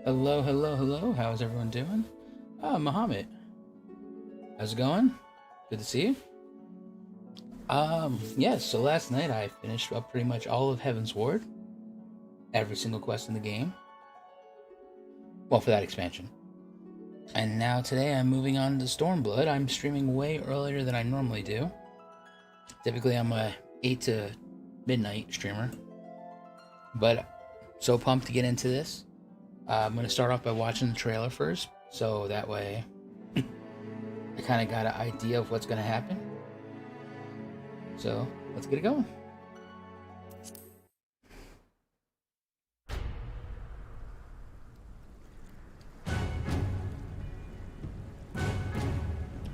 Hello, hello, hello. How's everyone doing? Muhammad. How's it going? Good to see you. Yes, so last night I finished up pretty much all of Heavensward. Every single quest in the game. Well, for that expansion. And now today I'm moving on to Stormblood. I'm streaming way earlier than I normally do. Typically I'm a 8 to midnight streamer. But so pumped to get into this. I'm going to start off by watching the trailer first, so that way I kind of got an idea of what's going to happen. So, let's get it going.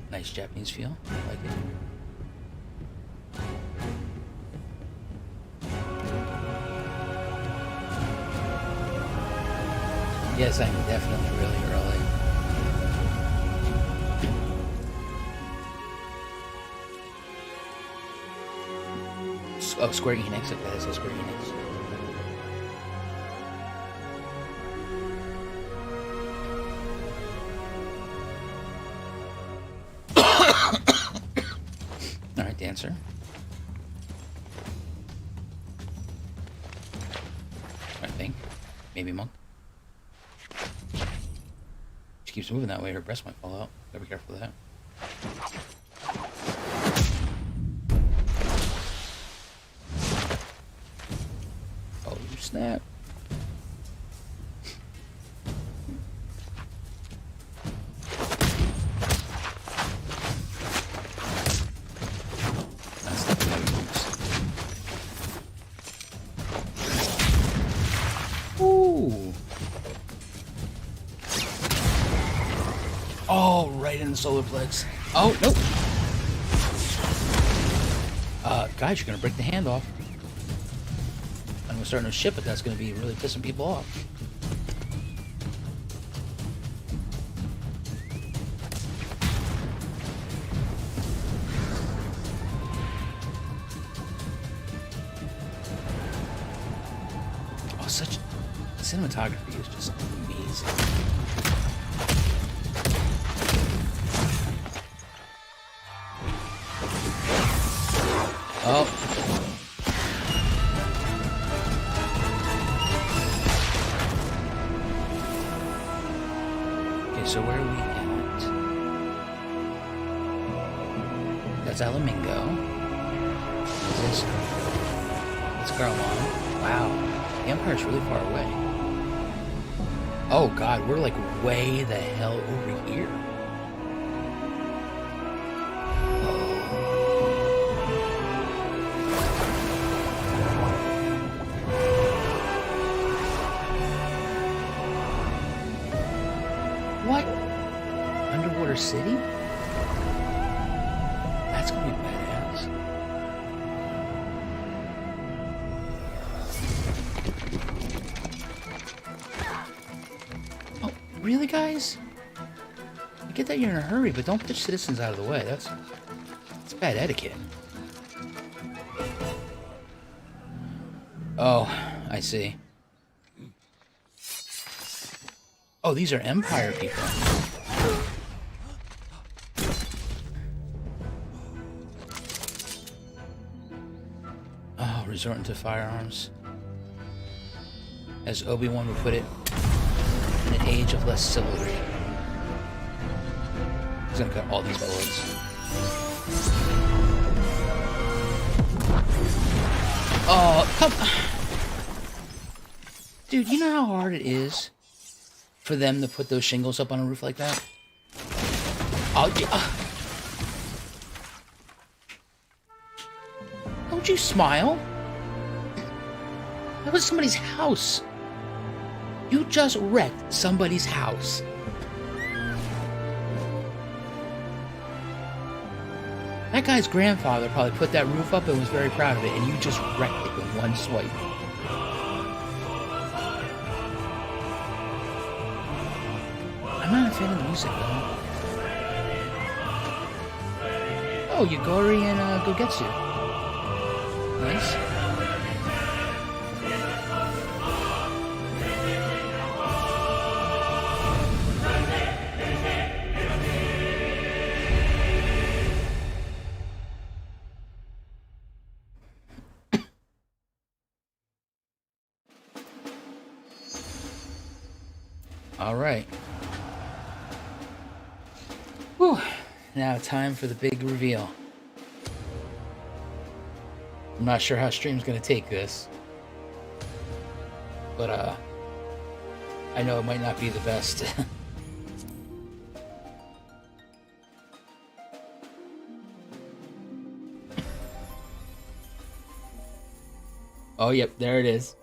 Nice Japanese feel, I like it. Yes, I'm definitely really early. Oh, Square Enix. Okay, that says Square Enix. Alright, dancer. I think. Maybe monk. She keeps moving that way, her breast might fall out. Gotta be careful of that. Oh, you snap. That's not how he moves. Ooh. Oh, right in the solar plex. Oh, nope. Guys, you're gonna break the hand off. I'm gonna start no shit, but that's gonna be really pissing people off. Oh, such cinematography is just amazing. Oh. Okay, so where are we at? That's Alamingo. Is this? It's Garlean. Wow. The Empire's really far away. Oh god, we're like way the hell over here. What? Underwater city? That's gonna be badass. Oh, really, guys? I get that you're in a hurry, but don't push citizens out of the way. That's bad etiquette. Oh, I see. Oh, these are Empire people. Oh, resorting to firearms. As Obi-Wan would put it, in an age of less chivalry. He's gonna cut all these bullets. Oh, come on. Dude, you know how hard it is for them to put those shingles up on a roof like that? Oh, yeah. Don't you smile? That was somebody's house. You just wrecked somebody's house. That guy's grandfather probably put that roof up and was very proud of it, and you just wrecked it with one swipe. I'm not a fan of the music, though. Oh, Yagori and Gogetsu. Nice. Alright. Whew. Now time for the big reveal. I'm not sure how stream's gonna take this. But, I know it might not be the best. Oh, yep, there it is.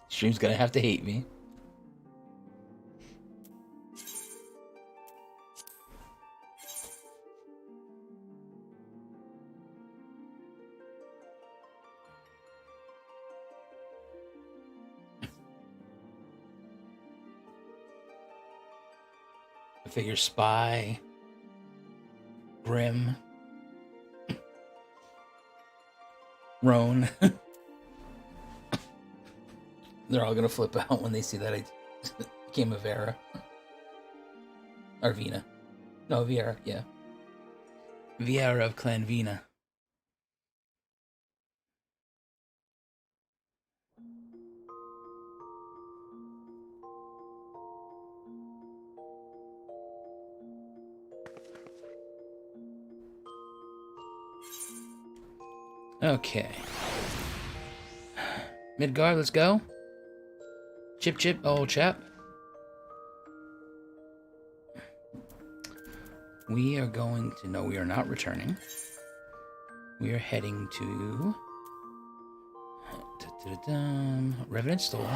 Stream's gonna have to hate me. I figure Spy, Grim, Roan. They're all gonna flip out when they see that I became a Vera. Or Vina. No, Viera, yeah. Viera of Clan Vina. Okay. Midgard, let's go. Chip chip, old chap. We are going to... No, we are not returning. We are heading to... Revenant Store.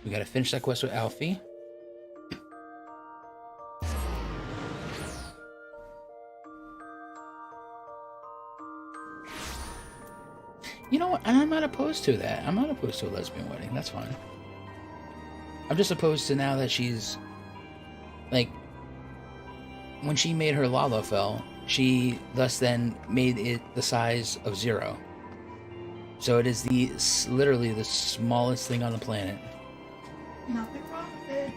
We gotta finish that quest with Alfie. You know what? And I'm not opposed to that. I'm not opposed to a lesbian wedding. That's fine. I'm just opposed to now that she's... Like... When she made her Lalafell, she thus then made it the size of 0. So it is literally the smallest thing on the planet. Nothing wrong with it.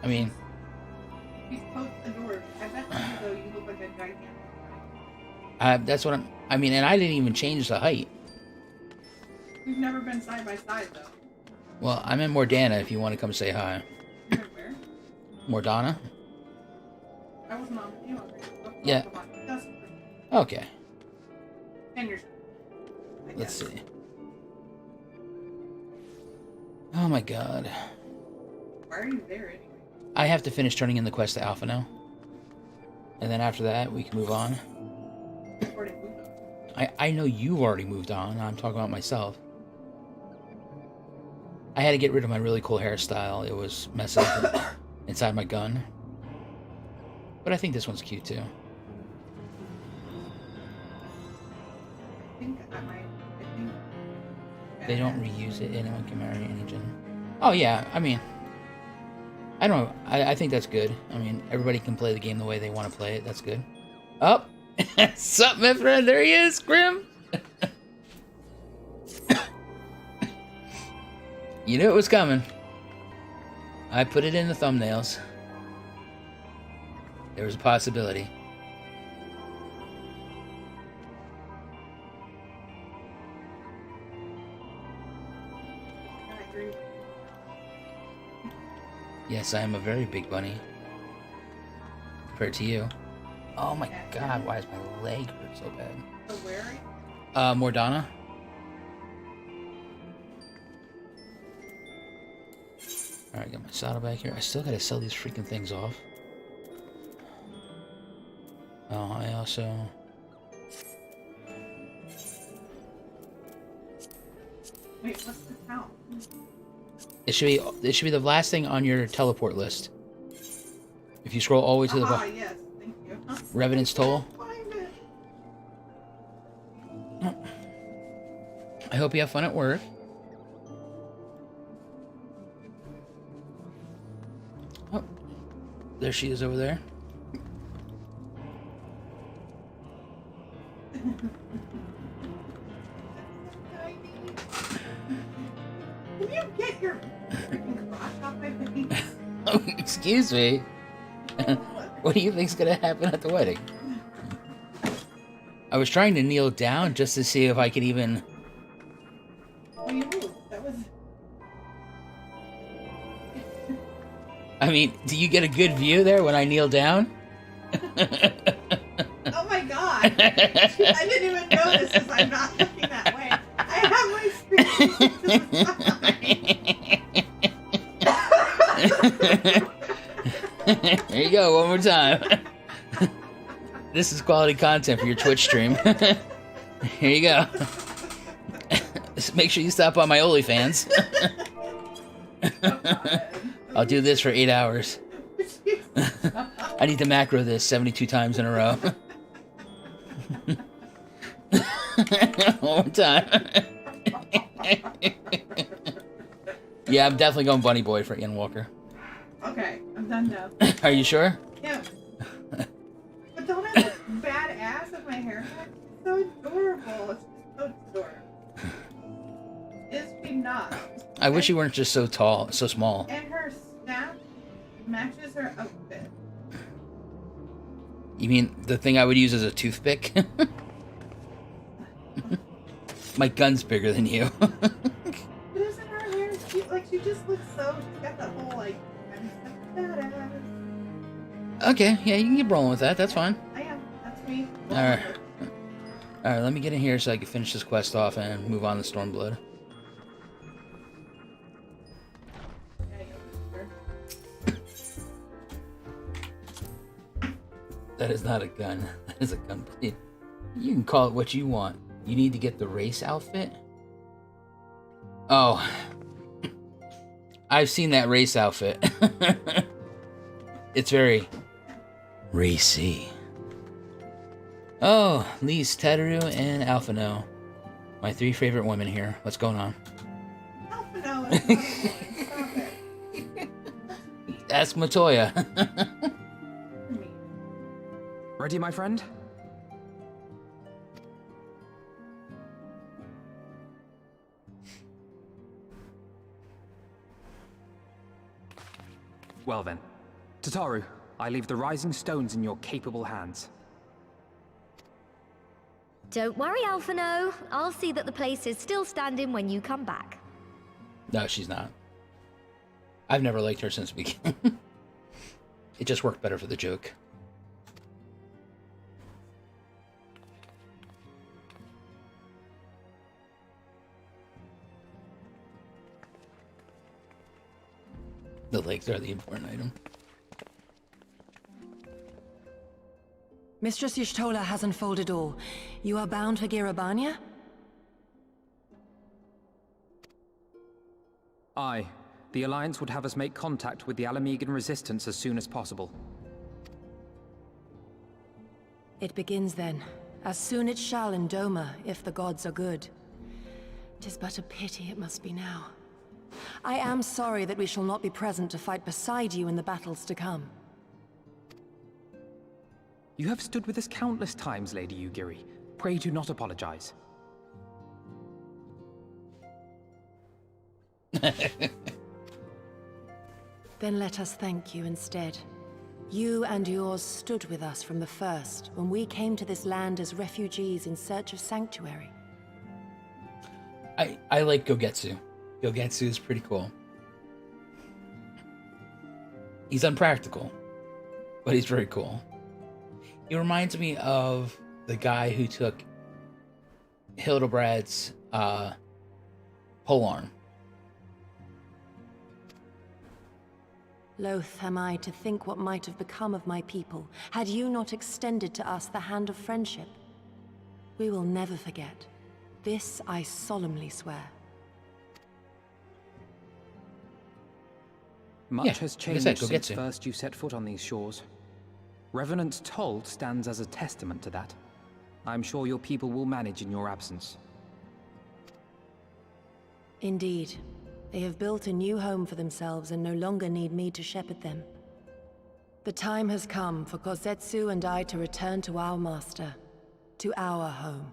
I mean... He's both adorable. I bet you, though, you look like a gigantic. That's what I'm... I mean, and I didn't even change the height. We've never been side by side, though. Well, I'm in Mordana if you want to come say hi. You're where? Mordana? I wasn't on with you on there. Yeah. Okay. And you're... Let's see. Oh my god. Why are you there anyway? I have to finish turning in the quest to Alpha now. And then after that, we can move on. I've already moved on. I know you've already moved on. I'm talking about myself. I had to get rid of my really cool hairstyle. It was messing up inside my gun. But I think this one's cute too. I think They don't reuse it. Anyone can marry any gen. Oh yeah, I mean... I don't know. I think that's good. I mean, everybody can play the game the way they want to play it. That's good. Oh! Sup, my friend? There he is, Grim! You knew it was coming. I put it in the thumbnails. There was a possibility. I agree. Yes, I am a very big bunny. Compared to you. Oh my god, why is my leg hurt so bad? So where are you? Mordana. Alright, got my saddle back here. I still gotta sell these freaking things off. Oh, I also... Wait, what's the town? It should be the last thing on your teleport list. If you scroll all the way to the bottom. Yes, thank you. Revenant's Toll. Find it. I hope you have fun at work. Oh, there she is over there. Can you get your freaking crotch off my face? Oh, excuse me. What do you think's gonna happen at the wedding? I was trying to kneel down just to see if I could even... Oh, you moved. That was... I mean, do you get a good view there when I kneel down? Oh my god! I didn't even notice because I'm not looking that way. I have my screen to the side. There you go, one more time. This is quality content for your Twitch stream. Here you go. Just make sure you stop on my OnlyFans. I'll do this for 8 hours. I need to macro this 72 times in a row. One more time. Yeah, I'm definitely going bunny boy for Endwalker. Okay, I'm done now. Are you sure? Yeah. But don't I look badass with my haircut? It's so adorable. It's just so adorable. Is she not? I wish you weren't just so tall, so small. And her snap matches her outfit. You mean the thing I would use as a toothpick? My gun's bigger than you. But isn't her hair cute? Like, she just looks so... She's got that whole, like... I'm badass. Okay, yeah, you can keep rolling with that. That's fine. I am. That's me. Alright. Alright, let me get in here so I can finish this quest off and move on to Stormblood. That is not a gun. That is a gun blade. You can call it what you want. You need to get the race outfit? Oh. I've seen that race outfit. It's very racy. Oh, Lise, Teteru, and Alphino. My 3 favorite women here. What's going on? Alphino is not a boy. Stop it. Ask Matoya. Ready, my friend? Well then, Tataru, I leave the rising stones in your capable hands. Don't worry, Alphino. I'll see that the place is still standing when you come back. No, she's not. I've never liked her since the beginning. It just worked better for the joke. The legs are the important item. Mistress Y'shtola has unfolded all. You are bound for Girabania? Aye. The Alliance would have us make contact with the Alamegan resistance as soon as possible. It begins then. As soon it shall in Doma, if the gods are good. 'Tis but a pity it must be now. I am sorry that we shall not be present to fight beside you in the battles to come. You have stood with us countless times, Lady Yugiri. Pray do not apologize. Then let us thank you instead. You and yours stood with us from the first, when we came to this land as refugees in search of sanctuary. I like Gogetsu. Gogetsu is pretty cool. He's unpractical, but he's very cool. He reminds me of the guy who took Hildebrad's polearm. Loath am I to think what might have become of my people, had you not extended to us the hand of friendship. We will never forget. This I solemnly swear. Much has changed like I said, since Gogetsu. first you set foot on these shores. Revenant Toll stands as a testament to that. I'm sure your people will manage in your absence. Indeed. They have built a new home for themselves and no longer need me to shepherd them. The time has come for Kozetsu and I to return to our master, to our home.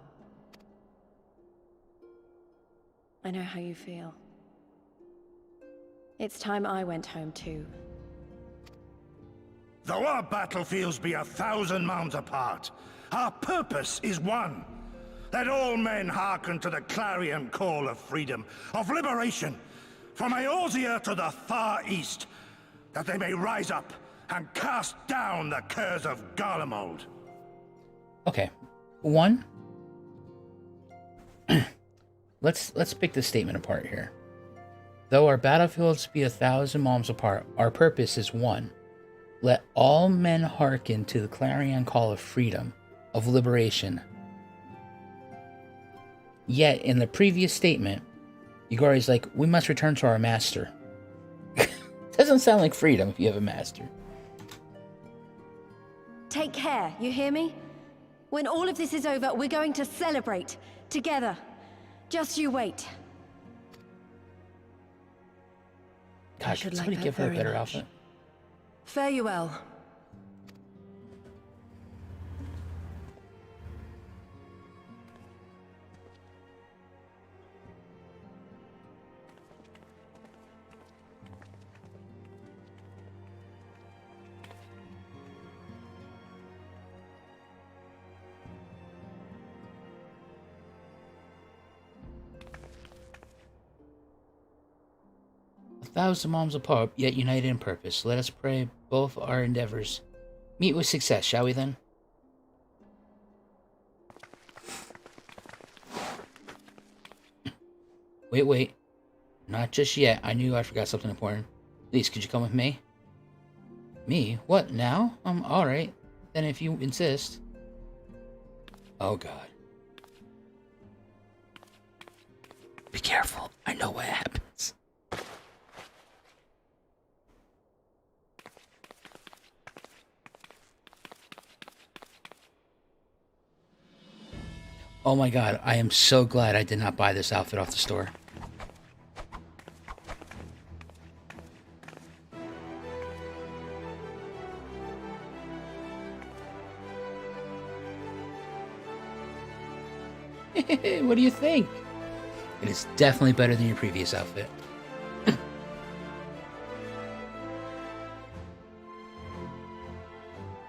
I know how you feel. It's time I went home too. Though our battlefields be 1,000 mounds apart, our purpose is one. Let all men hearken to the clarion call of freedom, of liberation, from Eorzea to the far east. that they may rise up and cast down the curse of Garlemald. Okay. One. Let's pick this statement apart here. Though our battlefields be 1,000 miles apart, our purpose is one. Let all men hearken to the clarion call of freedom, of liberation. Yet, in the previous statement, Igori's like, we must return to our master. Doesn't sound like freedom if you have a master. Take care, you hear me? When all of this is over, we're going to celebrate. Together. Just you wait. God, should could like somebody that give her a very better much. outfit? Fare you well. A 1,000 miles apart, yet united in purpose. Let us pray both our endeavors meet with success, shall we then? Wait. Not just yet. I knew I forgot something important. Please, could you come with me? Me? What, now? Alright. Then if you insist. Oh, God. Be careful. I know what happens. Oh my god, I am so glad I did not buy this outfit off the store. What do you think? It is definitely better than your previous outfit.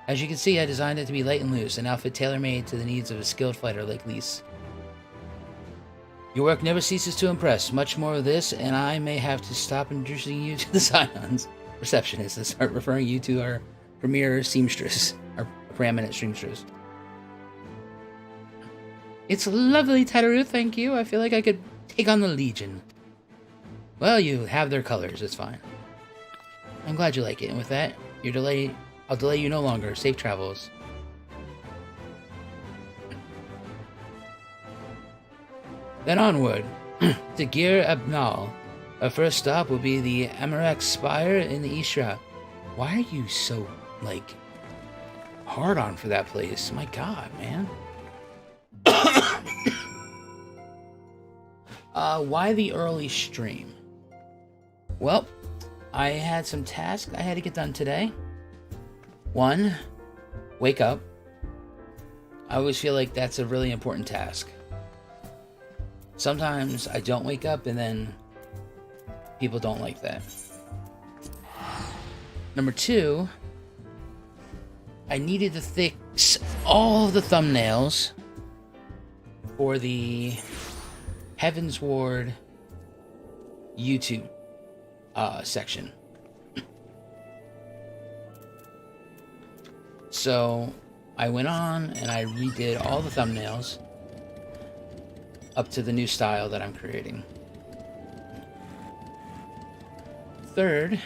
As you can see, I designed it to be light and loose, an outfit tailor-made to the needs of a skilled fighter like Lise. Your work never ceases to impress. Much more of this, and I may have to stop introducing you to the Scions receptionist and start referring you to our premier seamstress, our preeminent seamstress. It's lovely, Teteru, thank you. I feel like I could take on the Legion. Well, you have their colors, it's fine. I'm glad you like it, and with that, I'll delay you no longer. Safe travels. Then onward to Gir Abnal. Our first stop will be the Amarak Spire in the Ishra. Why are you so, hard on for that place? My god, man. Why the early stream? Well, I had some tasks I had to get done today. One, wake up. I always feel like that's a really important task. Sometimes I don't wake up and then people don't like that. Number two, I needed to fix all of the thumbnails for the Heavensward YouTube section. So I went on and I redid all the thumbnails up to the new style that I'm creating. Third,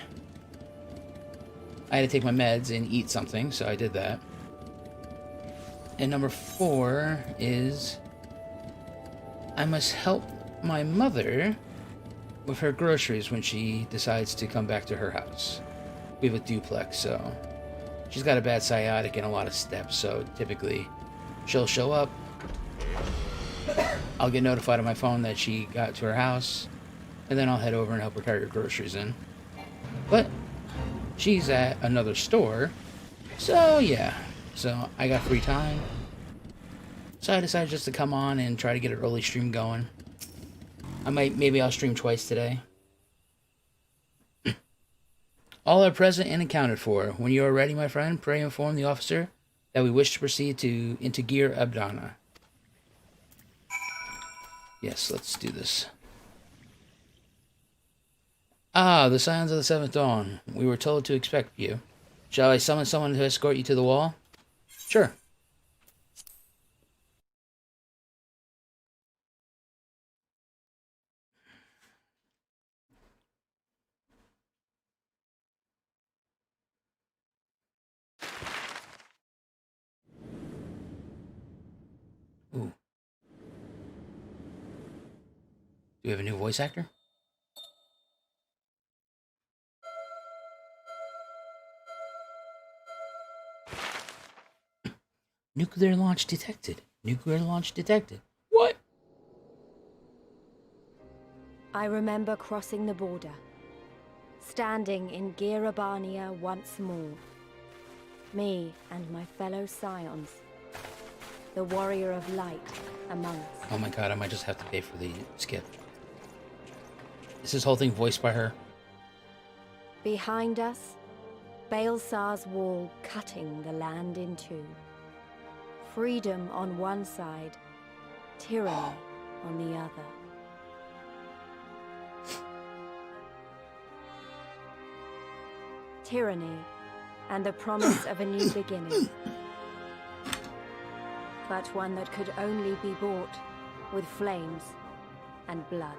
I had to take my meds and eat something, so I did that. And number four is I must help my mother with her groceries when she decides to come back to her house. We have a duplex, so she's got a bad sciatic and a lot of steps, so typically she'll show up. I'll get notified on my phone that she got to her house, and then I'll head over and help her carry her groceries in. But she's at another store, so yeah. So I got free time. So I decided just to come on and try to get an early stream going. Maybe I'll stream twice today. All are present and accounted for. When you are ready, my friend, pray inform the officer that we wish to proceed into Gir Abdana. Yes, let's do this. Ah, the Scions of the Seventh Dawn. We were told to expect you. Shall I summon someone to escort you to the wall? Sure. Ooh. Do we have a new voice actor? Nuclear launch detected. Nuclear launch detected. What? I remember crossing the border, standing in Girabania once more. Me and my fellow scions, the warrior of light among us. Oh my god, I might just have to pay for the skip. Is this whole thing voiced by her? Behind us, Baelsar's wall cutting the land in two. Freedom on one side, tyranny on the other. Tyranny and the promise of a new beginning. But one that could only be bought with flames and blood.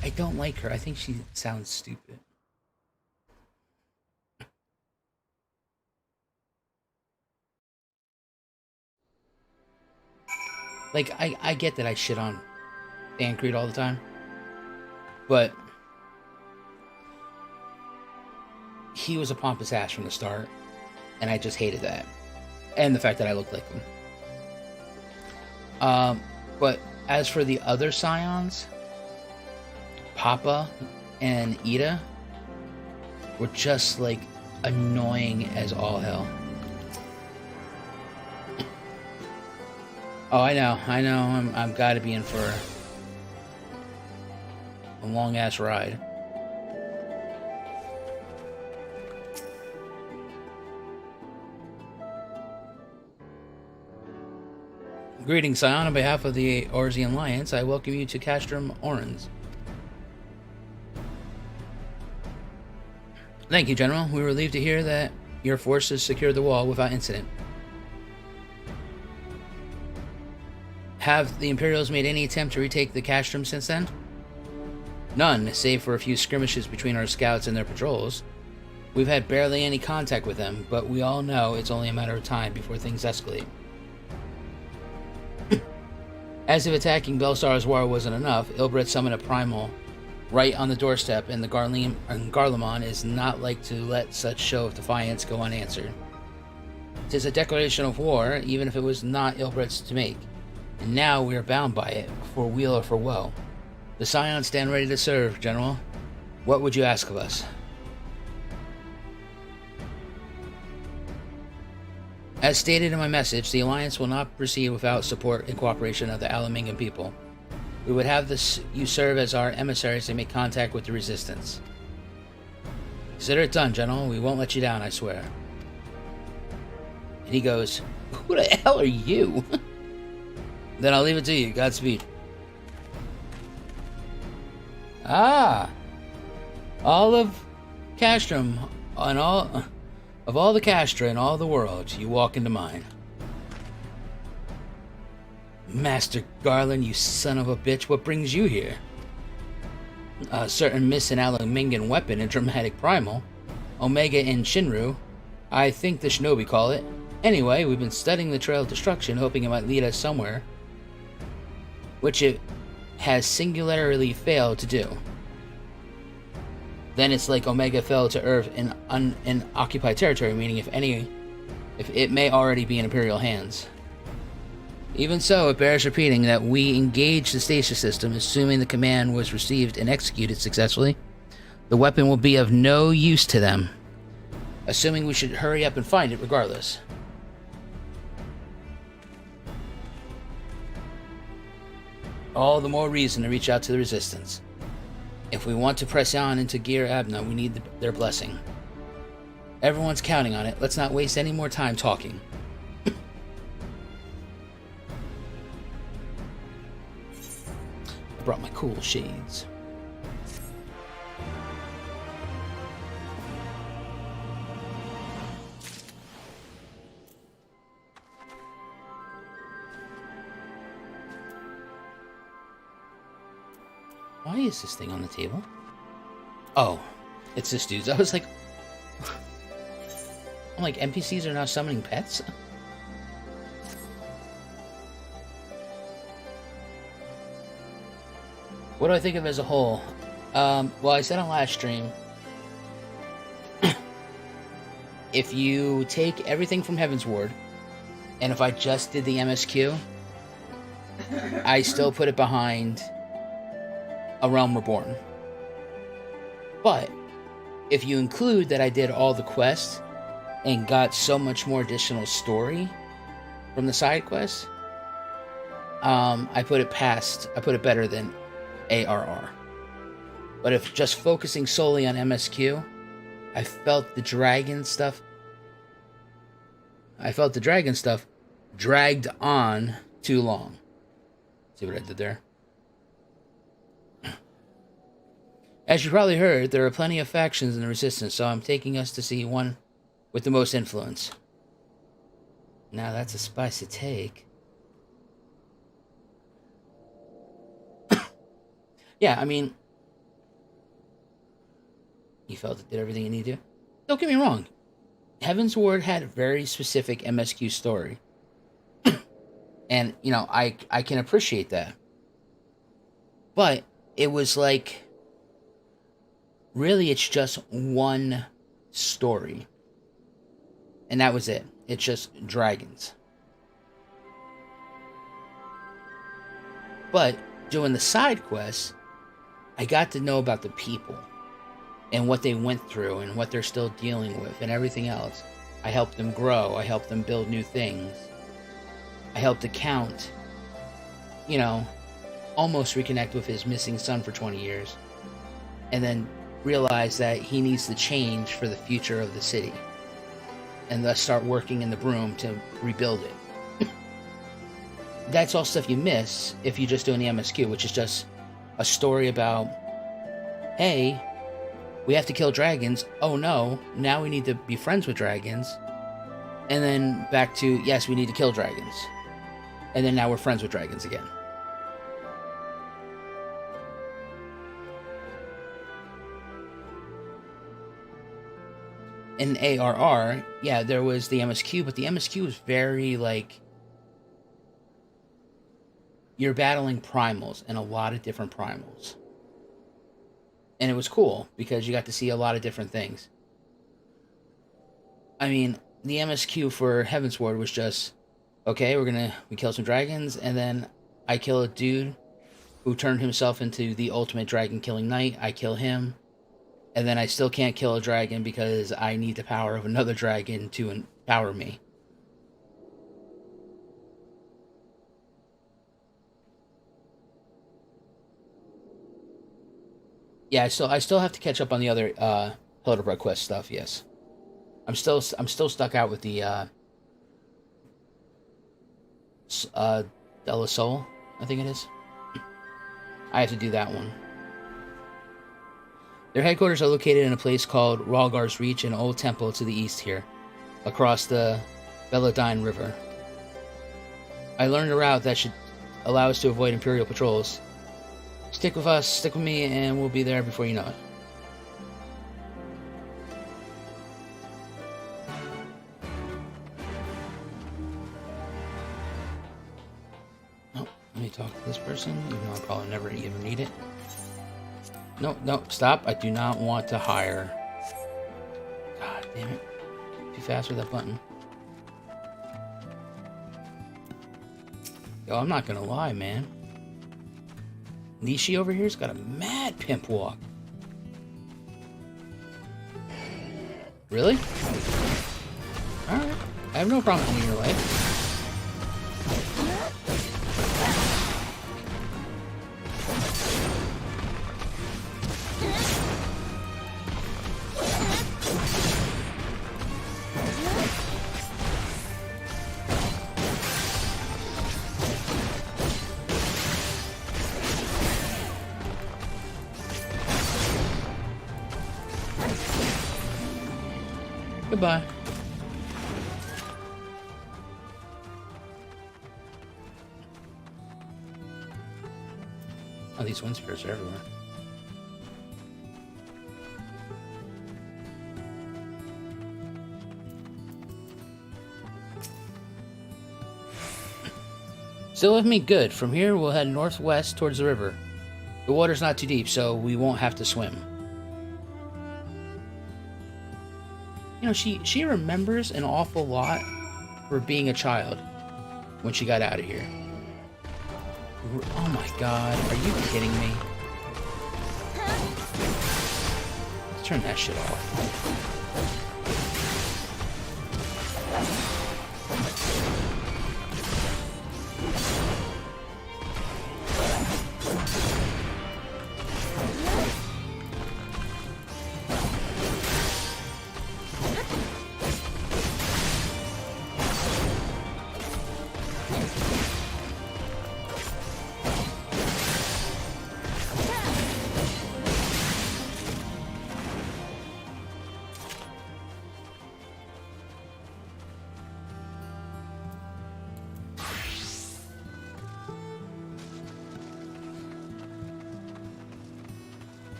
I don't like her. I think she sounds stupid. Like, I get that I shit on Creed all the time, but he was a pompous ass from the start, and I just hated that. And the fact that I looked like him. But as for the other Scions, Papa and Ida were just, like, annoying as all hell. Oh, I know. I've got to be in for a long-ass ride. Greetings, Scion. On behalf of the Eorzea Alliance, I welcome you to Castrum Orans. Thank you, General. We were relieved to hear that your forces secured the wall without incident. Have the Imperials made any attempt to retake the Castrum since then? None, save for a few skirmishes between our scouts and their patrols. We've had barely any contact with them, but we all know it's only a matter of time before things escalate. As if attacking Baelsar's war wasn't enough, Ilbret summoned a primal right on the doorstep, and the Garlemon is not like to let such show of defiance go unanswered. 'Tis a declaration of war, even if it was not Ilbret's to make, and now we are bound by it, for weal or for woe. The Scions stand ready to serve, General. What would you ask of us? As stated in my message, the Alliance will not proceed without support and cooperation of the Alamingan people. We would have you serve as our emissaries and make contact with the Resistance. Consider it done, General. We won't let you down, I swear. And he goes, who the hell are you? Then I'll leave it to you. Godspeed. Ah! All of Castrum, and all of all the Castra in all the world, you walk into mine. Master Garlean, you son of a bitch, what brings you here? A certain missing Alamingan weapon and dramatic primal. Omega and Shinru. I think the shinobi call it. Anyway, we've been studying the Trail of Destruction, hoping it might lead us somewhere, which it has singularly failed to do. Then it's like Omega fell to Earth in occupied territory, meaning if it may already be in Imperial hands. Even so, it bears repeating that we engage the stasis system, assuming the command was received and executed successfully. The weapon will be of no use to them, assuming we should hurry up and find it regardless. All the more reason to reach out to the Resistance. If we want to press on into Gear Abna, we need their blessing. Everyone's counting on it. Let's not waste any more time talking. I brought my cool shades. Why is this thing on the table? Oh, it's this dude's. I was like... I'm like, NPCs are now summoning pets? What do I think of it as a whole? Well, I said on last stream, if you take everything from Heavensward, and if I just did the MSQ, I still put it behind A Realm Reborn. But if you include that I did all the quests and got so much more additional story from the side quests, I put it better than ARR. But if just focusing solely on MSQ, I felt the dragon stuff dragged on too long. See what I did there? As you probably heard, there are plenty of factions in the Resistance, so I'm taking us to see one with the most influence. Now that's a spicy take. Yeah, I mean, you felt it did everything it needed to. Don't get me wrong. Heavensward had a very specific MSQ story. And, you know, I can appreciate that. But it was like, really, it's just one story. And that was it. It's just dragons. But doing the side quests, I got to know about the people and what they went through and what they're still dealing with and everything else. I helped them grow. I helped them build new things. I helped the Count, you know, almost reconnect with his missing son for 20 years. And then realize that he needs to change for the future of the city. And thus start working in the broom to rebuild it. That's all stuff you miss if you're just doing the MSQ, which is just a story about, hey, we have to kill dragons. Oh no, now we need to be friends with dragons. And then back to, yes, we need to kill dragons. And then now we're friends with dragons again. In ARR, yeah, there was the MSQ, but the MSQ was very, like, you're battling primals, and a lot of different primals. And it was cool, because you got to see a lot of different things. I mean, the MSQ for Heavensward was just, okay, we kill some dragons, and then I kill a dude who turned himself into the ultimate dragon-killing knight. I kill him. And then I still can't kill a dragon because I need the power of another dragon to empower me. Yeah, I still have to catch up on the other Hildebrook quest stuff. Yes, I'm still stuck out with the Della Sol, I think it is. I have to do that one. Their headquarters are located in a place called Ralgar's Reach, an old temple to the east here, across the Belladine River. I learned a route that should allow us to avoid Imperial patrols. Stick with us, stick with me, and we'll be there before you know it. Oh, let me talk to this person, even though I'll probably never even need it. No, stop. I do not want to hire. God damn it. Too fast with that button. Yo, I'm not gonna lie, man. Nishi over here's got a mad pimp walk. Really? Alright. I have no problem ending your life. Goodbye. Oh, these wind spirits are everywhere. Still with me? Good. From here, we'll head northwest towards the river. The water's not too deep, so we won't have to swim. You know, she remembers an awful lot for being a child when she got out of here. Oh my god, are you kidding me? Let's turn that shit off.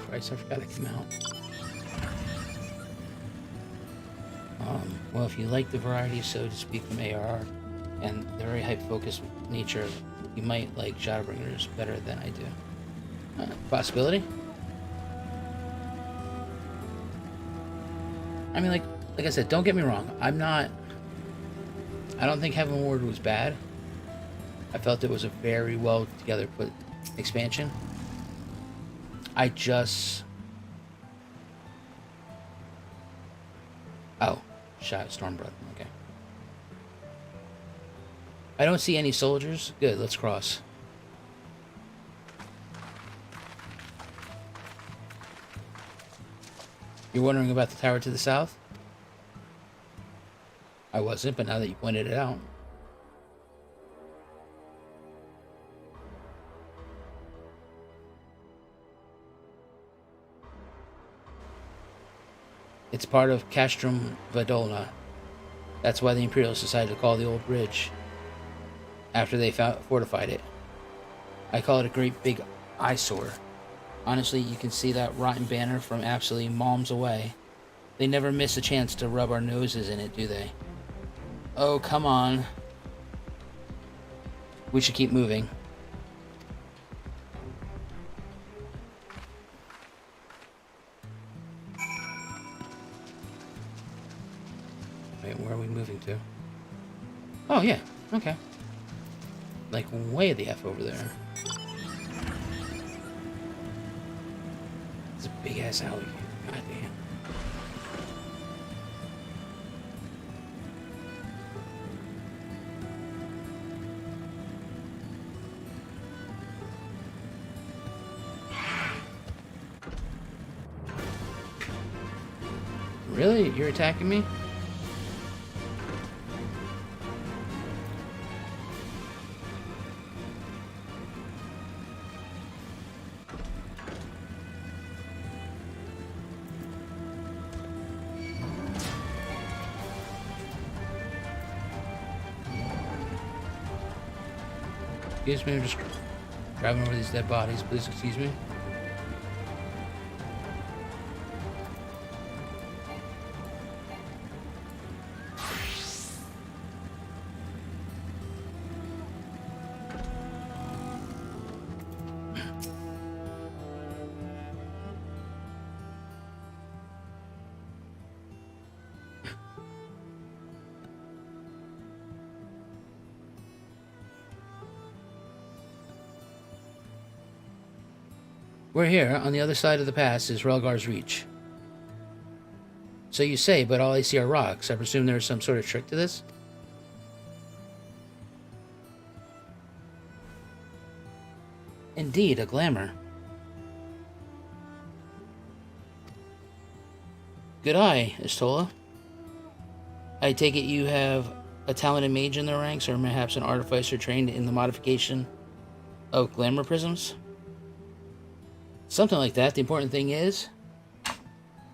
Christ, I forgot to come out. Well, if you like the variety, so to speak, from AR and the very hype-focused nature, you might like Shadowbringers better than I do. Possibility? I mean, like I said, don't get me wrong. I don't think Heavensward was bad. I felt it was a very well together put expansion. I just... Oh, shot Stormblood. Okay. I don't see any soldiers. Good, let's cross. You're wondering about the tower to the south? I wasn't, but now that you pointed it out. It's part of Castrum Vadolna. That's why the Imperials decided to call the old bridge after they fortified it. I call it a great big eyesore. Honestly, you can see that rotten banner from absolutely miles away. They never miss a chance to rub our noses in it, do they? Oh, come on. We should keep moving. Wait, where are we moving to? Oh, yeah. Okay. Like, way the F over there. It's a big-ass alley. God damn. Really? You're attacking me? Excuse me, I'm just driving over these dead bodies. Please excuse me. We're here. On the other side of the pass is Relgar's Reach. So you say, but all I see are rocks. I presume there's some sort of trick to this? Indeed, a glamour. Good eye, Istola. I take it you have a talented mage in their ranks, or perhaps an artificer trained in the modification of glamour prisms. Something like that. The important thing is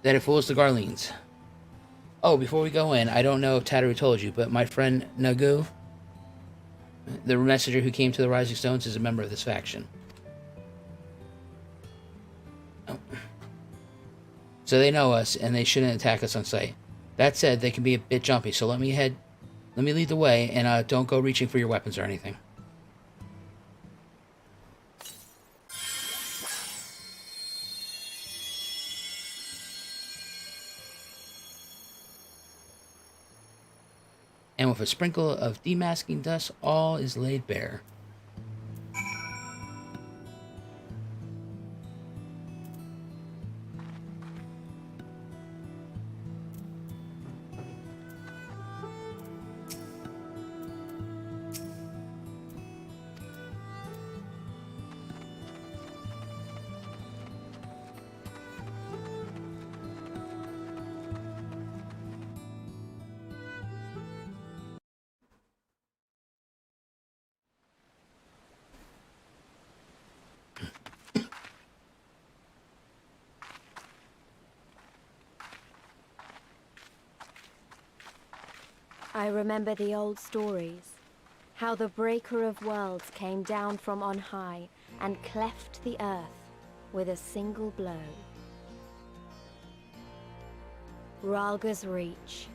that it fools the Garleans. Oh, before we go in, I don't know if Tataru told you, but my friend Nagu, the messenger who came to the Rising Stones, is a member of this faction. Oh. So they know us, and they shouldn't attack us on sight. That said, they can be a bit jumpy, so let me lead the way, and don't go reaching for your weapons or anything. And with a sprinkle of demasking dust, all is laid bare. I remember the old stories. How the Breaker of Worlds came down from on high and cleft the earth with a single blow. Ralga's Reach,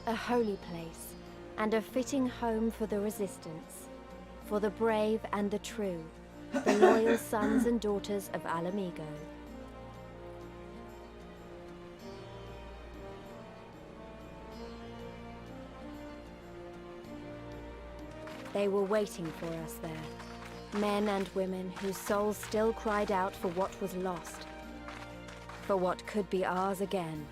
a holy place and a fitting home for the resistance, for the brave and the true, the loyal sons and daughters of Alamigo. They were waiting for us there, men and women whose souls still cried out for what was lost, for what could be ours again.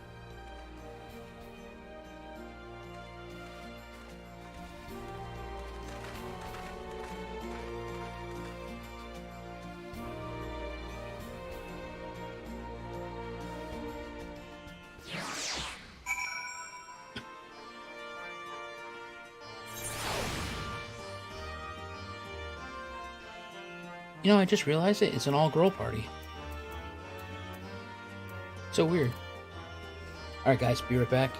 You know, I just realized it. It's an all-girl party. So weird. Alright guys, be right back.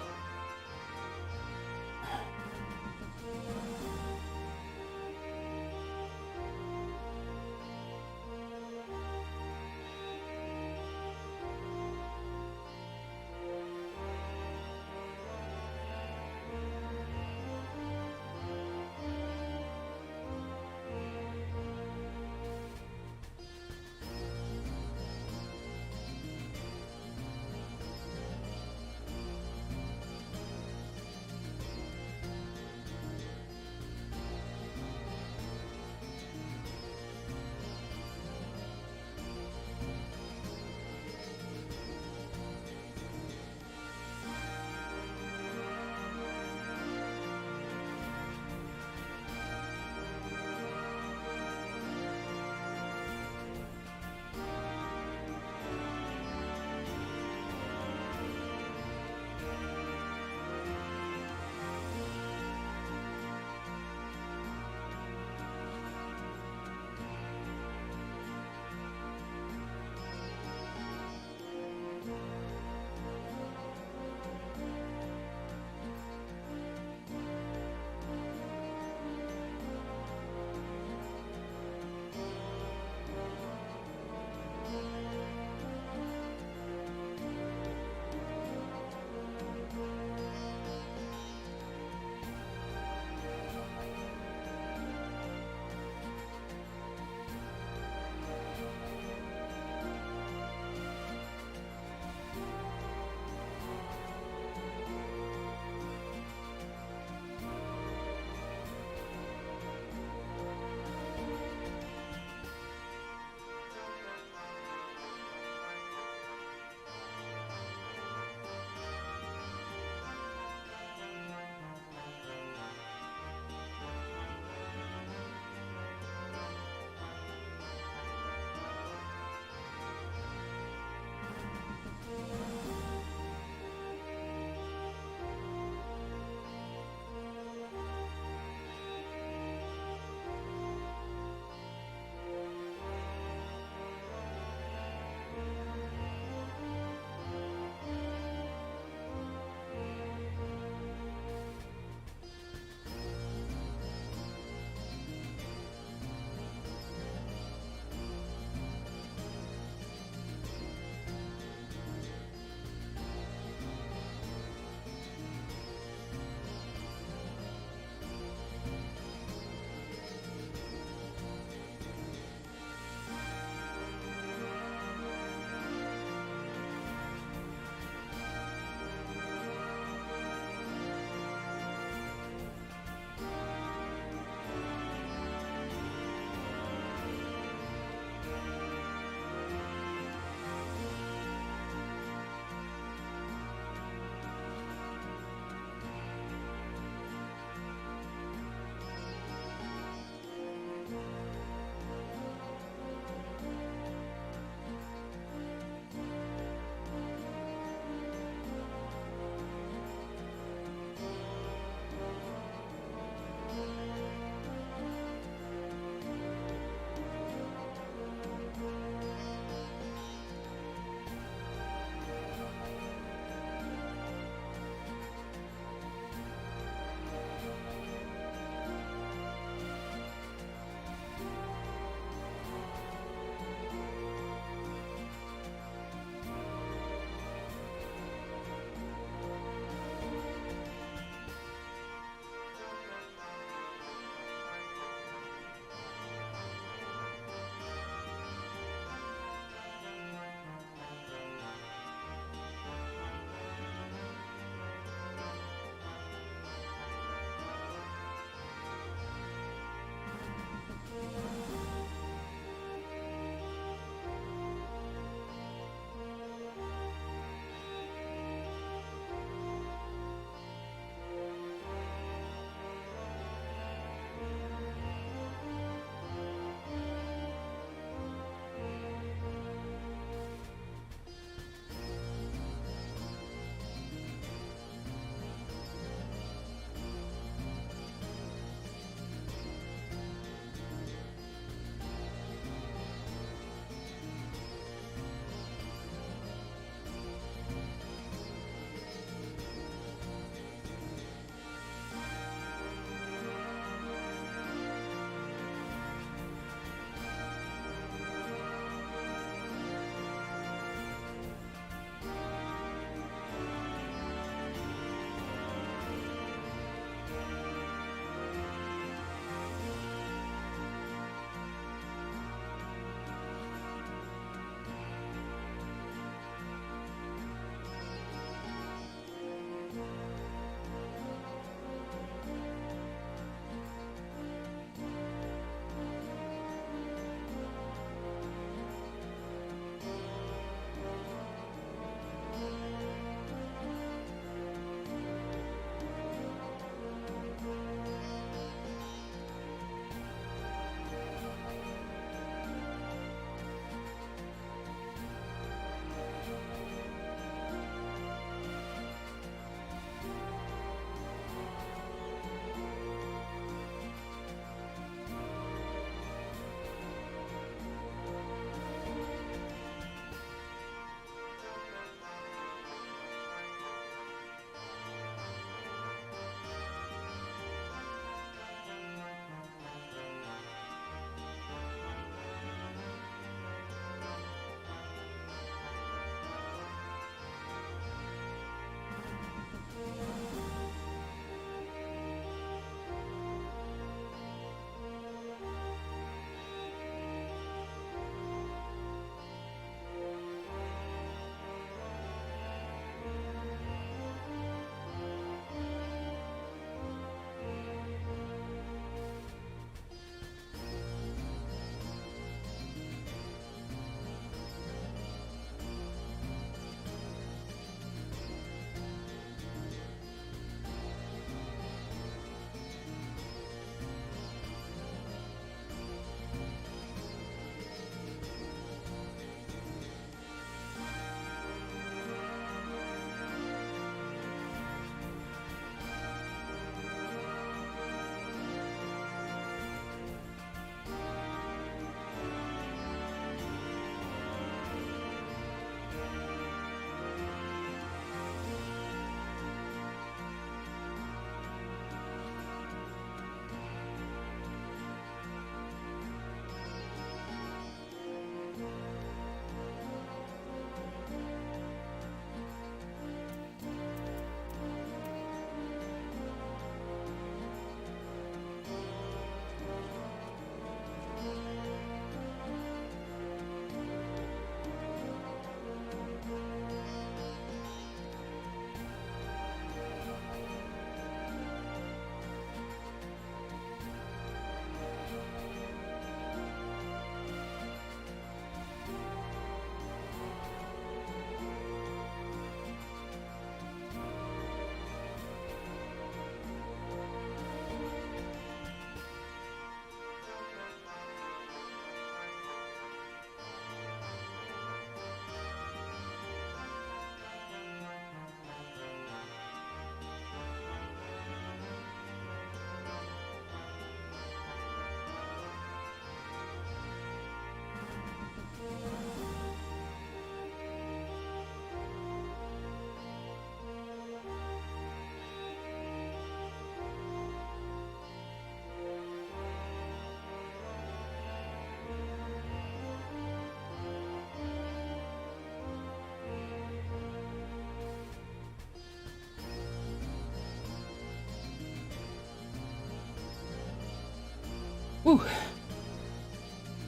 Whew.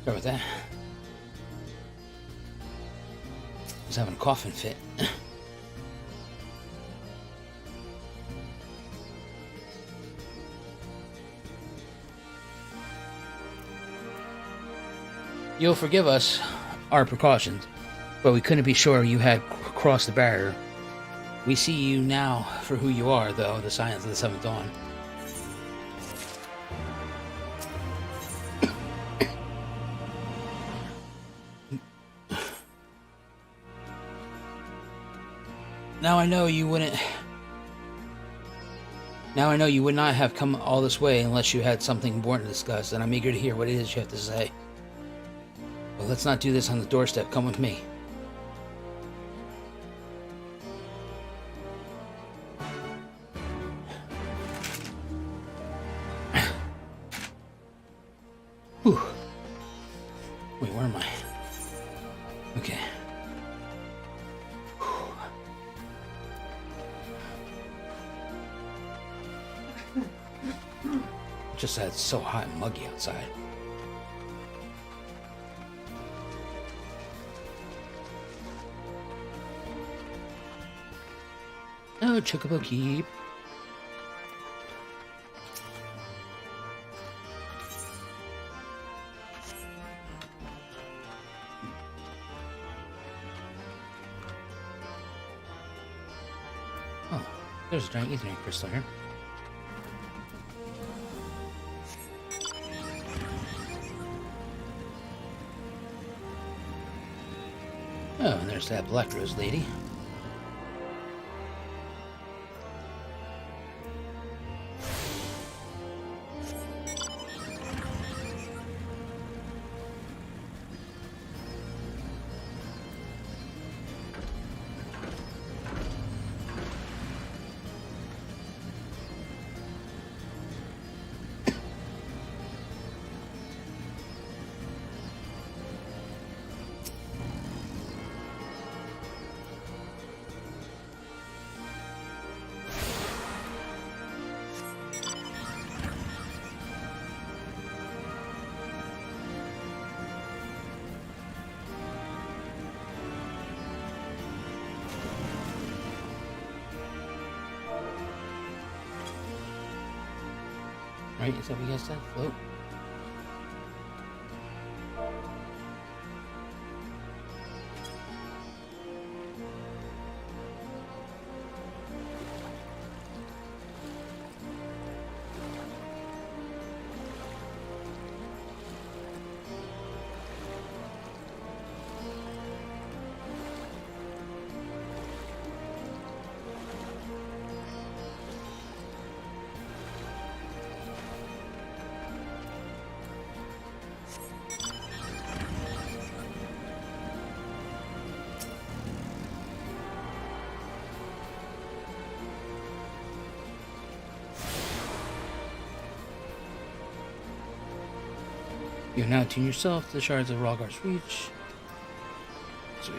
Sorry about that. I was having a coughing fit. You'll forgive us our precautions, but we couldn't be sure you had crossed the barrier. We see you now for who you are, though, the Scions of the Seventh Dawn. Now I know you wouldn't... Now I know you would not have come all this way unless you had something important to discuss, and I'm eager to hear what it is you have to say. But let's not do this on the doorstep. Come with me. Whew. Wait, where am I? Okay. Just that it's so hot and muggy outside. Oh, Chocobo Keep. Oh, there's a giant Ethernet crystal here. Oh, and there's that Black Rose lady. Right, is that what you guys said? Float. You now tune yourself to the shards of Rhaegar's Reach. Sweet.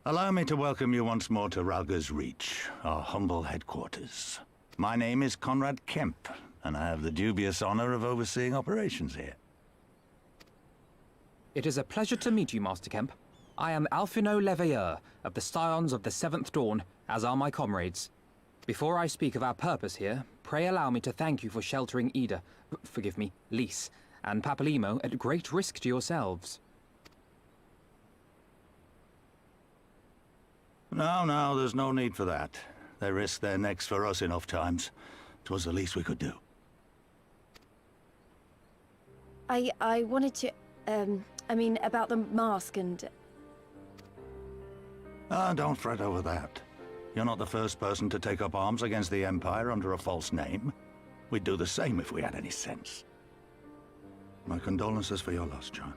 Allow me to welcome you once more to Rhaegar's Reach, our humble headquarters. My name is Conrad Kemp, and I have the dubious honor of overseeing operations here. It is a pleasure to meet you, Master Kemp. I am Alphino Leveilleur, of the Scions of the Seventh Dawn, as are my comrades. Before I speak of our purpose here, pray allow me to thank you for sheltering Ida, forgive me, Lys, and Papalimo at great risk to yourselves. No, there's no need for that. They risked their necks for us enough times. 'Twas the least we could do. I wanted to, I mean, about the mask and... Don't fret over that. You're not the first person to take up arms against the Empire under a false name. We'd do the same if we had any sense. My condolences for your loss, child.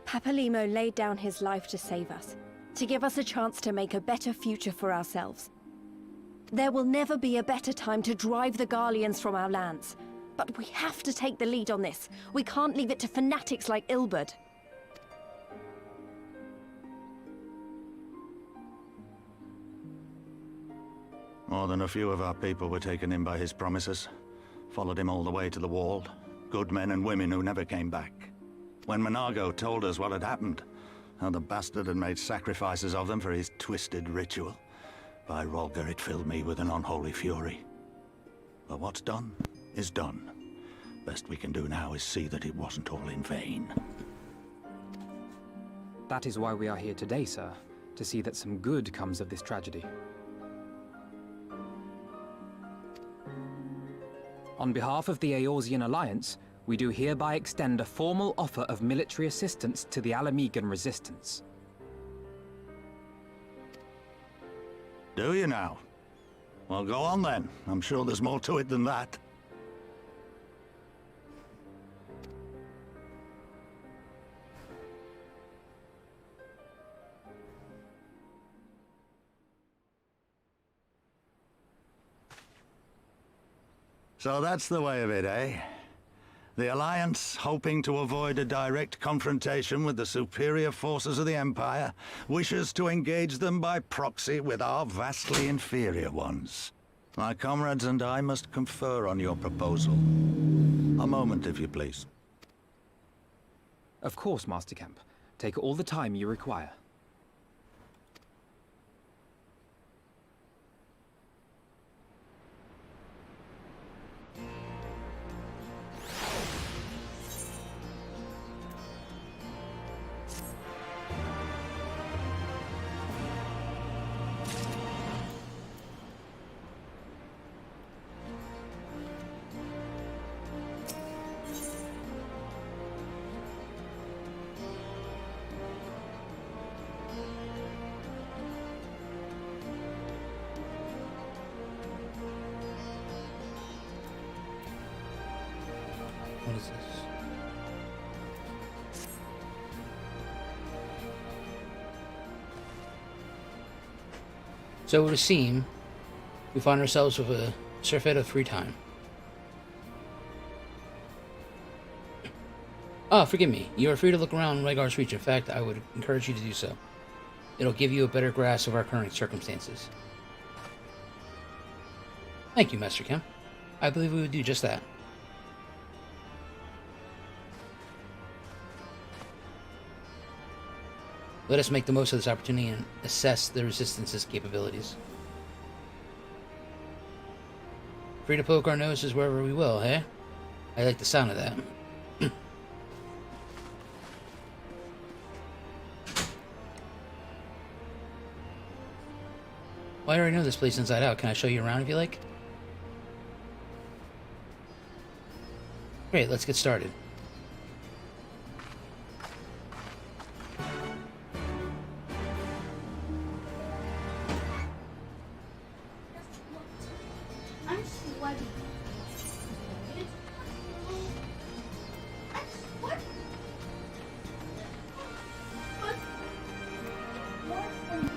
Papalimo laid down his life to save us. to give us a chance to make a better future for ourselves. There will never be a better time to drive the Garleans from our lands. But we have to take the lead on this. We can't leave it to fanatics like Ilberd. More than a few of our people were taken in by his promises. Followed him all the way to the wall. Good men and women who never came back. When Monago told us what had happened, how the bastard had made sacrifices of them for his twisted ritual, by Rolger, it filled me with an unholy fury. But what's done is done. Best we can do now is see that it wasn't all in vain. That is why we are here today, sir. To see that some good comes of this tragedy. On behalf of the Eorzean Alliance, we do hereby extend a formal offer of military assistance to the Alamegan resistance. Do you now? Well, go on then. I'm sure there's more to it than that. So that's the way of it, eh? The Alliance, hoping to avoid a direct confrontation with the superior forces of the Empire, wishes to engage them by proxy with our vastly inferior ones. My comrades and I must confer on your proposal. A moment, if you please. Of course, Master Kemp. Take all the time you require. What is this? So it would seem we find ourselves with a surfeit of free time. Ah, forgive me. You are free to look around Rhaegar's Reach. In fact, I would encourage you to do so. It'll give you a better grasp of our current circumstances. Thank you, Master Kemp. I believe we would do just that. Let us make the most of this opportunity and assess the Resistance's capabilities. Free to poke our noses wherever we will, eh? I like the sound of that. Well, I already know this place inside out. Can I show you around if you like? Great, let's get started. I'm sweaty. I'm sweaty. But more from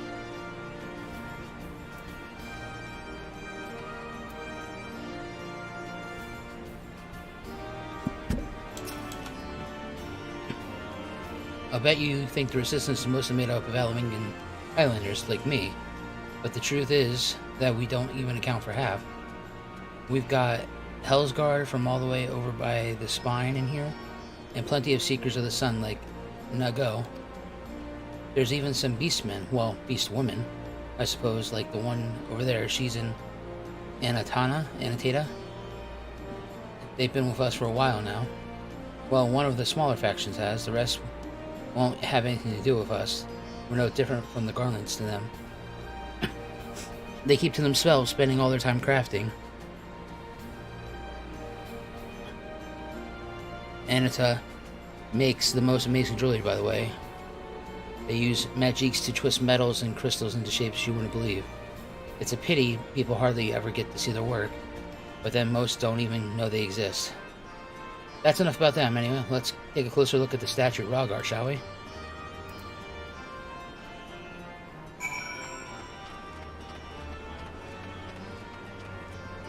I'll bet you think the Resistance is mostly made up of Alamegan Highlanders like me, but the truth is that we don't even account for half. We've got Hellsguard from all the way over by the Spine in here, and plenty of Seekers of the Sun like Nago. There's even some Beastmen, well, Beastwomen, I suppose, like the one over there. She's in Anatata. They've been with us for a while now. Well, one of the smaller factions has, the rest won't have anything to do with us. We're no different from the Garlands to them. They keep to themselves, spending all their time crafting. Anata makes the most amazing jewelry, by the way. They use magiques to twist metals and crystals into shapes you wouldn't believe. It's a pity people hardly ever get to see their work, but then most don't even know they exist. That's enough about them, anyway. Let's take a closer look at the statue of Rhaegar, shall we?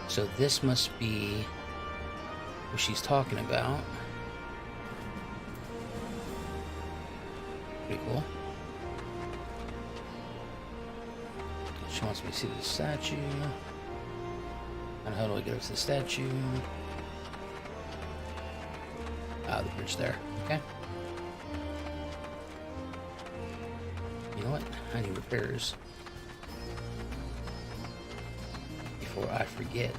So this must be what she's talking about. Pretty cool. She wants me to see the statue. And how do I get up to the statue? Ah, the bridge there. Okay. You know what? I need repairs. Before I forget.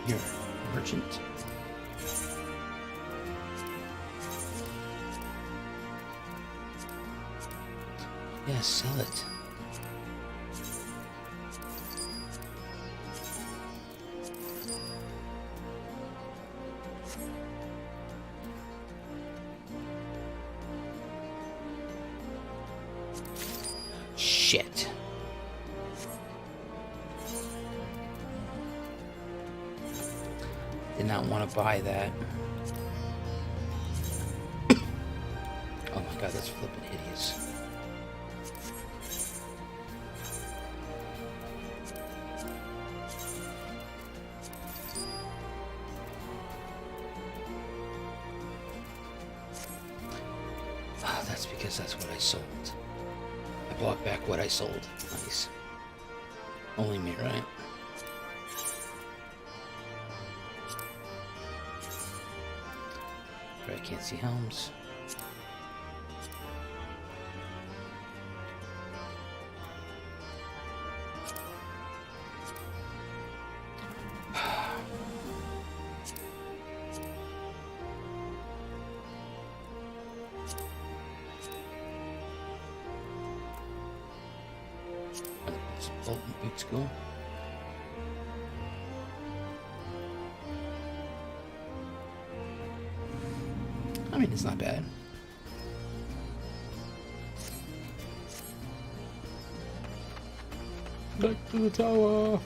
You're a merchant. Yeah, sell it. Shit. Did not want to buy that. Oh my god, that's flippin' hideous. Oh, that's because that's what I sold. I bought back what I sold. Nice. Only me, right? I can't see helms. Bolton boot school. I mean, it's not bad. Back to the tower.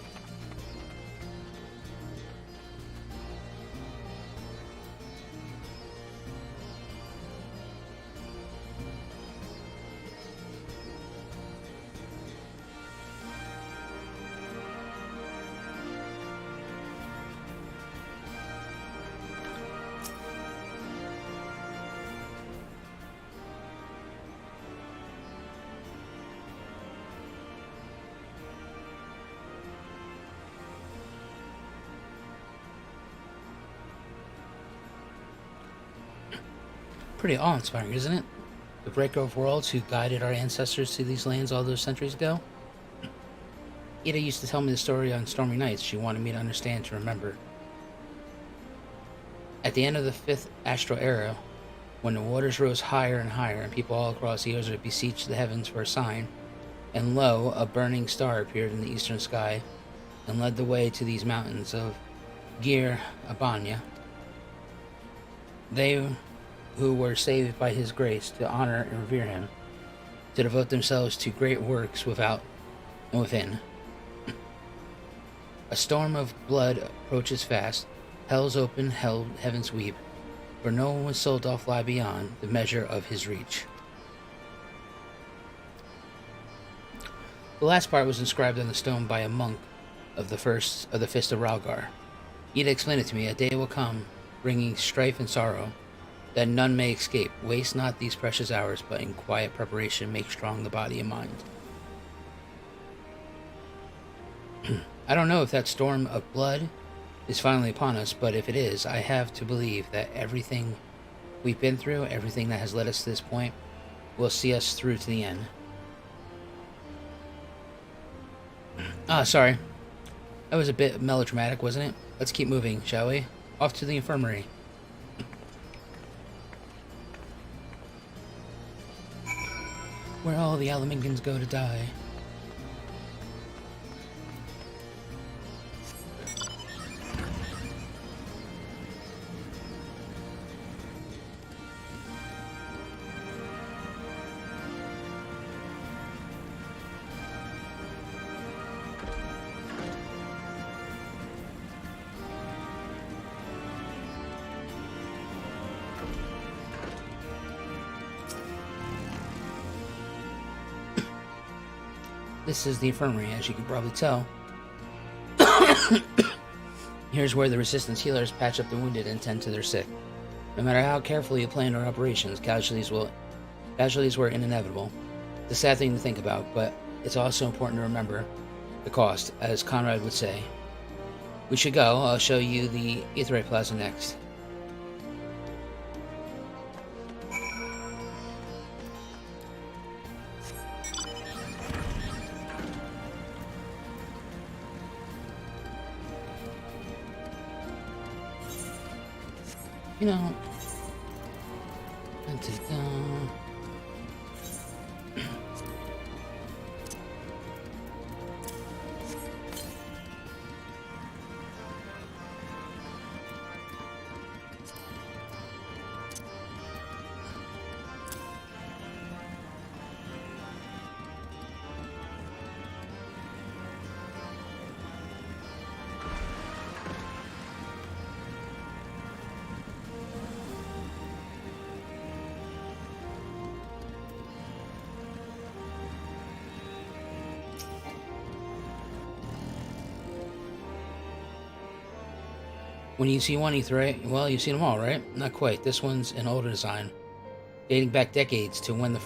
Pretty awe-inspiring, isn't it? The breaker of worlds who guided our ancestors to these lands all those centuries ago. Ida used to tell me the story on stormy nights. She wanted me to understand, to remember. At the end of the 5th astral era, when the waters rose higher and higher and people all across Eorzea beseeched the heavens for a sign, and lo, a burning star appeared in the eastern sky and led the way to these mountains of Gir Abanya. They who were saved by his grace to honor and revere him, to devote themselves to great works without and within. A storm of blood approaches fast, hell's open, heavens weep, for no one was sold off lie beyond the measure of his reach. The last part was inscribed on the stone by a monk of the Fist of Ralgar. Ida explained it to me. A day will come, bringing strife and sorrow, that none may escape. Waste not these precious hours, but in quiet preparation make strong the body and mind. I don't know if that storm of blood is finally upon us, but if it is, I have to believe that everything we've been through, everything that has led us to this point, will see us through to the end. Sorry. That was a bit melodramatic, wasn't it? Let's keep moving, shall we? Off to the infirmary. Where all the Alamingans go to die. This is the infirmary, as you can probably tell. Here's where the Resistance healers patch up the wounded and tend to their sick. No matter how carefully you plan our operations, casualties were inevitable. It's a sad thing to think about, but it's also important to remember the cost, as Conrad would say. We should go. I'll show you the Aetheryte Plaza next. You know, when you see one Aetheryte, well, you've seen them all, right? Not quite. This one's an older design, dating back decades to when the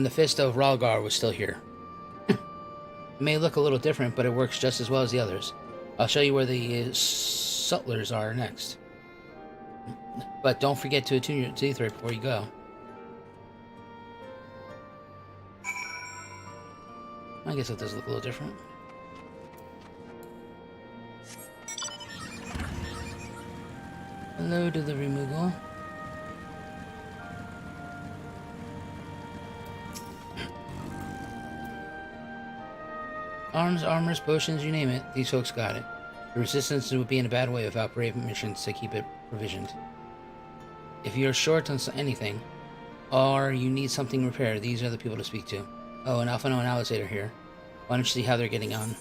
Fist of Ralgar was still here. It may look a little different, but it works just as well as the others. I'll show you where the sutlers are next. But don't forget to attune your Aetheryte before you go. I guess it does look a little different. Hello, delivery Moogle. Arms, armors, potions, you name it, these folks got it. The Resistance would be in a bad way without brave missions to keep it provisioned. If you're short on anything, or you need something repaired, these are the people to speak to. Oh, and Alphino and Alice are here. Why don't you see how they're getting on?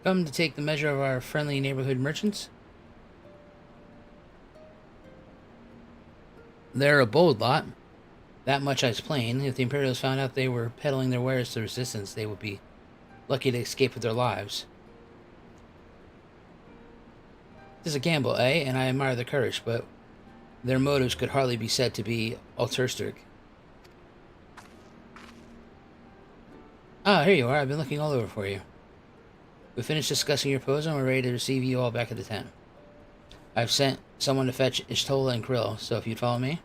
Come to take the measure of our friendly neighborhood merchants? They're a bold lot. That much is plain. If the Imperials found out they were peddling their wares to Resistance, they would be lucky to escape with their lives. It is a gamble, eh? And I admire their courage, but their motives could hardly be said to be altruistic. Ah, here you are. I've been looking all over for you. We finished discussing your proposal and we're ready to receive you all back at the tent. I've sent someone to fetch Ishtola and Krill, so if you'd follow me.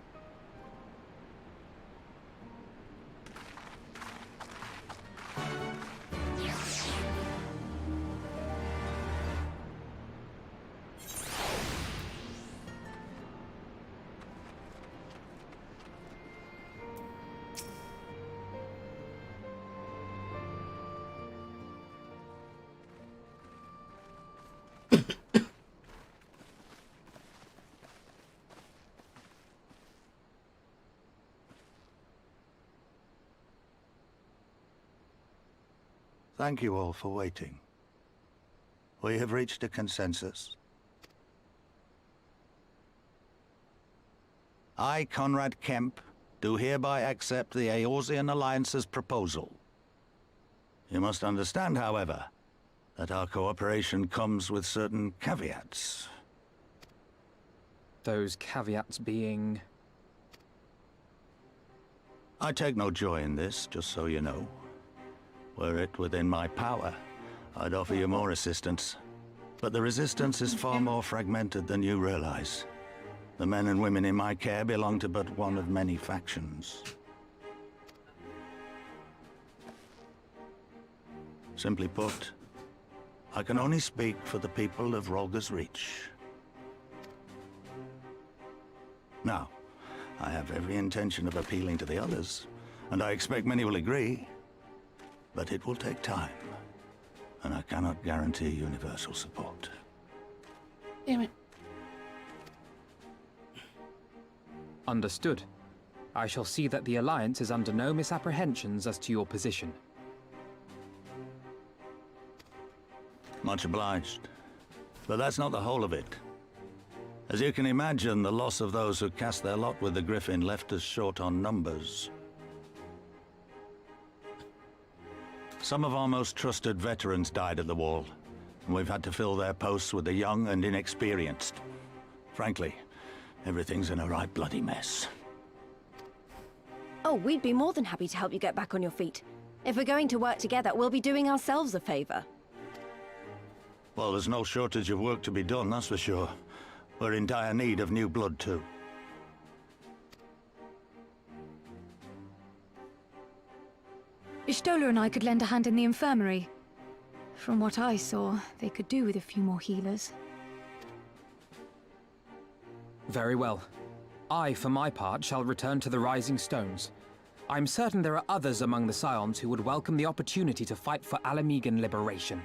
Thank you all for waiting. We have reached a consensus. I, Conrad Kemp, do hereby accept the Eorzean Alliance's proposal. You must understand, however, that our cooperation comes with certain caveats. Those caveats being... I take no joy in this, just so you know. Were it within my power, I'd offer you more assistance. But the Resistance is far more fragmented than you realize. The men and women in my care belong to but one of many factions. Simply put, I can only speak for the people of Rolga's Reach. Now, I have every intention of appealing to the others, and I expect many will agree. But it will take time, and I cannot guarantee universal support. Damn it. Understood. I shall see that the Alliance is under no misapprehensions as to your position. Much obliged. But that's not the whole of it. As you can imagine, the loss of those who cast their lot with the Griffin left us short on numbers. Some of our most trusted veterans died at the wall, and we've had to fill their posts with the young and inexperienced. Frankly, everything's in a right bloody mess. Oh, we'd be more than happy to help you get back on your feet. If we're going to work together, we'll be doing ourselves a favor. Well, there's no shortage of work to be done, that's for sure. We're in dire need of new blood, too. Ishtola and I could lend a hand in the infirmary. From what I saw, they could do with a few more healers. Very well. I, for my part, shall return to the Rising Stones. I'm certain there are others among the Scions who would welcome the opportunity to fight for Alamegan liberation.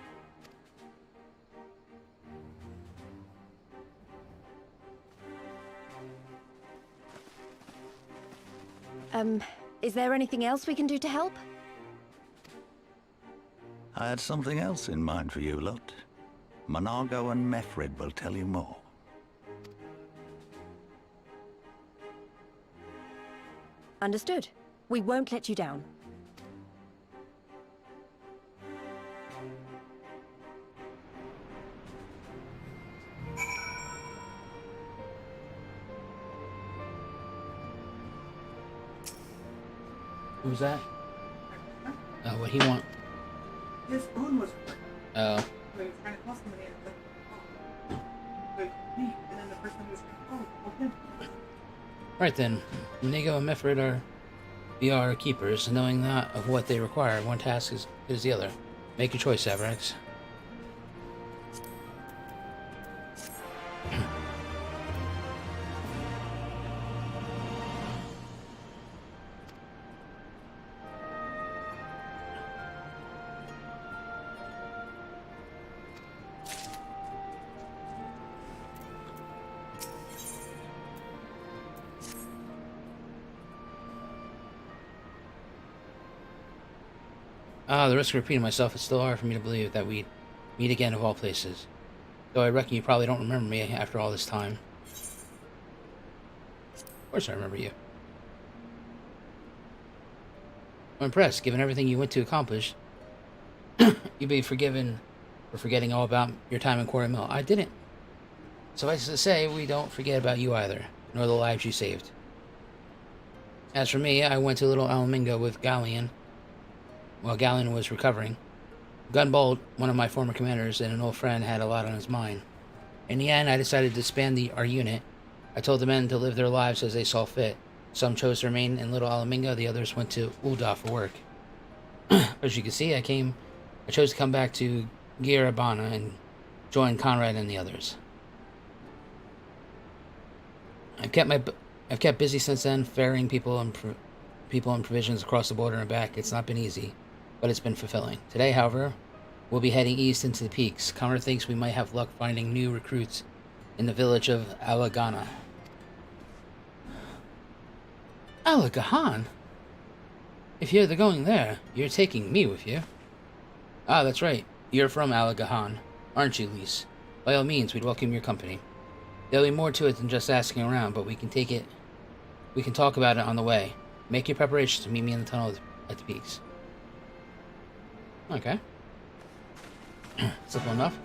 Is there anything else we can do to help? I had something else in mind for you lot. Monargo and Mefred will tell you more. Understood. We won't let you down. Who's that? What he want? His phone was working. Oh. So he was trying to call somebody and it was like, oh, me. And then the person was like, oh, him. Right then, Inigo and Mefred we are keepers, knowing that of what they require. One task is good as the other. Make your choice, Avarax. The risk of repeating myself, it's still hard for me to believe that we'd meet again of all places. Though I reckon you probably don't remember me after all this time. Of course I remember you. I'm impressed, given everything you went to accomplish. You'd be forgiven for forgetting all about your time in Quarry Mill. I didn't. Suffice to say, we don't forget about you either, nor the lives you saved. As for me, I went to Little Alamingo with Garlean while Garlean was recovering. Gunbolt, one of my former commanders and an old friend, had a lot on his mind. In the end, I decided to disband our unit. I told the men to live their lives as they saw fit. Some chose to remain in Little Alamingo, the others went to Ul'dah for work. As you can see, I chose to come back to Girabana and join Conrad and the others. I've kept busy since then, ferrying people and provisions across the border and back. It's not been easy, but it's been fulfilling. Today, however, we'll be heading east into the peaks. Conrad thinks we might have luck finding new recruits in the village of Alagana. Alagahan? If you're going there, you're taking me with you. Ah, that's right. You're from Alagahan, aren't you, Lise? By all means, we'd welcome your company. There'll be more to it than just asking around, but we can talk about it on the way. Make your preparations to meet me in the tunnel at the peaks. Okay. Simple enough.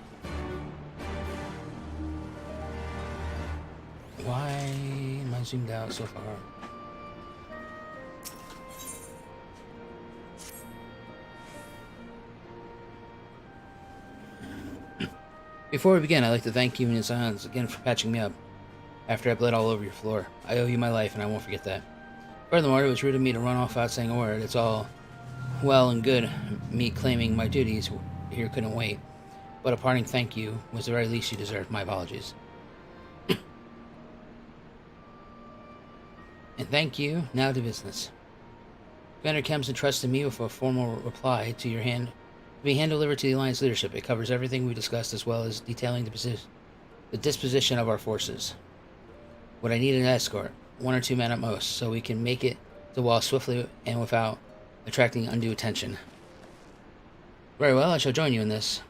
Why am I zoomed out so far? Before we begin, I'd like to thank you and your sons again for patching me up after I bled all over your floor. I owe you my life, and I won't forget that. Furthermore, it was rude of me to run off without saying a word. It's all well and good, me claiming my duties here couldn't wait. But a parting thank you was the very least you deserved. My apologies. And thank you. Now to business. Commander Kem's entrusted me with a formal reply to be hand delivered to the Alliance leadership. It covers everything we discussed as well as detailing the the disposition of our forces. Would I need an escort, 1 or 2 men at most, so we can make it to the wall swiftly and without attracting undue attention? Very well, I shall join you in this.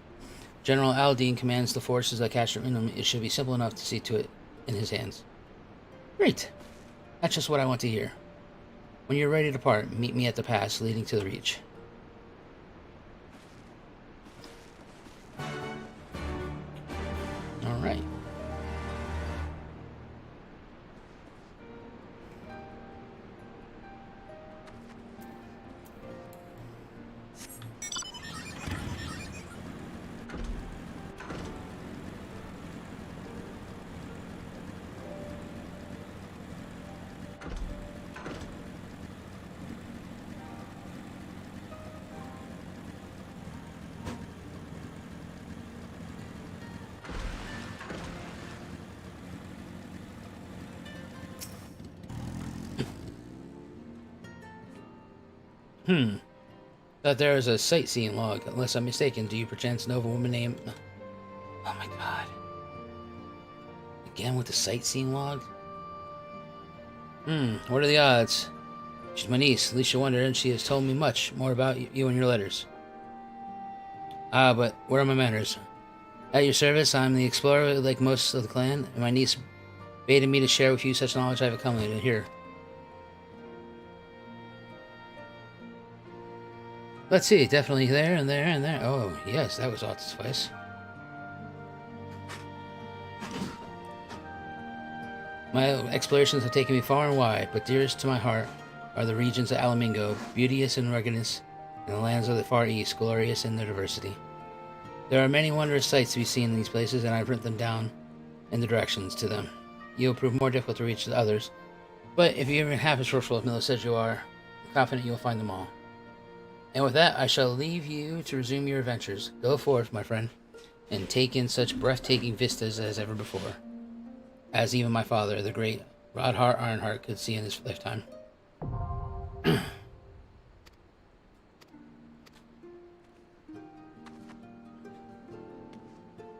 General Aldine commands the forces that capture Minum. It should be simple enough to see to it in his hands. Great. That's just what I want to hear. When you're ready to depart, meet me at the pass leading to the Reach. Alright. Thought there was a sightseeing log. Unless I'm mistaken, do you perchance know of a woman named... Oh my god. Again with the sightseeing log? What are the odds? She's my niece, Alicia Wonder, and she has told me much more about you in your letters. Ah, but where are my manners? At your service, I'm the explorer like most of the clan, and my niece bade me to share with you such knowledge I have accumulated here. Let's see, definitely there and there and there. Oh, yes, that was ought to suffice. My explorations have taken me far and wide, but dearest to my heart are the regions of Alamingo, beauteous and ruggedness, and the lands of the Far East, glorious in their diversity. There are many wondrous sights to be seen in these places, and I've written them down in the directions to them. You'll prove more difficult to reach than others, but if you're even half as resourceful as Milo says you are, I'm confident you'll find them all. And with that, I shall leave you to resume your adventures. Go forth, my friend, and take in such breathtaking vistas as ever before, as even my father, the great Rodhart Ironheart, could see in his lifetime.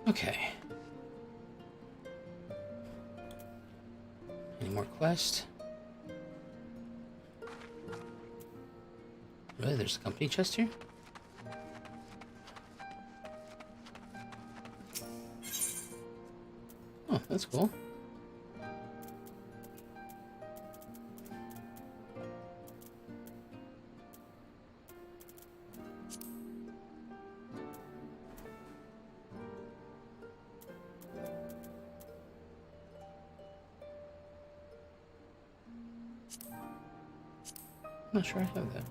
Okay. Any more quests? Really, there's a company chest here? Oh, that's cool. I'm not sure I have that.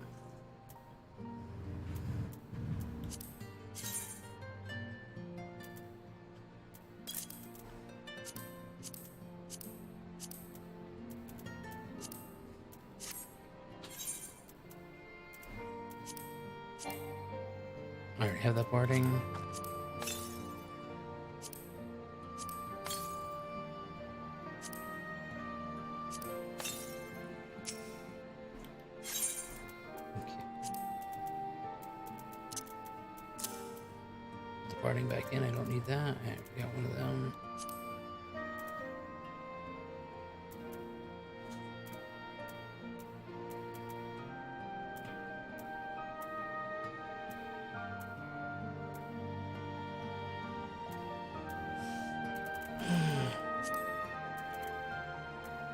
I already have that barding. Barding back in, I don't need that. I got one of them.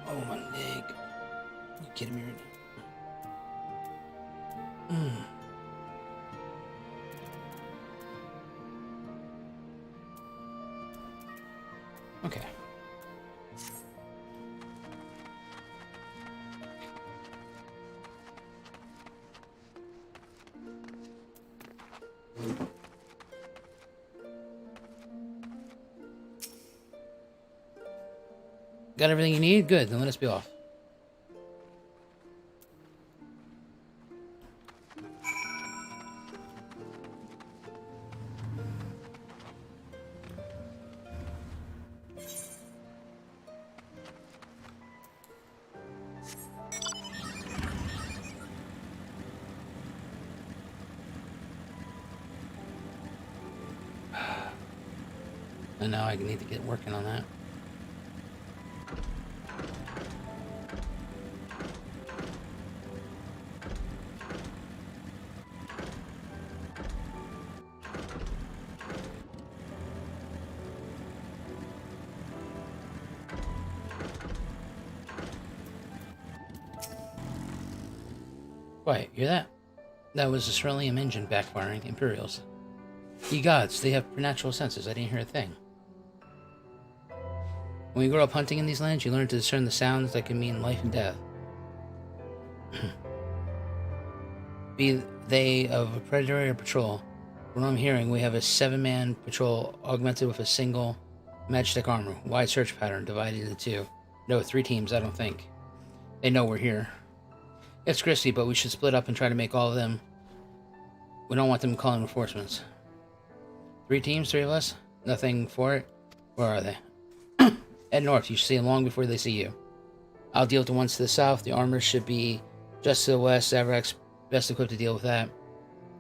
Oh, my leg. Are you kidding me right now? Okay. Got everything you need? Good, then let us be off. And now I need to get working on that. Quiet, hear that? That was the Cerulean engine backfiring Imperials. Ye gods, they have supernatural senses. I didn't hear a thing. When you grow up hunting in these lands, you learn to discern the sounds that can mean life and death. Be they of a predator or patrol. From what I'm hearing, we have a 7-man patrol augmented with a single matchstick armor. Wide search pattern divided into 2. No, 3 teams, I don't think. They know we're here. It's gristy, but we should split up and try to make all of them. We don't want them calling reinforcements. 3 teams, 3 of us? Nothing for it? Where are they? Head north. You should see them long before they see you. I'll deal with the ones to the south. The armor should be just to the west. Zavrak's best equipped to deal with that.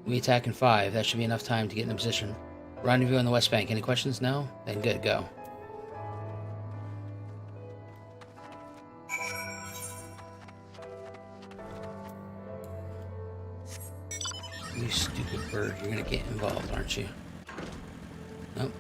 We attack in 5. That should be enough time to get in a position. Rendezvous on the west bank. Any questions? No? Then good. Go. You stupid bird. You're gonna get involved, aren't you? Nope.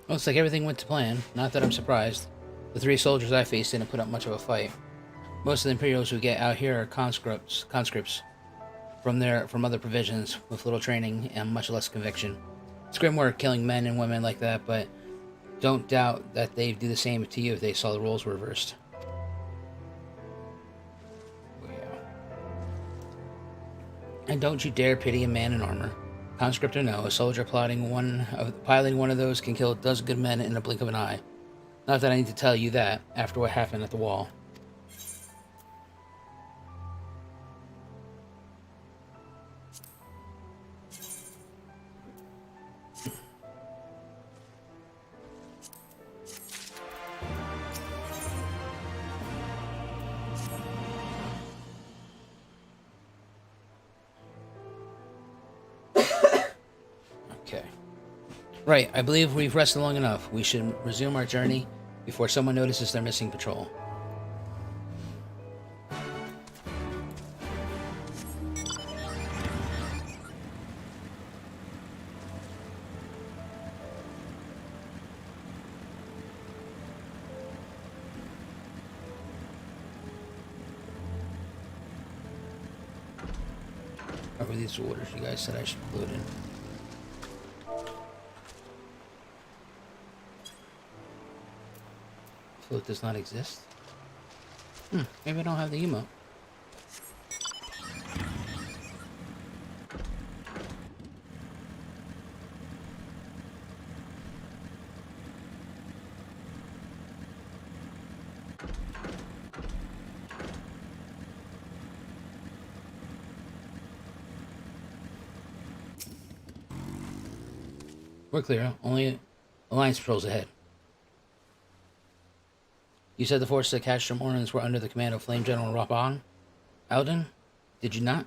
Looks like everything went to plan. Not that I'm surprised. The 3 soldiers I faced didn't put up much of a fight. Most of the Imperials who get out here are conscripts from other provisions with little training and much less conviction. It's grim work killing men and women like that, but don't doubt that they'd do the same to you if they saw the roles were reversed. And don't you dare pity a man in armor. Conscript or no, a soldier piloting one of those can kill a dozen good men in a blink of an eye. Not that I need to tell you that, after what happened at the wall. Right, I believe we've rested long enough. We should resume our journey before someone notices they're missing patrol. What were these orders you guys said I should load in? Float does not exist? Maybe I don't have the emote. We're clear. Only Alliance patrols ahead. You said the forces that captured Ornans were under the command of Flame General Rabban Alden, did you not?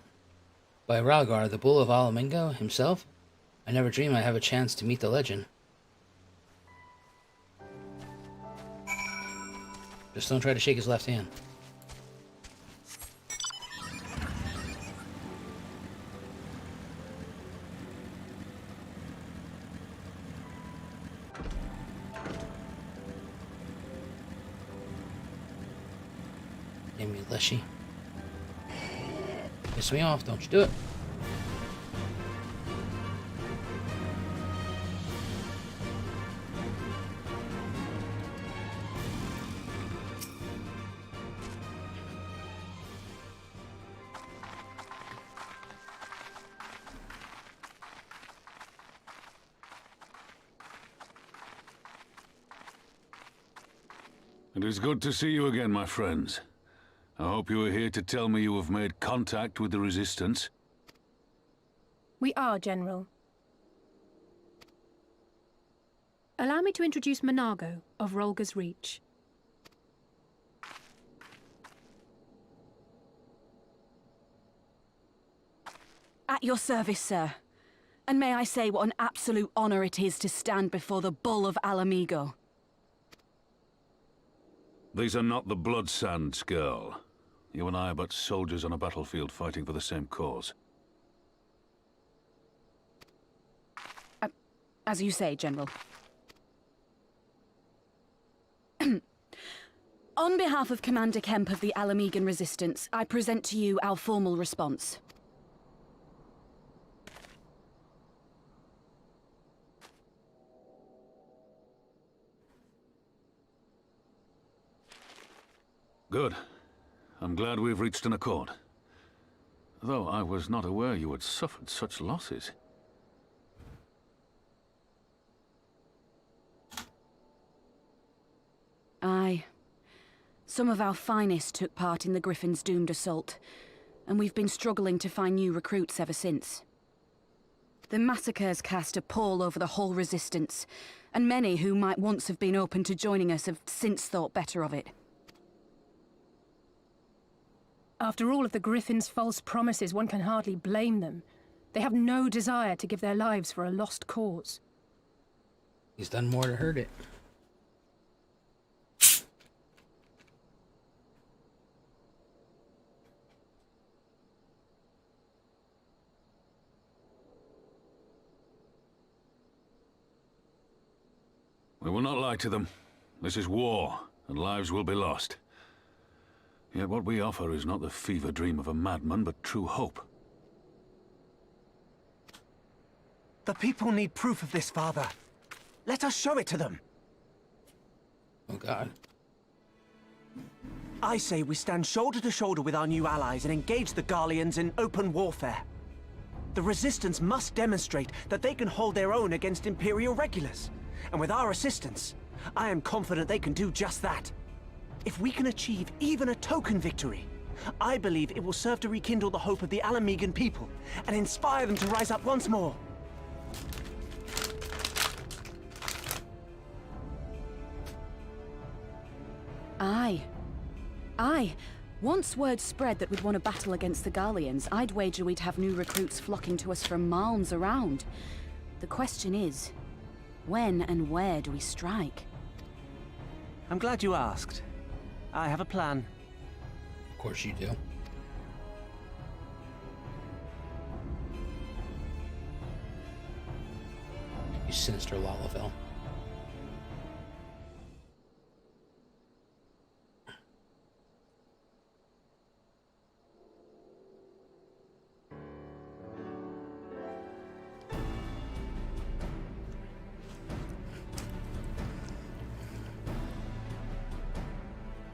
By Ralgar, the Bull of Alamingo himself? I never dreamed I'd have a chance to meet the legend. Just don't try to shake his left hand. Give me Leshy. Piss me off, don't you do it. It is good to see you again, my friends. I hope you are here to tell me you have made contact with the Resistance. We are, General. Allow me to introduce Monago of Rolga's Reach. At your service, sir. And may I say what an absolute honor it is to stand before the Bull of Alamigo. These are not the Blood Sands, girl. You and I are but soldiers on a battlefield fighting for the same cause. As you say, General. On behalf of Commander Kemp of the Alamigan Resistance, I present to you our formal response. Good. I'm glad we've reached an accord. Though I was not aware you had suffered such losses. Aye. Some of our finest took part in the Griffin's doomed assault, and we've been struggling to find new recruits ever since. The massacres cast a pall over the whole Resistance, and many who might once have been open to joining us have since thought better of it. After all of the Griffin's false promises, one can hardly blame them. They have no desire to give their lives for a lost cause. He's done more to hurt it. We will not lie to them. This is war, and lives will be lost. Yet what we offer is not the fever dream of a madman, but true hope. The people need proof of this, Father. Let us show it to them. Oh God. I say we stand shoulder to shoulder with our new allies and engage the Garleans in open warfare. The Resistance must demonstrate that they can hold their own against Imperial regulars. And with our assistance, I am confident they can do just that. If we can achieve even a token victory, I believe it will serve to rekindle the hope of the Alamigan people and inspire them to rise up once more. Aye. Aye. Once word spread that we'd won a battle against the Garleans, I'd wager we'd have new recruits flocking to us from Malms around. The question is, when and where do we strike? I'm glad you asked. I have a plan. Of course you do. You sinister Lalafell.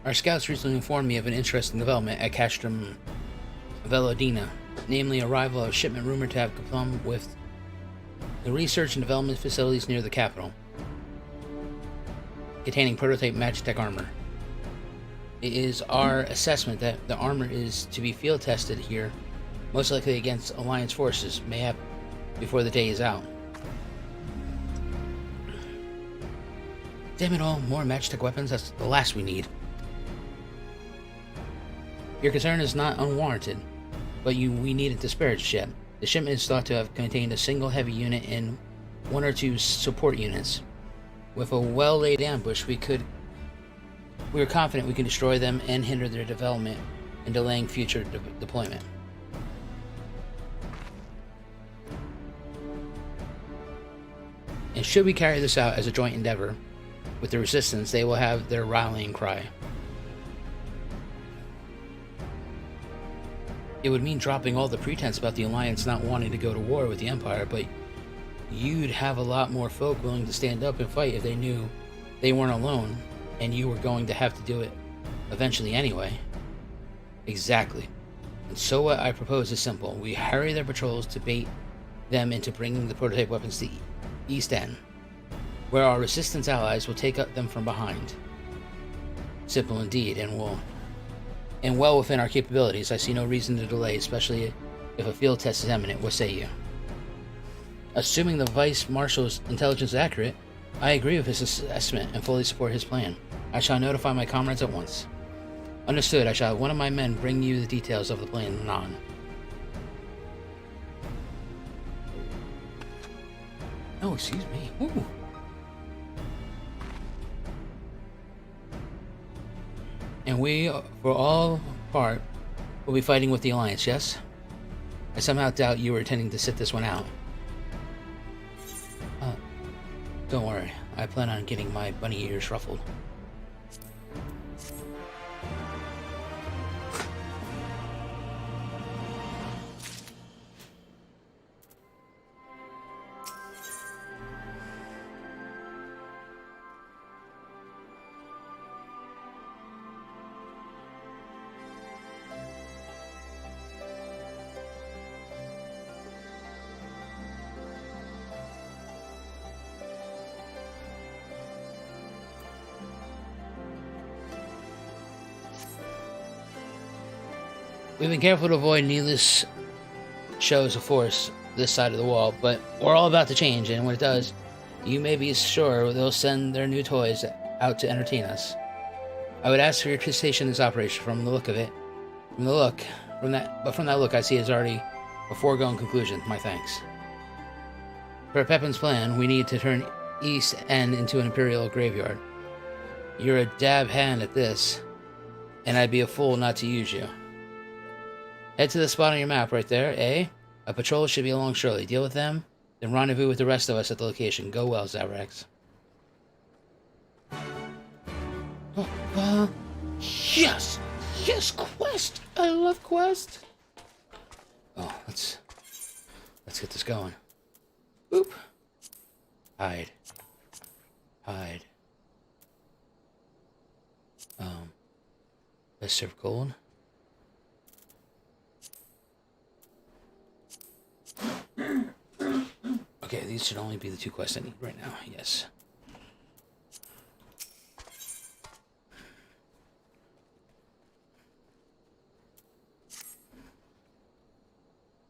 Our scouts recently informed me of an interesting development at Castrum Velodina, namely arrival of a shipment rumored to have come with the research and development facilities near the capital, containing prototype Magitech armor. It is our assessment that the armor is to be field tested here, most likely against Alliance forces, mayhap before the day is out. Damn it all, more Magitech weapons, that's the last we need. Your concern is not unwarranted, but we needn't disparage the ship. The shipment is thought to have contained a single heavy unit and 1 or 2 support units. With a well-laid ambush, we are confident we can destroy them and hinder their development and delaying future deployment. And should we carry this out as a joint endeavor with the Resistance, they will have their rallying cry. It would mean dropping all the pretense about the Alliance not wanting to go to war with the Empire, but you'd have a lot more folk willing to stand up and fight if they knew they weren't alone, and you were going to have to do it eventually anyway. Exactly. And so what I propose is simple. We harry their patrols to bait them into bringing the prototype weapons to East End, where our Resistance allies will take up them from behind. Simple indeed, and well within our capabilities. I see no reason to delay, especially if a field test is imminent. What say you? Assuming the Vice Marshal's intelligence is accurate, I agree with his assessment and fully support his plan. I shall notify my comrades at once. Understood. I shall have one of my men bring you the details of the plan anon. Oh, excuse me. Ooh. And we, for all part, will be fighting with the Alliance, yes? I somehow doubt you were intending to sit this one out. Don't worry. I plan on getting my bunny ears ruffled. We've been careful to avoid needless shows of force this side of the wall, but we're all about to change, and when it does, you may be sure they'll send their new toys out to entertain us. I would ask for your participation in this operation. From the look of it, from that look, I see it's already a foregone conclusion. My thanks. For Pepin's plan, we need to turn East End into an Imperial graveyard. You're a dab hand at this, and I'd be a fool not to use you. Head to the spot on your map right there, eh? A patrol should be along shortly. Deal with them, then rendezvous with the rest of us at the location. Go well, Zavrax. Yes! Yes, quest! I love quest! Oh, let's get this going. Boop. Hide. Hide. Let's serve gold. Okay, these should only be the 2 quests I need right now. Yes.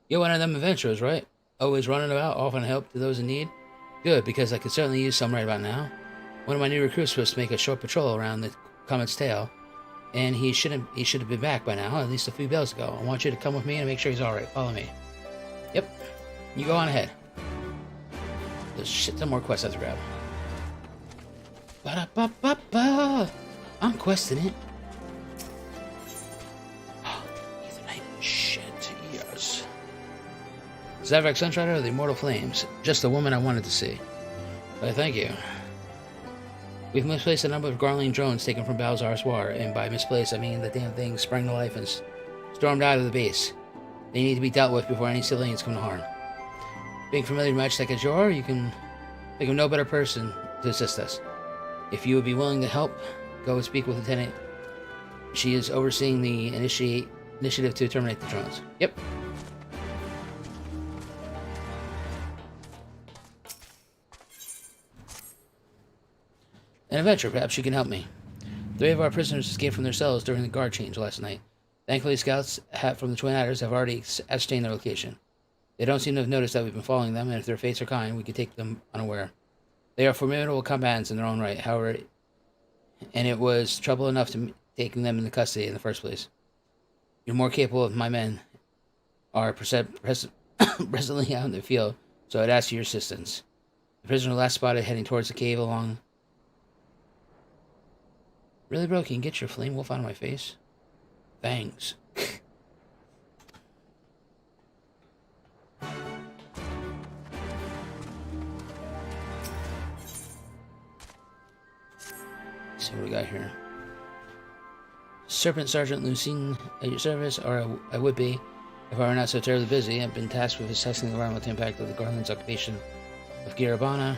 You're one of them adventurers, right? Always running about, offering help to those in need? Good, because I could certainly use some right about now. One of my new recruits was to make a short patrol around the Comet's tail, and he should have been back by now, at least a few bells ago. I want you to come with me and make sure he's alright. Follow me. Yep. You go on ahead. There's shit ton more quests I have to grab. Ba-da-ba-ba-ba. I'm questing it. Etherite. Shit, yes. Zavrak Sunstrider of the Immortal Flames. Just the woman I wanted to see. But thank you. We've misplaced a number of Garlean drones taken from Balzar's War, and by misplaced I mean the damn thing sprang to life and stormed out of the base. They need to be dealt with before any civilians come to harm. Being familiar with magic as you are, you can think of no better person to assist us. If you would be willing to help, go and speak with Lieutenant. She is overseeing the initiative to terminate the drones. Yep. An adventure, perhaps you can help me. 3 of our prisoners escaped from their cells during the guard change last night. Thankfully, scouts from the Twin Adders have already ascertained their location. They don't seem to have noticed that we've been following them, and if their fates are kind, we could take them unaware. They are formidable combatants in their own right, however, and it was trouble enough to taking them into custody in the first place. You're more capable of my men are presently out in the field, so I'd ask your assistance. The prisoner last spotted heading towards the cave along... Really, bro? Can you get your flame wolf out of my face? Thanks. Let's see what we got here. Serpent Sergeant Lucine at your service, or I would be if I were not so terribly busy. I've been tasked with assessing the environmental impact of the Garlean's occupation of Girabana.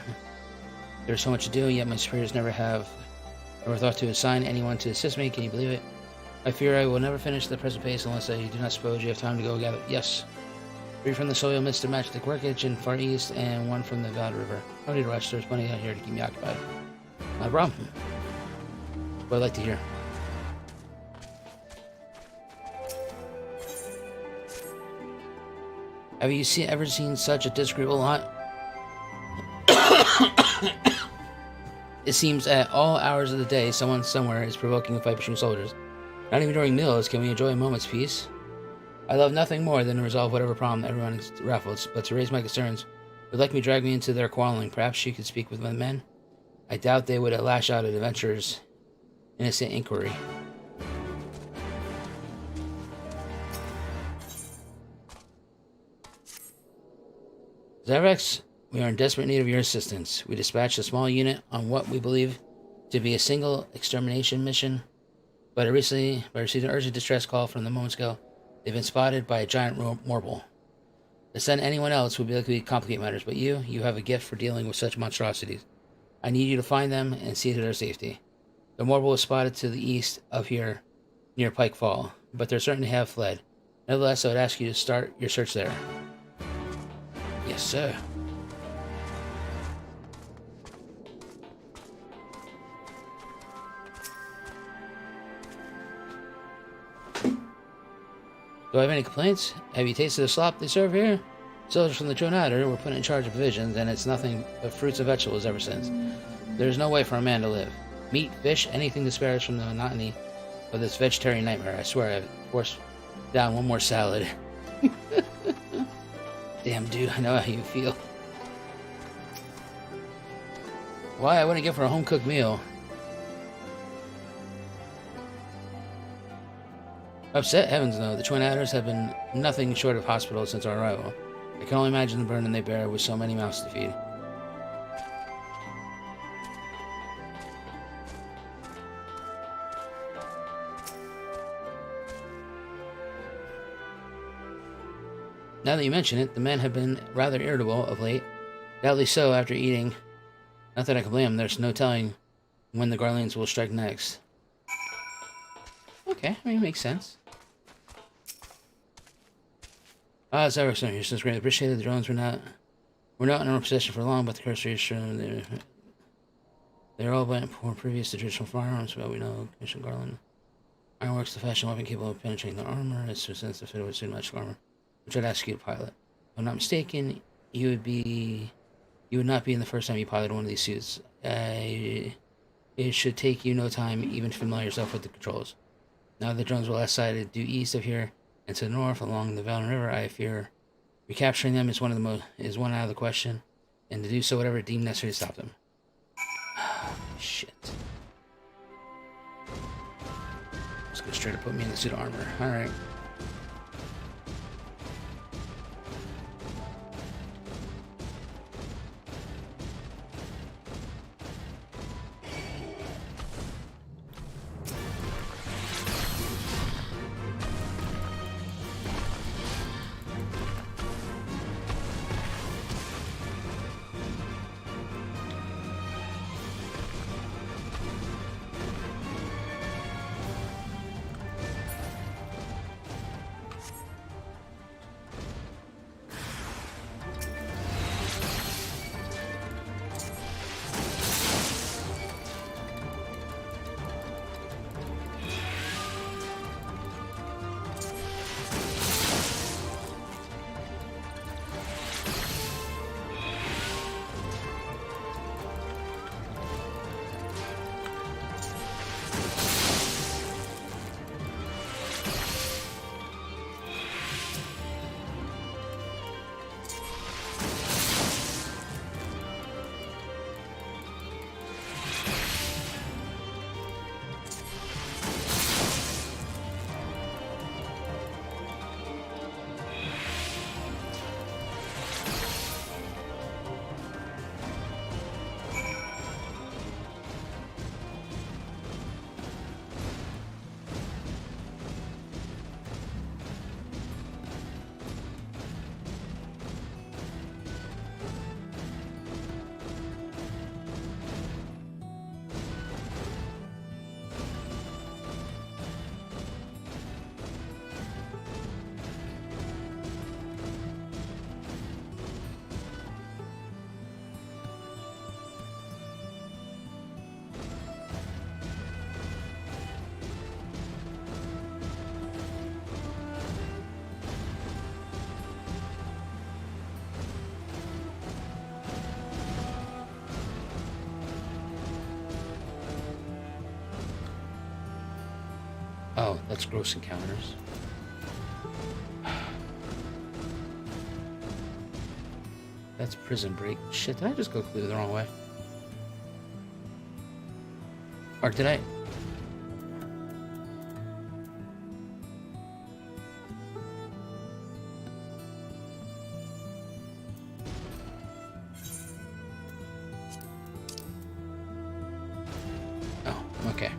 There's so much to do, yet my superiors never thought to assign anyone to assist me. Can you believe it? I fear I will never finish the present pace unless I do not suppose you have time to go gather. Yes. 3 from the soil midst of magic workage in far east, and 1 from the Valley River. I don't need to rush. There's plenty out here to keep me occupied. Not a problem. What I'd like to hear. Have you ever seen such a disagreeable lot? It seems at all hours of the day, someone somewhere is provoking a fight between soldiers. Not even during meals can we enjoy a moment's peace. I love nothing more than to resolve whatever problem everyone is raffles, but to raise my concerns would like me to drag me into their quarreling. Perhaps you could speak with my men? I doubt they would lash out at adventurers' innocent inquiry. Zavrex, we are in desperate need of your assistance. We dispatched a small unit on what we believe to be a single extermination mission, but I received an urgent distress call from the moments ago. They've been spotted by a giant morble. To send anyone else would be likely to complicate matters, but you have a gift for dealing with such monstrosities. I need you to find them and see to their safety. The morble was spotted to the east of here, near Pike Fall, but they certainly have fled. Nevertheless, I would ask you to start your search there. Yes, sir. Do I have any complaints? Have you tasted the slop they serve here? Soldiers from the Tronadder were put in charge of provisions, and it's nothing but fruits and vegetables ever since. There's no way for a man to live. Meat, fish, anything to spare us from the monotony of this vegetarian nightmare. I swear I've forced down one more salad. Damn, dude, I know how you feel. Why, I wouldn't give her a home-cooked meal. Upset heavens, though. The Twin Adders have been nothing short of hospitals since our arrival. I can only imagine the burden they bear with so many mouths to feed. Now that you mention it, the men have been rather irritable of late. Doubtly so after eating. Not that I can blame them, there's no telling when the Garleans will strike next. Okay, I mean, it makes sense. Ah, it's ever so you're so greatly appreciated. The drones were not in our possession for long, but the curse is shown they're all went for previous to traditional firearms, but we know Commission Garland. Ironworks, the fashion weapon capable of penetrating the armor, it's so sensitive to fit with suit magic armor, which I'd ask you to pilot. If I'm not mistaken, you would not be in the first time you piloted one of these suits. It should take you no time even to familiarize yourself with the controls. Now the drones were last sighted due east of here and to the north along the Valen River. I fear recapturing them is one out of the question, and to do so whatever deemed necessary to stop them. Shit. just go straight to put me in the suit of armor. Alright. Oh, that's gross encounters. That's prison break. Shit, did I just go completely the wrong way? Or did I? Oh, okay.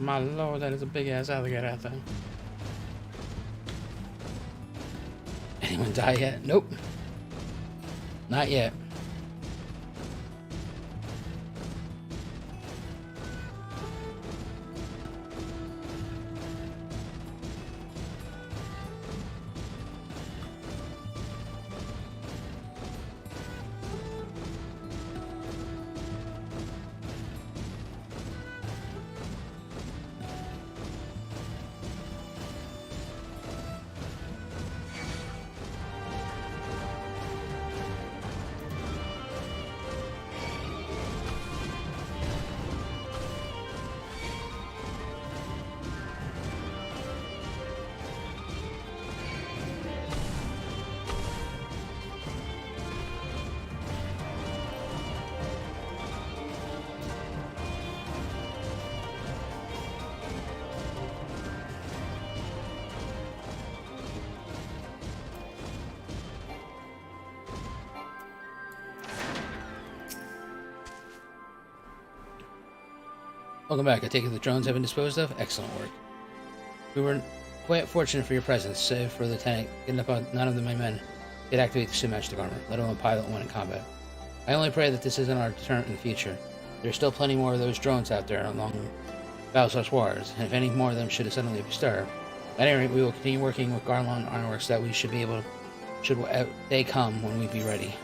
My lord, that is a big ass alligator out there. Anyone die yet? Nope. Not yet. Welcome back. I take it the drones have been disposed of? Excellent work. We were quite fortunate for your presence, save for Lieutenant getting up on none of my men could activate the suit-matched armor, let alone pilot one in combat. I only pray that this isn't our deterrent in the future. There's still plenty more of those drones out there along Battle/Wars, and if any more of them should suddenly stir, at any rate, we will continue working with Garlean Ironworks that we should be able to, should they come when we be ready.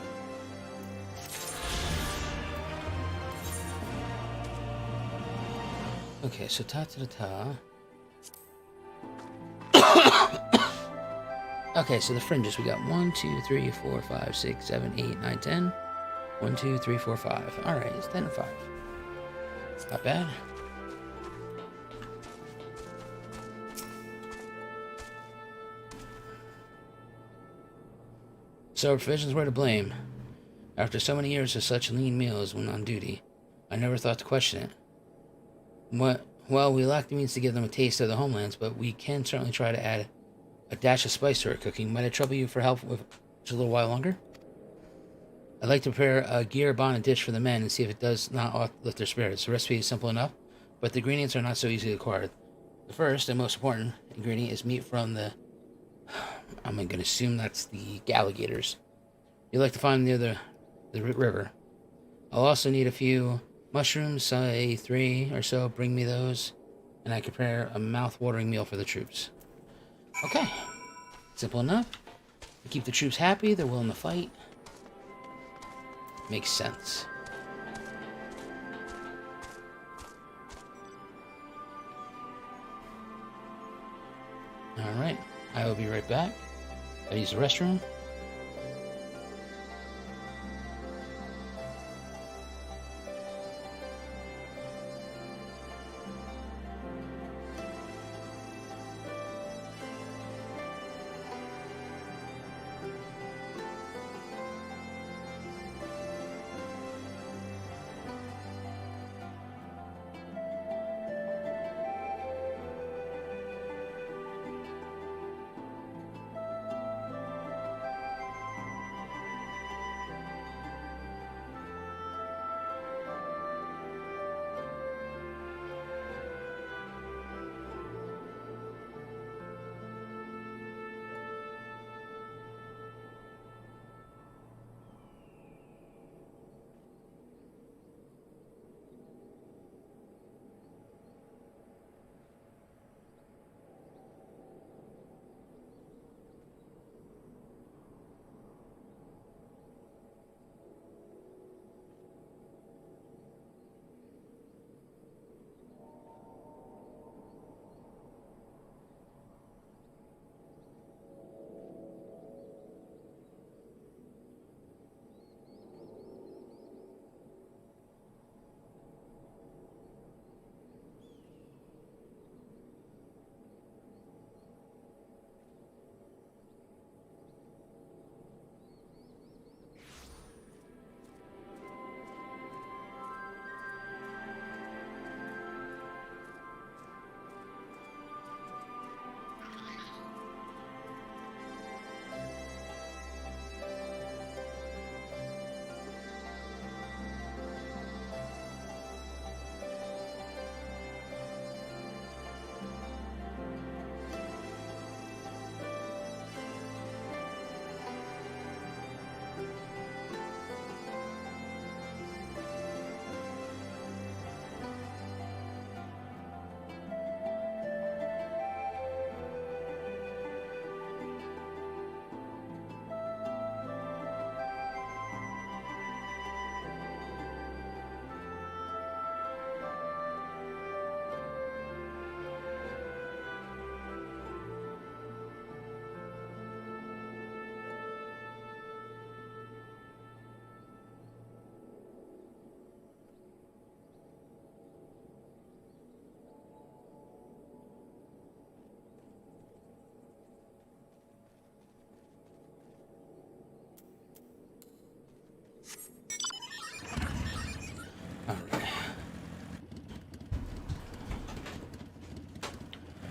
Okay, so ta-ta-ta-ta. Okay, so the fringes, we got 1, 2, 3, 4, 5, 6, 7, 8, 9, 10. 1, 2, 3, 4, 5. Alright, it's 10 and 5. Not bad. So our provisions were to blame. After so many years of such lean meals when on duty, I never thought to question it. Well, we lack the means to give them a taste of the homelands, but we can certainly try to add a dash of spice to our cooking. Might I trouble you for help with just a little while longer? I'd like to prepare a Gearbana dish for the men and see if it does not lift their spirits. The recipe is simple enough, but the ingredients are not so easily acquired. The first and most important ingredient is meat from the... I'm going to assume that's the alligators. You'd like to find them near the river. I'll also need a few mushrooms, say 3 or so. Bring me those, and I can prepare a mouth-watering meal for the troops. Okay. Simple enough. To keep the troops happy, they're willing to fight. Makes sense. Alright. I will be right back. I'll use the restroom.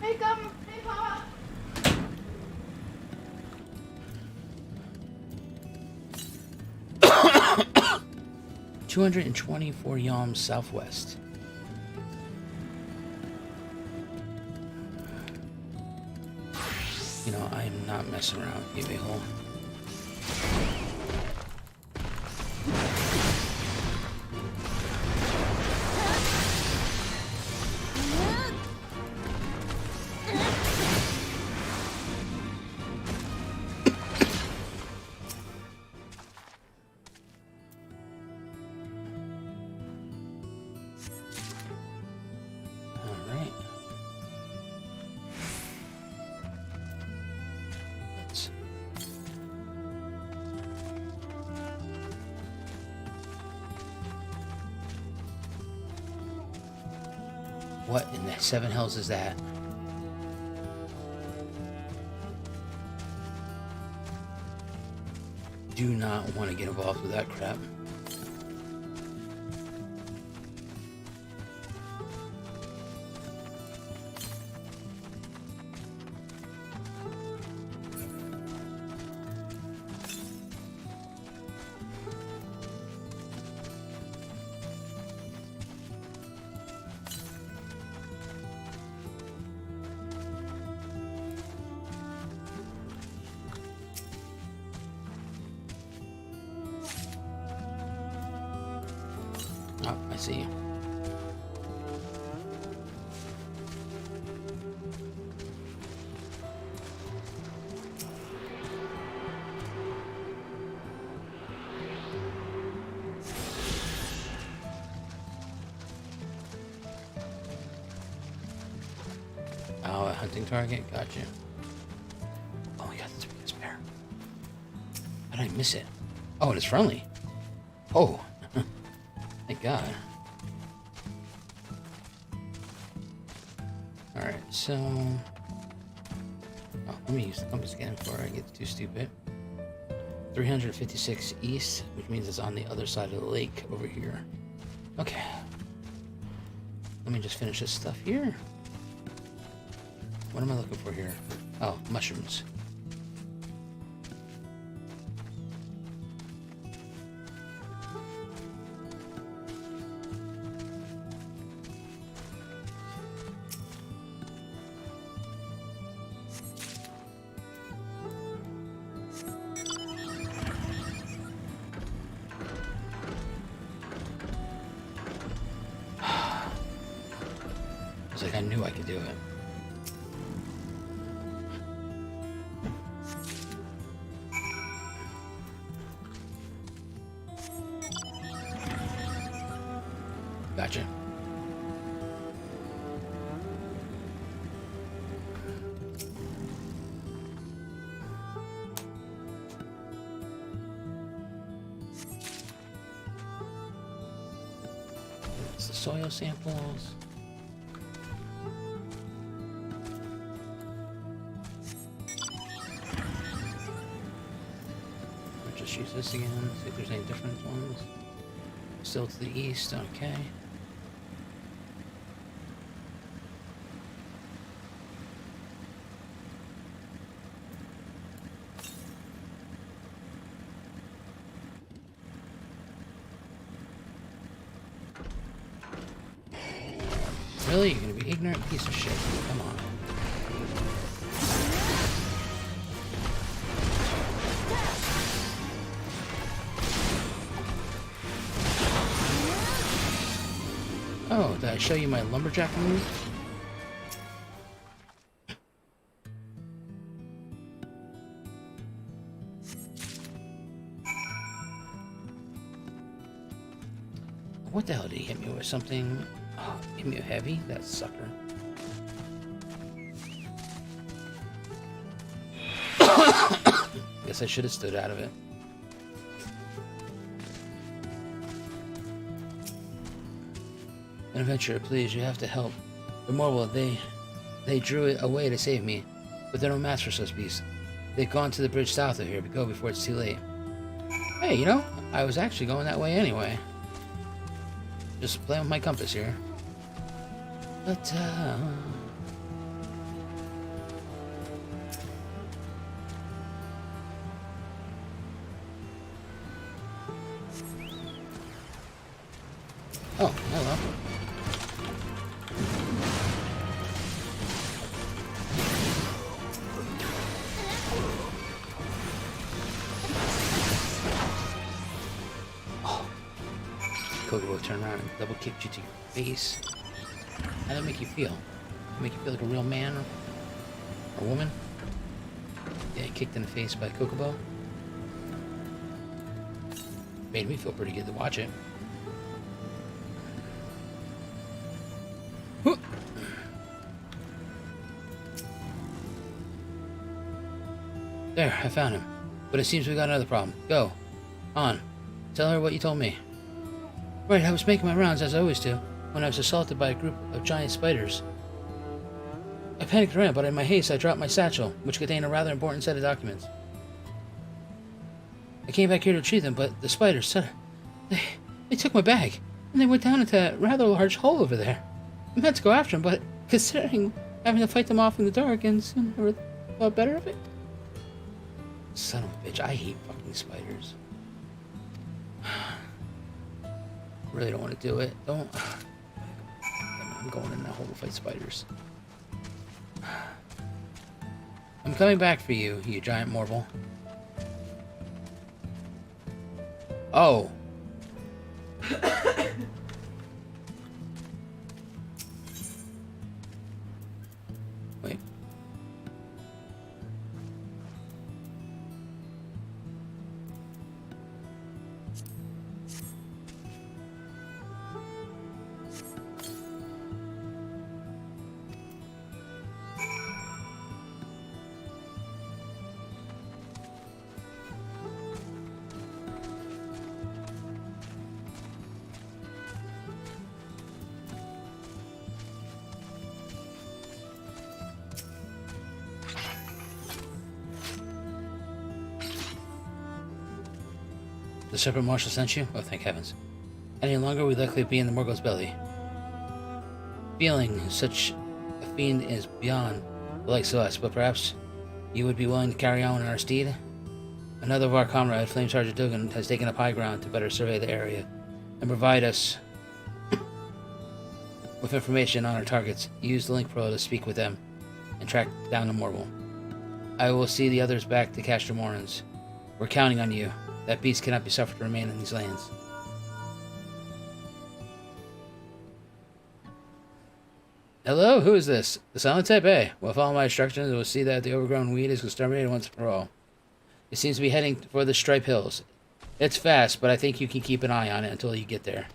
Hey, come! Hey, Papa! 224 yalms southwest. You know, I am not messing around with you, a-hole. What in the seven hells is that? Do not want to get involved with that crap. Oh, I see you. Oh, a hunting target? Gotcha. Oh my god, that's a big spare. How did I miss it? Oh, and it's friendly. Oh. Thank God. Alright, so... Oh, let me use the compass again before I get too stupid. 356 east, which means it's on the other side of the lake over here. Okay. Let me just finish this stuff here. What am I looking for here? Oh, mushrooms. It's like I knew I could do it. Gotcha. It's the soil samples. Just use this again, see if there's any different ones. Still to the east, okay. Really? You're gonna be ignorant piece of shit. Come on. Oh, did I show you my lumberjack move? What the hell did he hit me with? Something... Oh, hit me with heavy? That sucker. Guess I should have stood out of it. An adventurer, please, you have to help. The Morwell, they drew it away to save me, but they're no match for such beasts. They've gone to the bridge south of here, but go before it's too late. Hey, you know, I was actually going that way anyway. Just playing with my compass here. But, oh, hello. Kokobo turned around and double kicked you to your face. How'd that make you feel? Make you feel like a real man or woman? Yeah, kicked in the face by Kokobo. Made me feel pretty good to watch it. Whoop. There, I found him. But it seems we got another problem. Go. On. Tell her what you told me. Right, I was making my rounds as I always do, when I was assaulted by a group of giant spiders. I panicked around, but in my haste I dropped my satchel, which contained a rather important set of documents. I came back here to retrieve them, but the spiders said they took my bag, and they went down into that rather large hole over there. I meant to go after them, but considering having to fight them off in the dark, and soon never thought better of it. Son of a bitch, I hate fucking spiders. Really don't want to do it. Don't. I'm going in that hole to fight spiders. I'm coming back for you, you giant mortal. Oh. Wait. The Serpent Marshal sent you? Oh, thank heavens. Any longer, we'd likely be in the Morgul's belly. Feeling such a fiend is beyond the likes of us, but perhaps you would be willing to carry on in our stead? Another of our comrade, Flame Sergeant Dugan, has taken up high ground to better survey the area and provide us with information on our targets. Use the link pro to speak with them and track down the Morgul. I will see the others back to Castor Morans. We're counting on you. That beast cannot be suffered to remain in these lands. Hello, who is this? The Silent Type A. Well, follow my instructions and we'll see that the overgrown weed is exterminated once and for all. It seems to be heading for the Stripe Hills. It's fast, but I think you can keep an eye on it until you get there.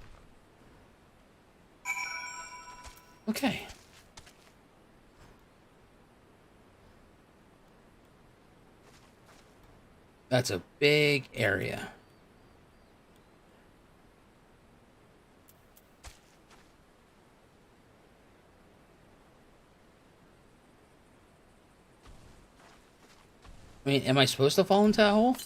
Okay. That's a big area. I mean, am I supposed to fall into that hole?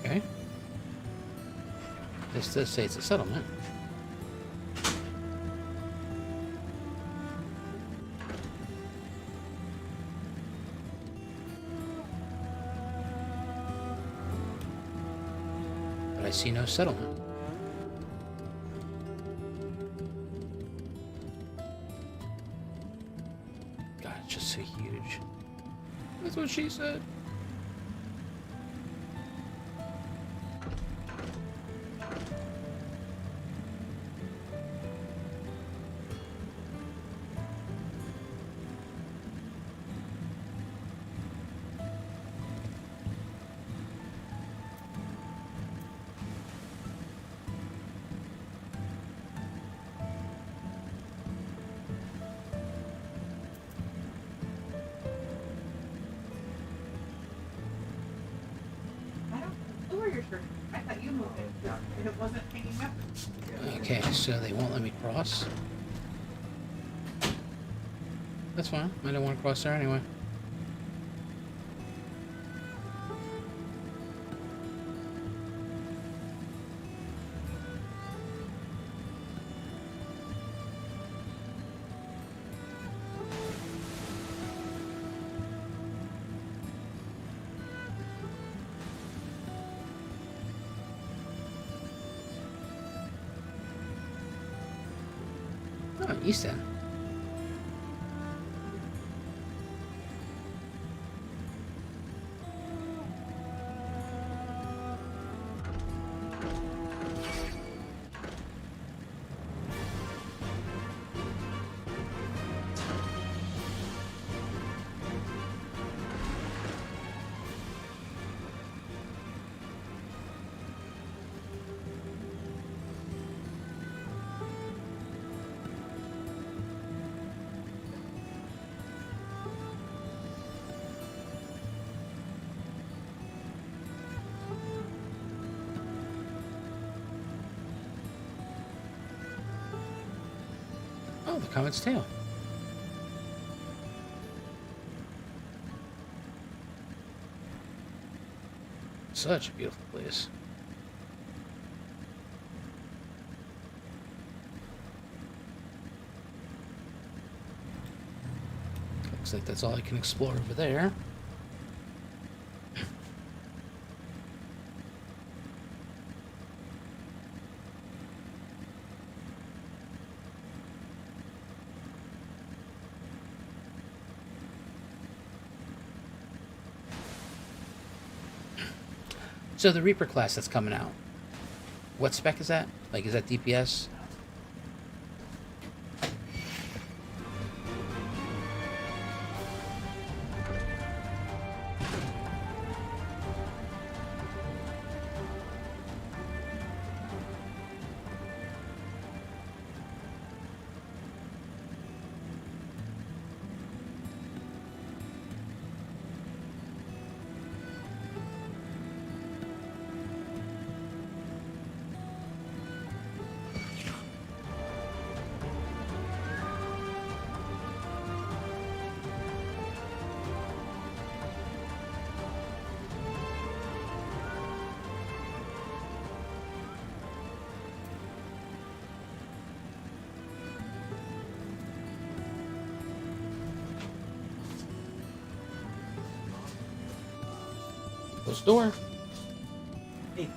Okay. This does say it's a settlement. But I see no settlement. God, it's just so huge. That's what she said. and it wasn't hanging up. Okay, so they won't let me cross. That's fine. I don't want to cross there anyway. Oh, East End. Oh, the Comet's Tail. Such a beautiful place. Looks like that's all I can explore over there. So the Reaper class that's coming out, what spec is that? Like, is that DPS? Close the door. Hey.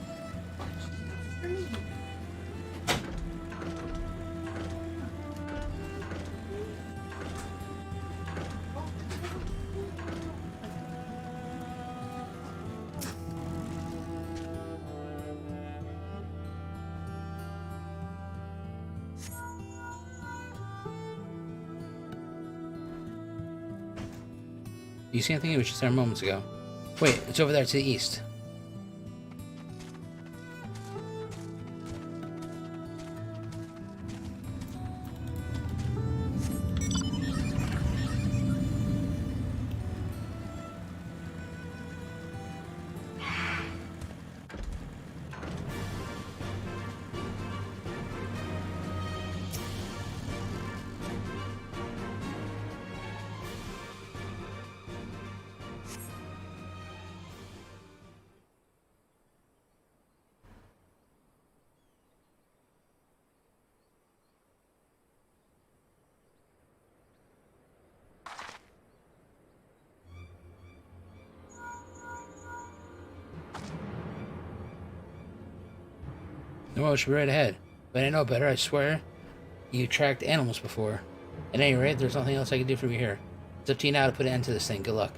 You see anything? It was just there moments ago. Wait, it's over there to the east. No, it should be right ahead. But I know better, I swear. You tracked animals before. At any rate, there's nothing else I can do from here. It's up to you now to put an end to this thing. Good luck.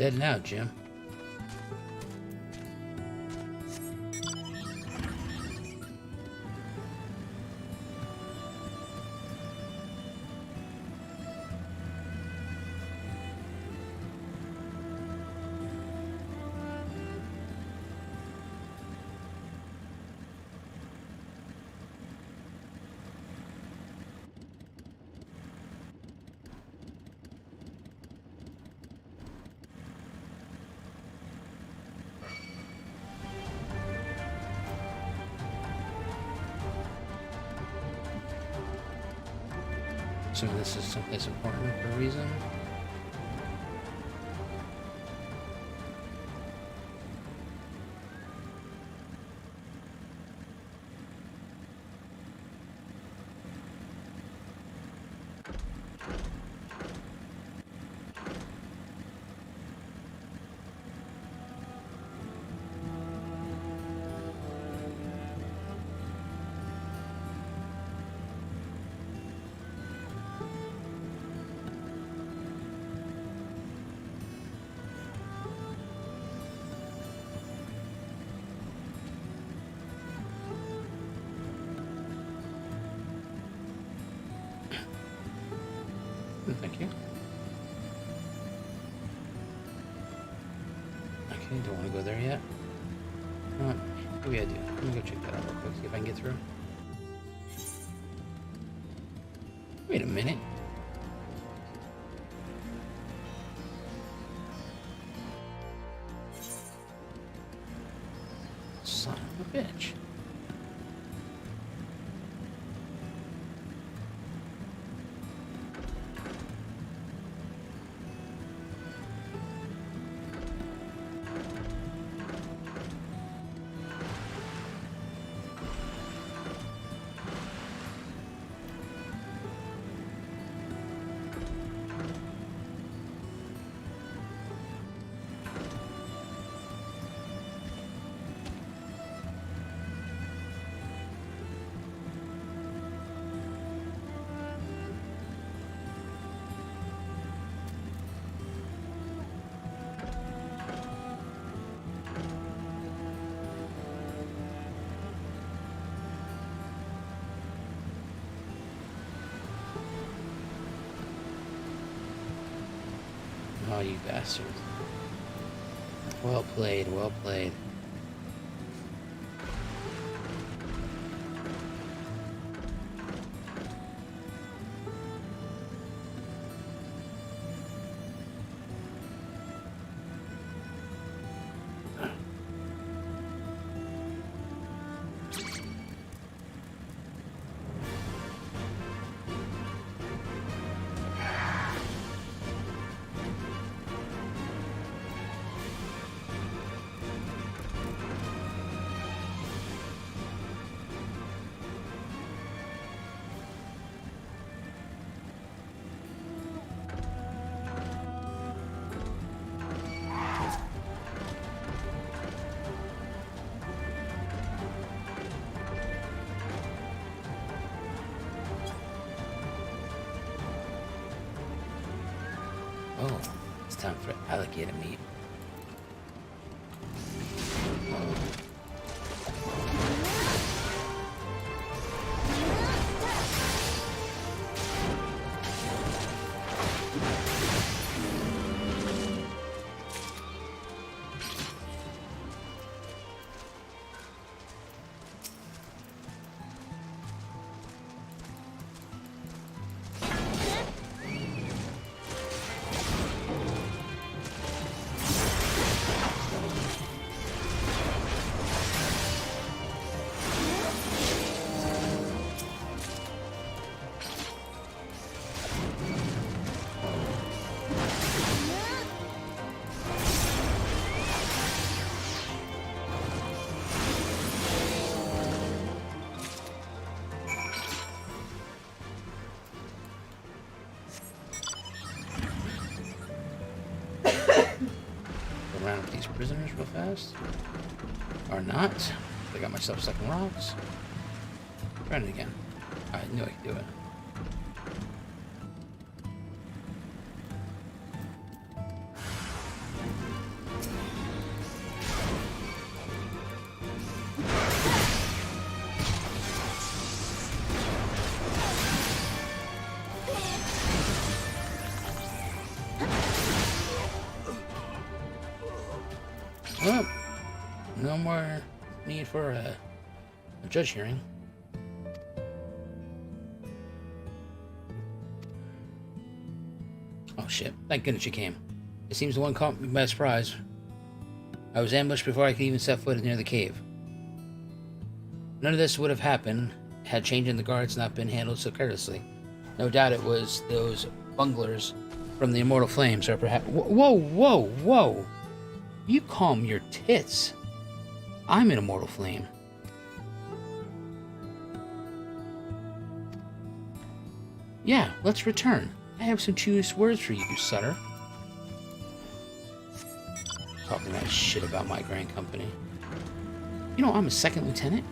heading out, Jim. Some of this is someplace important for a reason. Thank you. Okay, don't want to go there yet. Maybe I do. Let me go check that out real quick, see if I can get through. Wait a minute. Son of a bitch. Oh, you bastard. Well played, well played. Oh, it's time for alligator meat. Around with these prisoners real fast. Or not. I got myself stuck in rocks. Try it again. I knew I could do it. No more need for a judge hearing. Oh shit, thank goodness you came. It seems the one caught me by surprise. I was ambushed before I could even set foot near the cave. None of this would have happened had changing the guards not been handled so carelessly. No doubt it was those bunglers from the Immortal Flames, or perhaps... Whoa! You calm your tits. I'm an Immortal Flame. Yeah, let's return. I have some choice words for you, Sutter. Talking that shit about my grand company. You know, I'm a second lieutenant.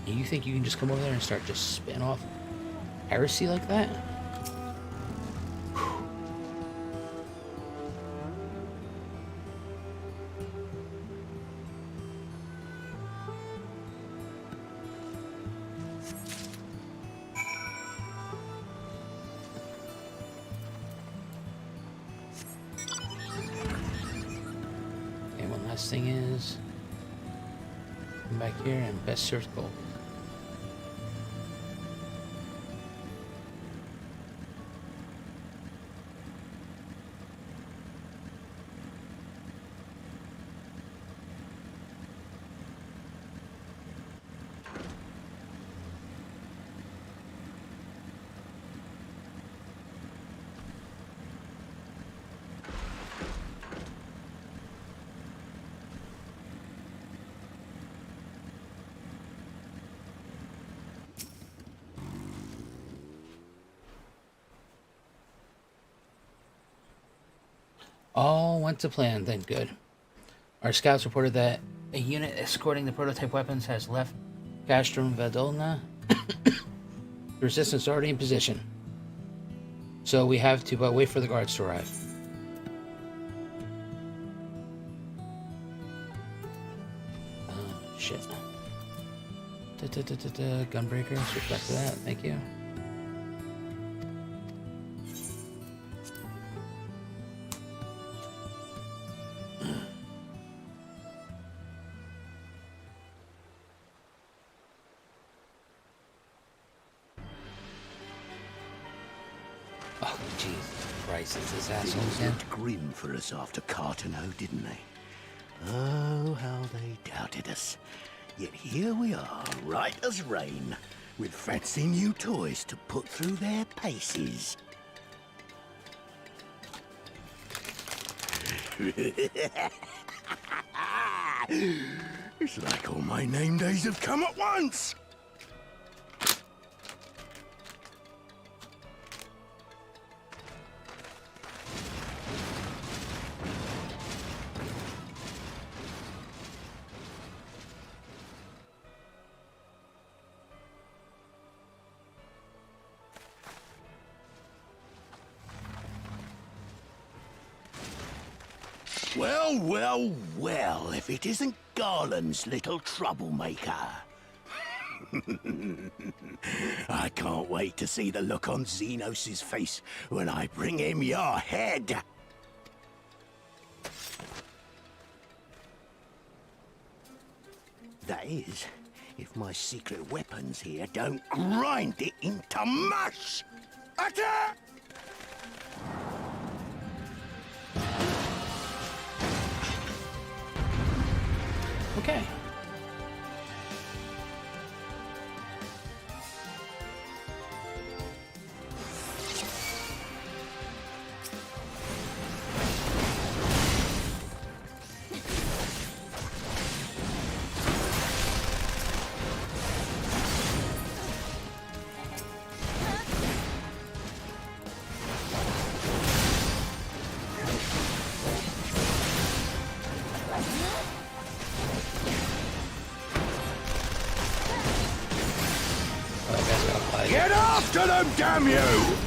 And you think you can just come over there and start just spitting off heresy like that? Okay, one last thing is come back here and best served gold. All went to plan, then good. Our scouts reported that a unit escorting the prototype weapons has left Castrum Vadolna. The resistance is already in position. So we have to wait for the guards to arrive. Shit. Gunbreaker, switch back to that, thank you. Oh, Jesus Christ, is this asshole again? Looked grim for us after Cartano, didn't they? Oh, how they doubted us. Yet here we are, right as rain, with fancy new toys to put through their paces. It's like all my name days have come at once! Well, if it isn't Garland's little troublemaker. I can't wait to see the look on Xenos' face when I bring him your head. That is, if my secret weapons here don't grind it into mush. Attack! Okay. Get after them, damn you!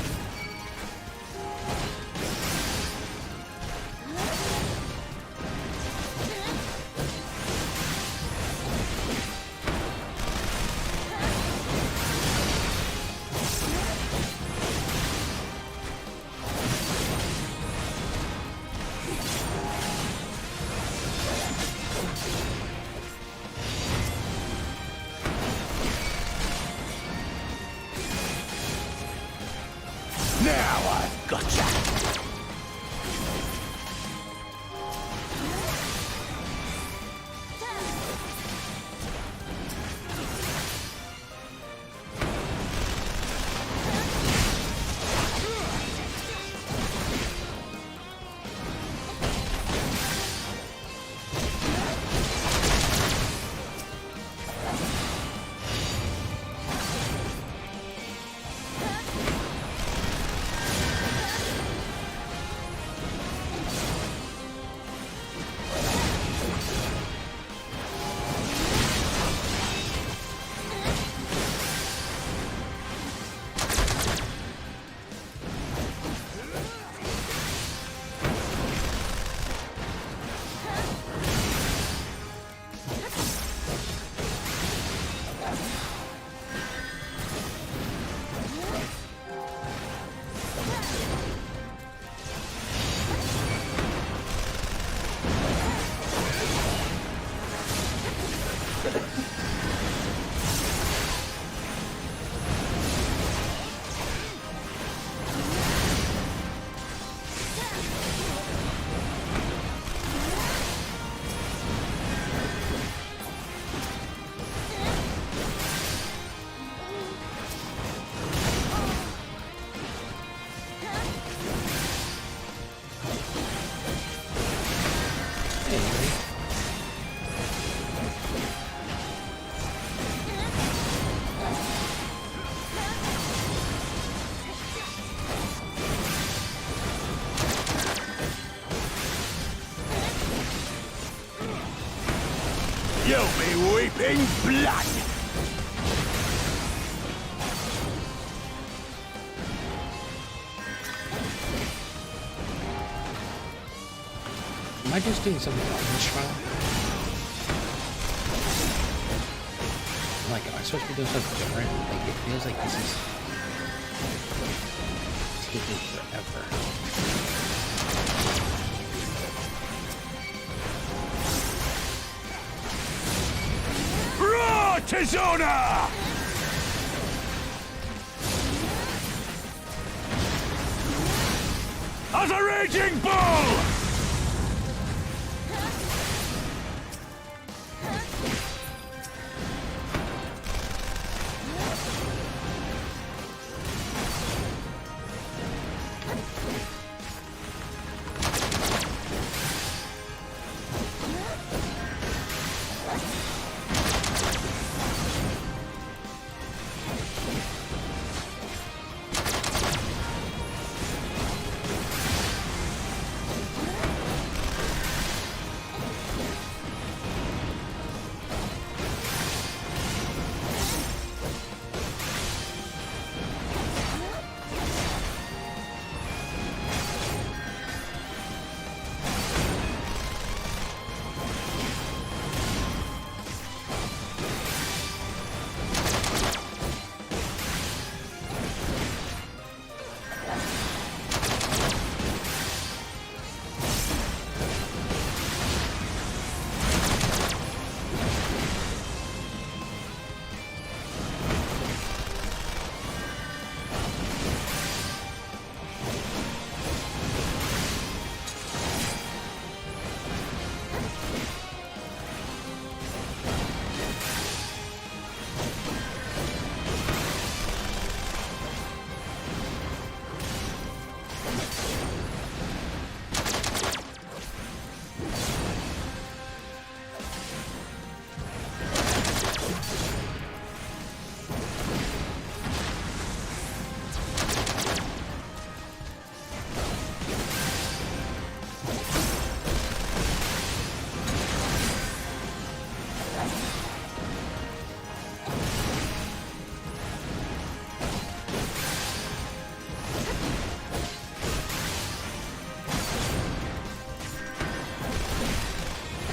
Hey, Yuri. You'll be weeping blood! Am I just doing something wrong in this trial? Like, am I supposed to be doing something different? Like, it feels like this is taking forever. Roar, Tizona! As a raging bull!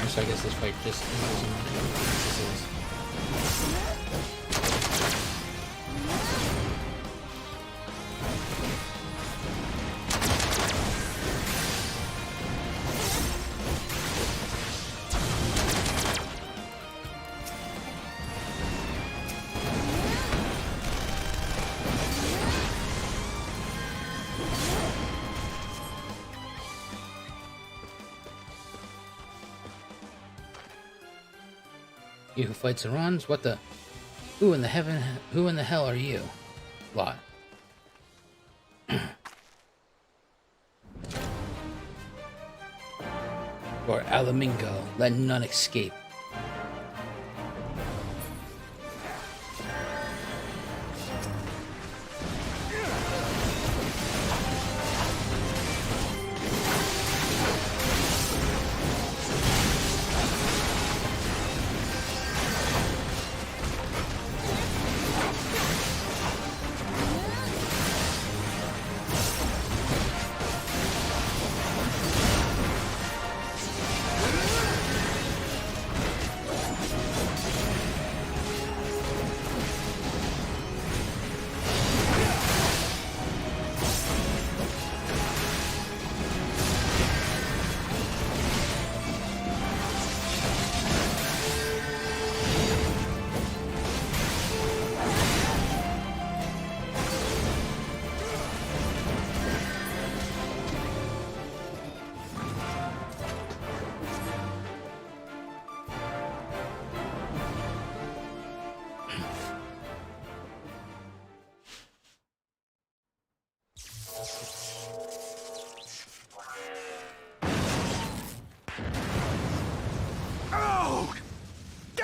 So I guess this fight just involves weaknesses. You who fights and runs? What the? Who in the hell are you? Lot. For Alamingo, let none escape.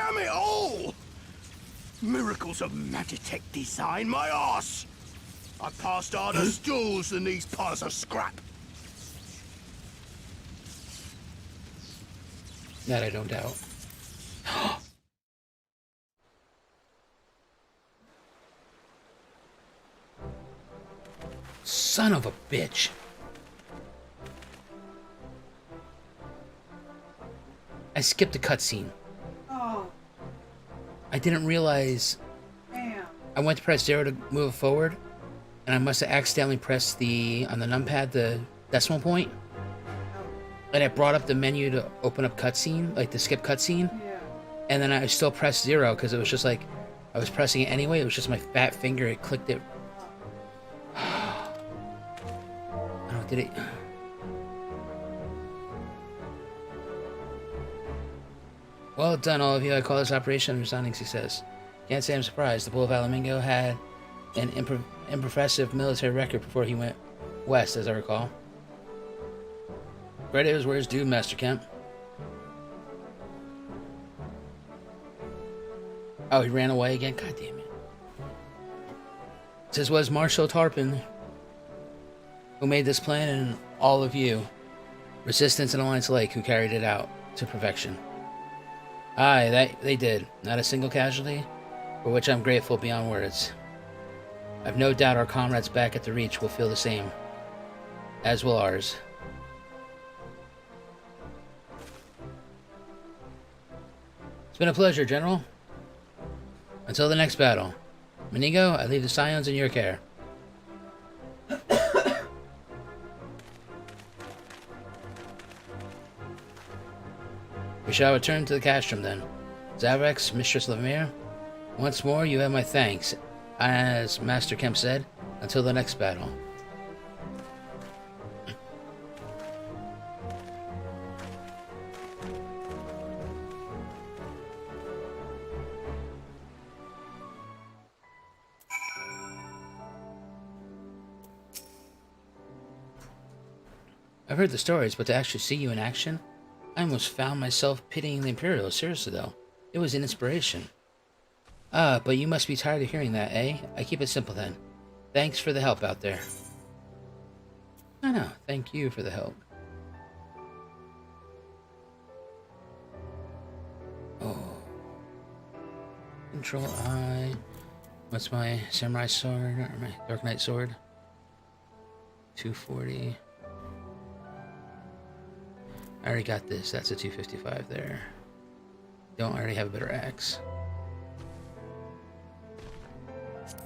damn it all! Miracles of Magitech design, my arse! I passed harder stools than these piles of scrap. That I don't doubt. Son of a bitch. I skipped a cutscene. Oh. I didn't realize. Damn. I went to press 0 to move forward, and I must have accidentally pressed on the numpad the decimal point. And it brought up the menu to open up cutscene, like the skip cutscene. Yeah. And then I still pressed 0 because it was just like I was pressing it anyway. It was just my fat finger. It clicked it. I don't did it. Well done, all of you. I call this operation a resounding success. Can't say I'm surprised. The Bull of Alamingo had an impressive military record before he went west, as I recall. Credit is where it's due, Master Kemp. Oh, he ran away again? God damn it. This was Marshal Tarpon who made this plan, and all of you, Resistance and Alliance alike, who carried it out to perfection. Aye, they did. Not a single casualty, for which I'm grateful beyond words. I've no doubt our comrades back at the Reach will feel the same, as will ours. It's been a pleasure, General. Until the next battle. Menigo, I leave the Scions in your care. We shall return to the castrum then. Zavrex, Mistress Lemire, once more you have my thanks. As Master Kemp said, until the next battle. I've heard the stories, but to actually see you in action, I almost found myself pitying the Imperials. Seriously though, it was an inspiration. Ah, but you must be tired of hearing that, eh? I keep it simple then. Thanks for the help out there. No, thank you for the help. Oh. Control I. What's my samurai sword, or my Dark Knight sword? 240. I already got this. That's a 255 there. Don't already have a better axe.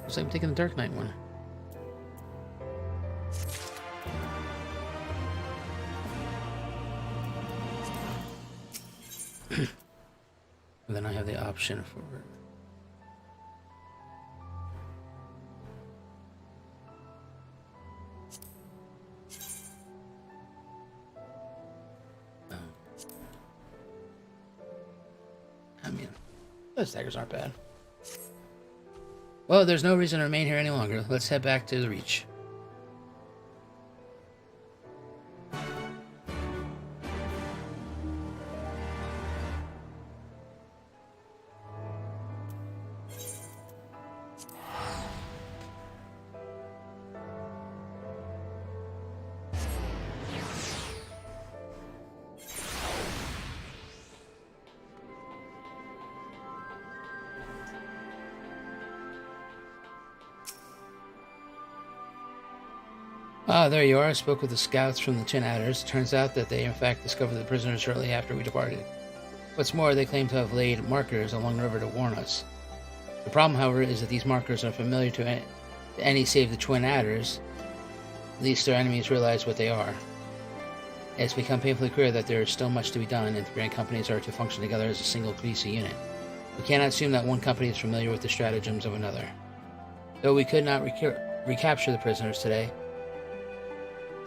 Looks like I'm taking the Dark Knight one. And then I have the option for... Those daggers aren't bad. Well, there's no reason to remain here any longer. Let's head back to the Reach. Ah, there you are. I spoke with the scouts from the Chin Adders. Turns out that they in fact discovered the prisoners shortly after we departed. What's more, they claim to have laid markers along the river to warn us. The problem, however, is that these markers are familiar to any save the Twin Adders. At least their enemies realize what they are. It's become painfully clear that there is still much to be done if the grand companies are to function together as a single cohesive unit. We cannot assume that one company is familiar with the stratagems of another. Though we could not recapture the prisoners today,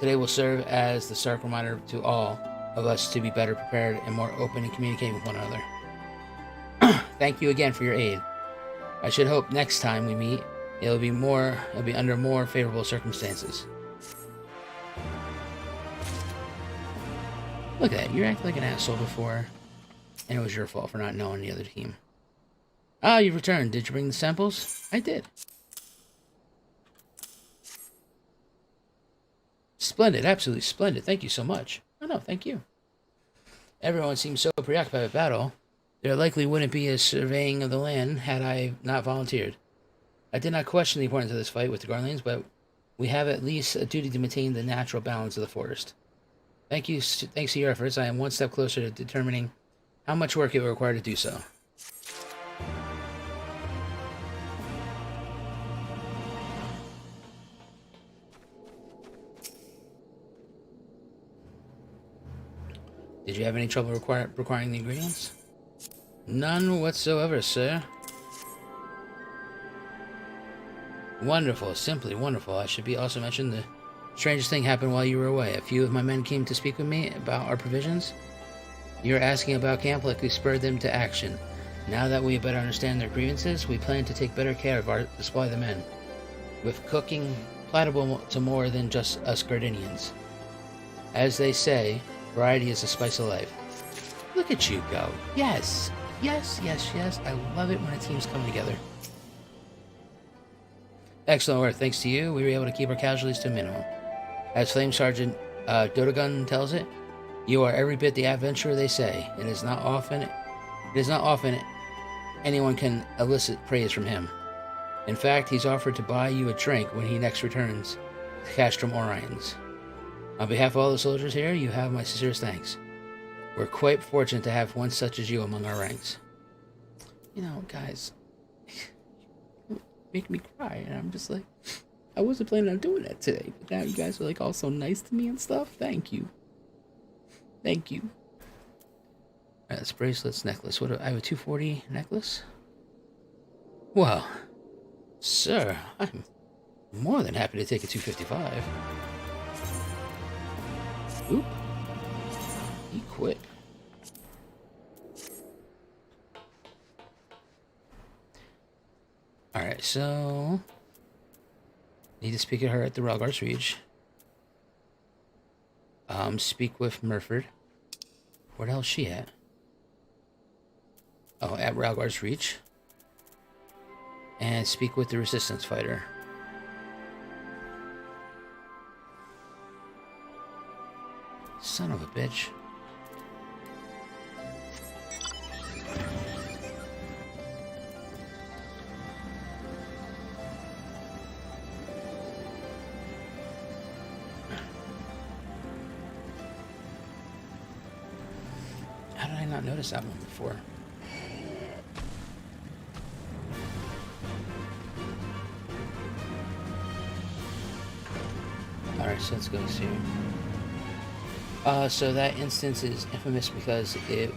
today will serve as the stark reminder to all of us to be better prepared and more open in communicating with one another. Thank you again for your aid. I should hope next time we meet, it'll be under more favorable circumstances. Look at that, you acted like an asshole before, and it was your fault for not knowing the other team. Ah, you returned. Did you bring the samples? I did. Splendid, absolutely splendid. Thank you so much. Oh no, thank you. Everyone seems so preoccupied with battle. There likely wouldn't be a surveying of the land had I not volunteered. I did not question the importance of this fight with the Garleans, but we have at least a duty to maintain the natural balance of the forest. Thanks to your efforts, I am one step closer to determining how much work it will require to do so. Did you have any trouble requiring the ingredients? None whatsoever, sir. Wonderful, simply wonderful. I should also mention the strangest thing happened while you were away. A few of my men came to speak with me about our provisions. You're asking about camp like we spurred them to action. Now that we better understand their grievances, we plan to take better care of to supply the men with cooking palatable to more than just us Gardinians. As they say, variety is the spice of life. Look at you go. Yes. Yes, yes, yes. I love it when a team's coming together. Excellent work. Thanks to you, we were able to keep our casualties to a minimum. As Flame Sergeant Dodogun tells it, you are every bit the adventurer they say. It is not often anyone can elicit praise from him. In fact, he's offered to buy you a drink when he next returns to Castrum Orions. On behalf of all the soldiers here, you have my sincerest thanks. We're quite fortunate to have one such as you among our ranks. You know, guys, make me cry, and I'm just like, I wasn't planning on doing that today, but now you guys are like all so nice to me and stuff. Thank you. Thank you. Alright, that's bracelets, necklace. What? I have a 240 necklace? Well, sir, I'm more than happy to take a 255. Oop. Equip. Alright, so need to speak to her at the Ralgar's Reach. Speak with Murford. Where the hell is she at? Oh, at Ralgar's Reach. And speak with the Resistance fighter. Son of a bitch. How did I not notice that one before? Alright, so let's go see. So that instance is infamous because it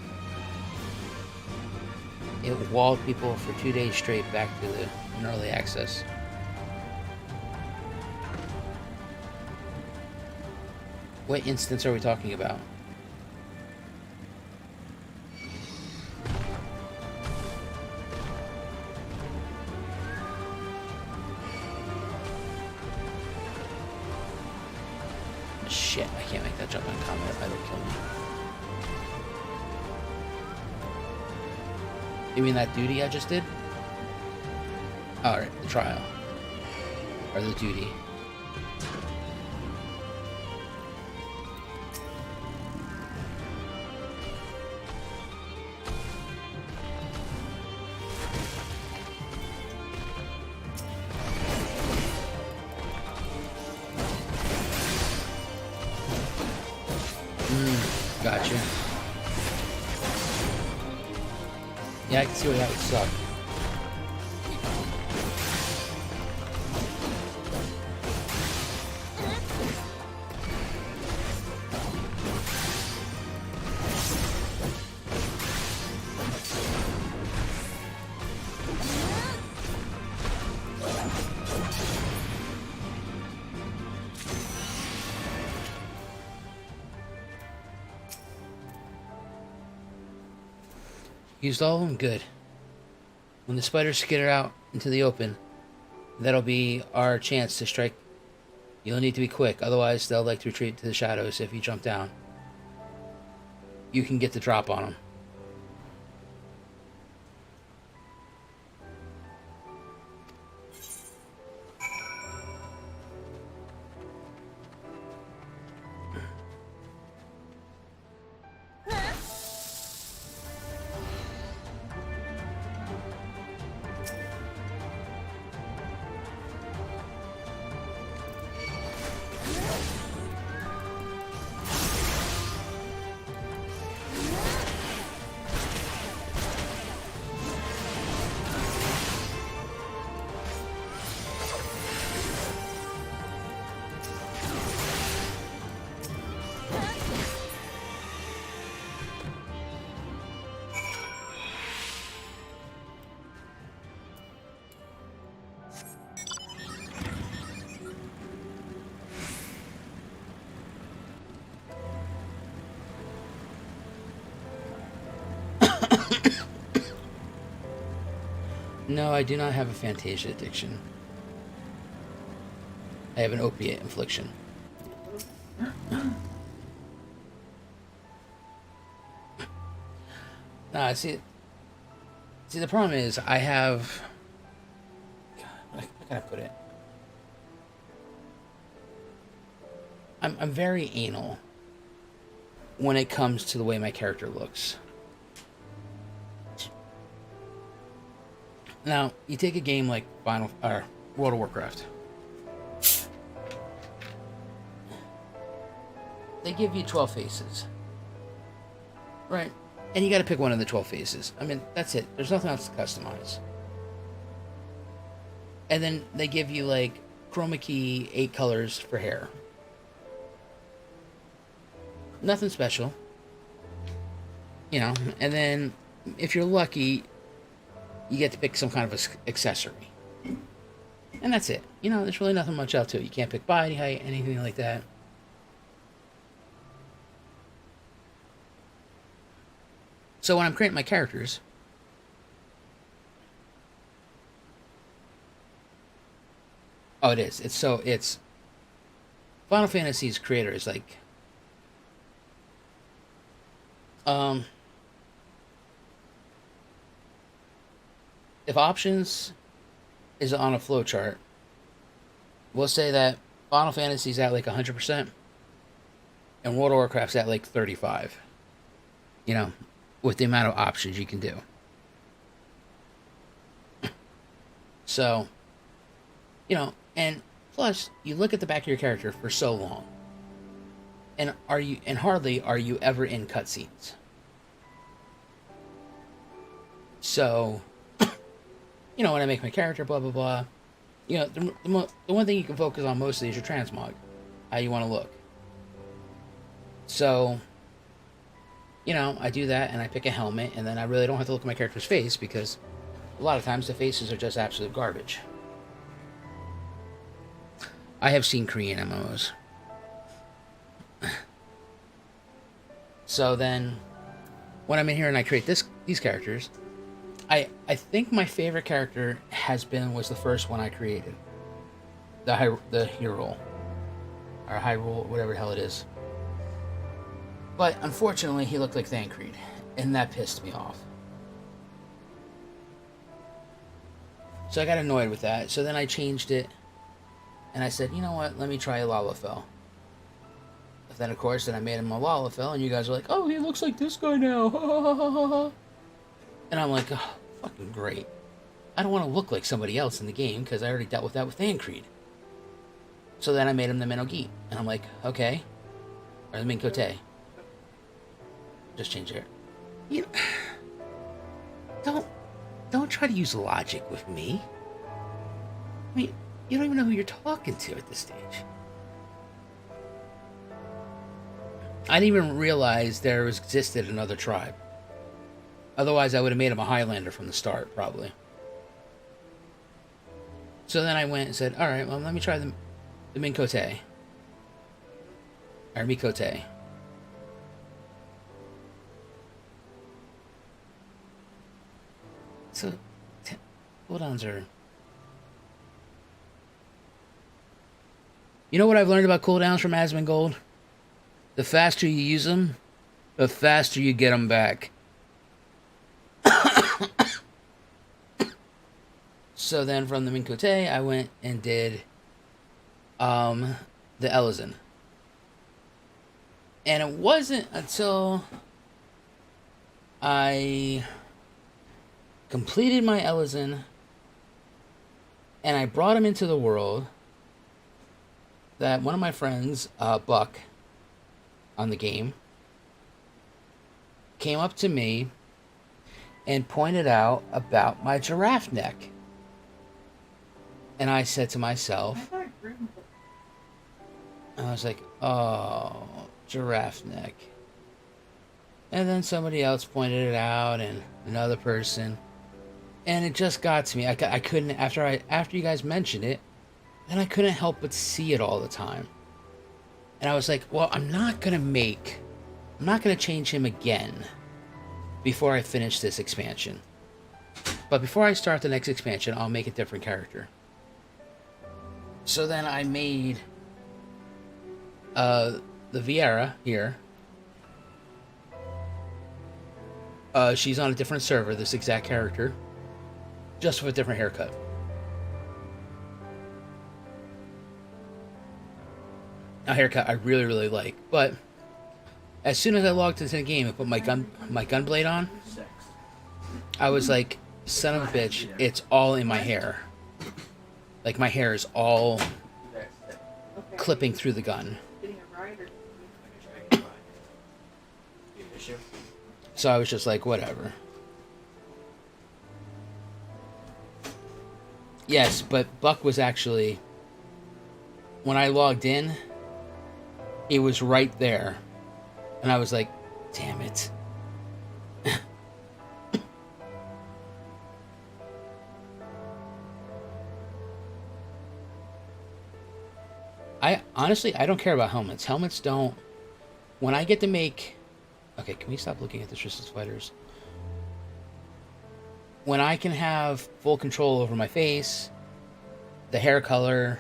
walled people for 2 days straight back to the early access. What instance are we talking about? Shit, I can't make that jump on combat. That'll kill me. You mean that duty I just did? Alright, the trial. Or the duty. Gotcha. Yeah, I can see where that would suck. Used all of them? Good. When the spiders skitter out into the open, that'll be our chance to strike. You'll need to be quick, otherwise they'll like to retreat to the shadows if you jump down. You can get the drop on them. No, I do not have a Fantasia addiction. I have an opiate affliction. Nah, see, the problem is I have... God, how can I put it? I'm very anal when it comes to the way my character looks. Now, you take a game like World of Warcraft. They give you 12 faces. Right? And you gotta pick one of the 12 faces. I mean, that's it. There's nothing else to customize. And then they give you, like, chroma key 8 colors for hair. Nothing special. You know, and then, if you're lucky, you get to pick some kind of accessory. And that's it. You know, there's really nothing much else to it. You can't pick body height, anything like that. So when I'm creating my characters, oh, it is. It's Final Fantasy's creator is like, if options is on a flowchart, we'll say that Final Fantasy's at like 100%, and World of Warcraft's at like 35. You know, with the amount of options you can do. So, you know, and plus, you look at the back of your character for so long, and hardly are you ever in cutscenes. So, you know, when I make my character, blah, blah, blah, you know, the one thing you can focus on mostly is your transmog, how you want to look. So, you know, I do that, and I pick a helmet, and then I really don't have to look at my character's face, because a lot of times the faces are just absolute garbage. I have seen Korean MMOs. So then, when I'm in here and I create these characters, I think my favorite character was the first one I created. The Hyrule. Or Hyrule, whatever the hell it is. But unfortunately, he looked like Thancred, and that pissed me off. So I got annoyed with that. So then I changed it, and I said, you know what? Let me try a Lalafell. But then, of course, I made him a Lalafell, and you guys are like, oh, he looks like this guy now. And I'm like, oh, fucking great. I don't want to look like somebody else in the game, because I already dealt with that with Thancred. So then I made him the Menogi, and I'm like, okay. Or the Minkote. Just change it. You know, don't try to use logic with me. I mean, you don't even know who you're talking to at this stage. I didn't even realize there existed another tribe. Otherwise, I would have made him a Highlander from the start, probably. So then I went and said, all right, well, let me try the Minkote. Or Mikote. So, cooldowns are... You know what I've learned about cooldowns from Asmongold? The faster you use them, the faster you get them back. So then from the Minkote, I went and did the Elezen. And it wasn't until I completed my Elezen and I brought him into the world that one of my friends, Buck, on the game, came up to me and pointed out about my giraffe neck. And I said to myself, I was like, oh, giraffe neck. And then somebody else pointed it out, and another person. And it just got to me. I couldn't, after you guys mentioned it, then I couldn't help but see it all the time. And I was like, well, I'm not going to change him again. before I finish this expansion. But before I start the next expansion, I'll make a different character. So then I made the Viera here. She's on a different server, this exact character, just with a different haircut. A haircut I really, really like. But as soon as I logged into the game and put my gun blade on, I was like, son of a bitch, it's all in my hair. Like, my hair is all clipping through the gun. So I was just like, whatever. Yes, but Buck was actually... When I logged in, it was right there. And I was like, damn it. Honestly, I don't care about helmets. Helmets don't... When I get to make... Okay, can we stop looking at the Resistance Fighters? When I can have full control over my face, the hair color,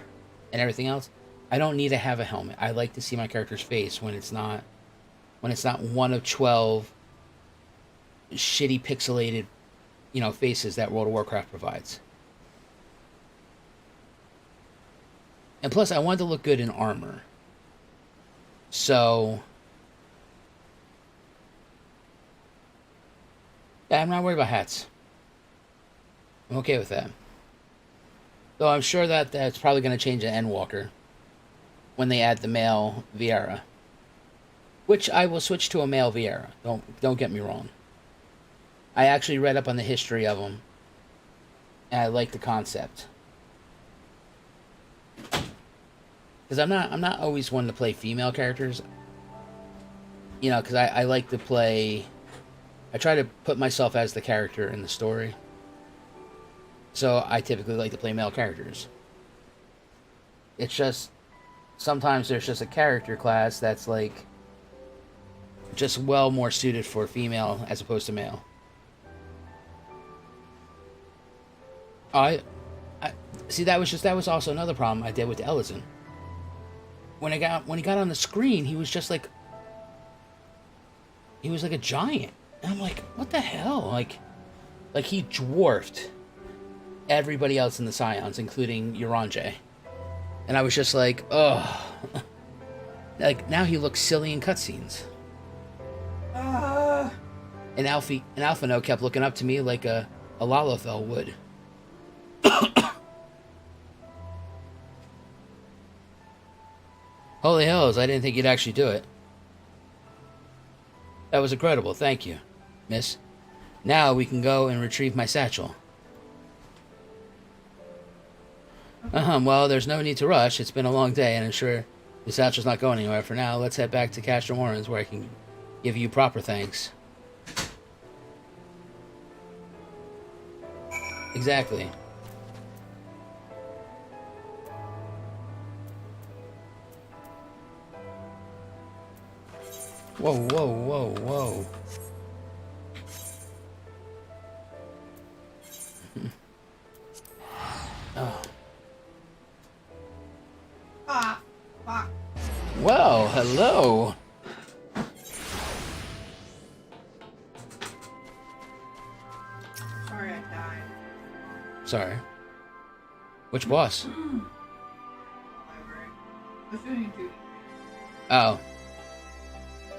and everything else, I don't need to have a helmet. I like to see my character's face when it's not one of 12 shitty pixelated, faces that World of Warcraft provides. And plus, I wanted to look good in armor. So... Yeah, I'm not worried about hats. I'm okay with that. Though I'm sure that that's probably going to change in Endwalker when they add the male Viera. Which I will switch to a male Viera. Don't get me wrong. I actually read up on the history of them. And I like the concept. Because I'm not always one to play female characters. Because I like to play... I try to put myself as the character in the story. So I typically like to play male characters. It's just... Sometimes there's just a character class that's like... just well more suited for female as opposed to male. I see, that was also another problem I did with Ellison. When he got on the screen, he was just like... He was like a giant. And I'm like, what the hell? Like he dwarfed everybody else in the Scions, including Eorzea. And I was just like, oh. Like, now he looks silly in cutscenes. And Alphino kept looking up to me like a Lalafell would. Holy hells, I didn't think you'd actually do it. That was incredible, thank you, miss. Now we can go and retrieve my satchel. Well, there's no need to rush. It's been a long day, and I'm sure the satchel's not going anywhere for now. Let's head back to Castor Warrens, where I can give you proper thanks. Exactly. Whoa, whoa, whoa, whoa. Oh. Ah, fuck. Well, hello. Sorry I died. Sorry. Which boss? Library. I was doing duty. Oh.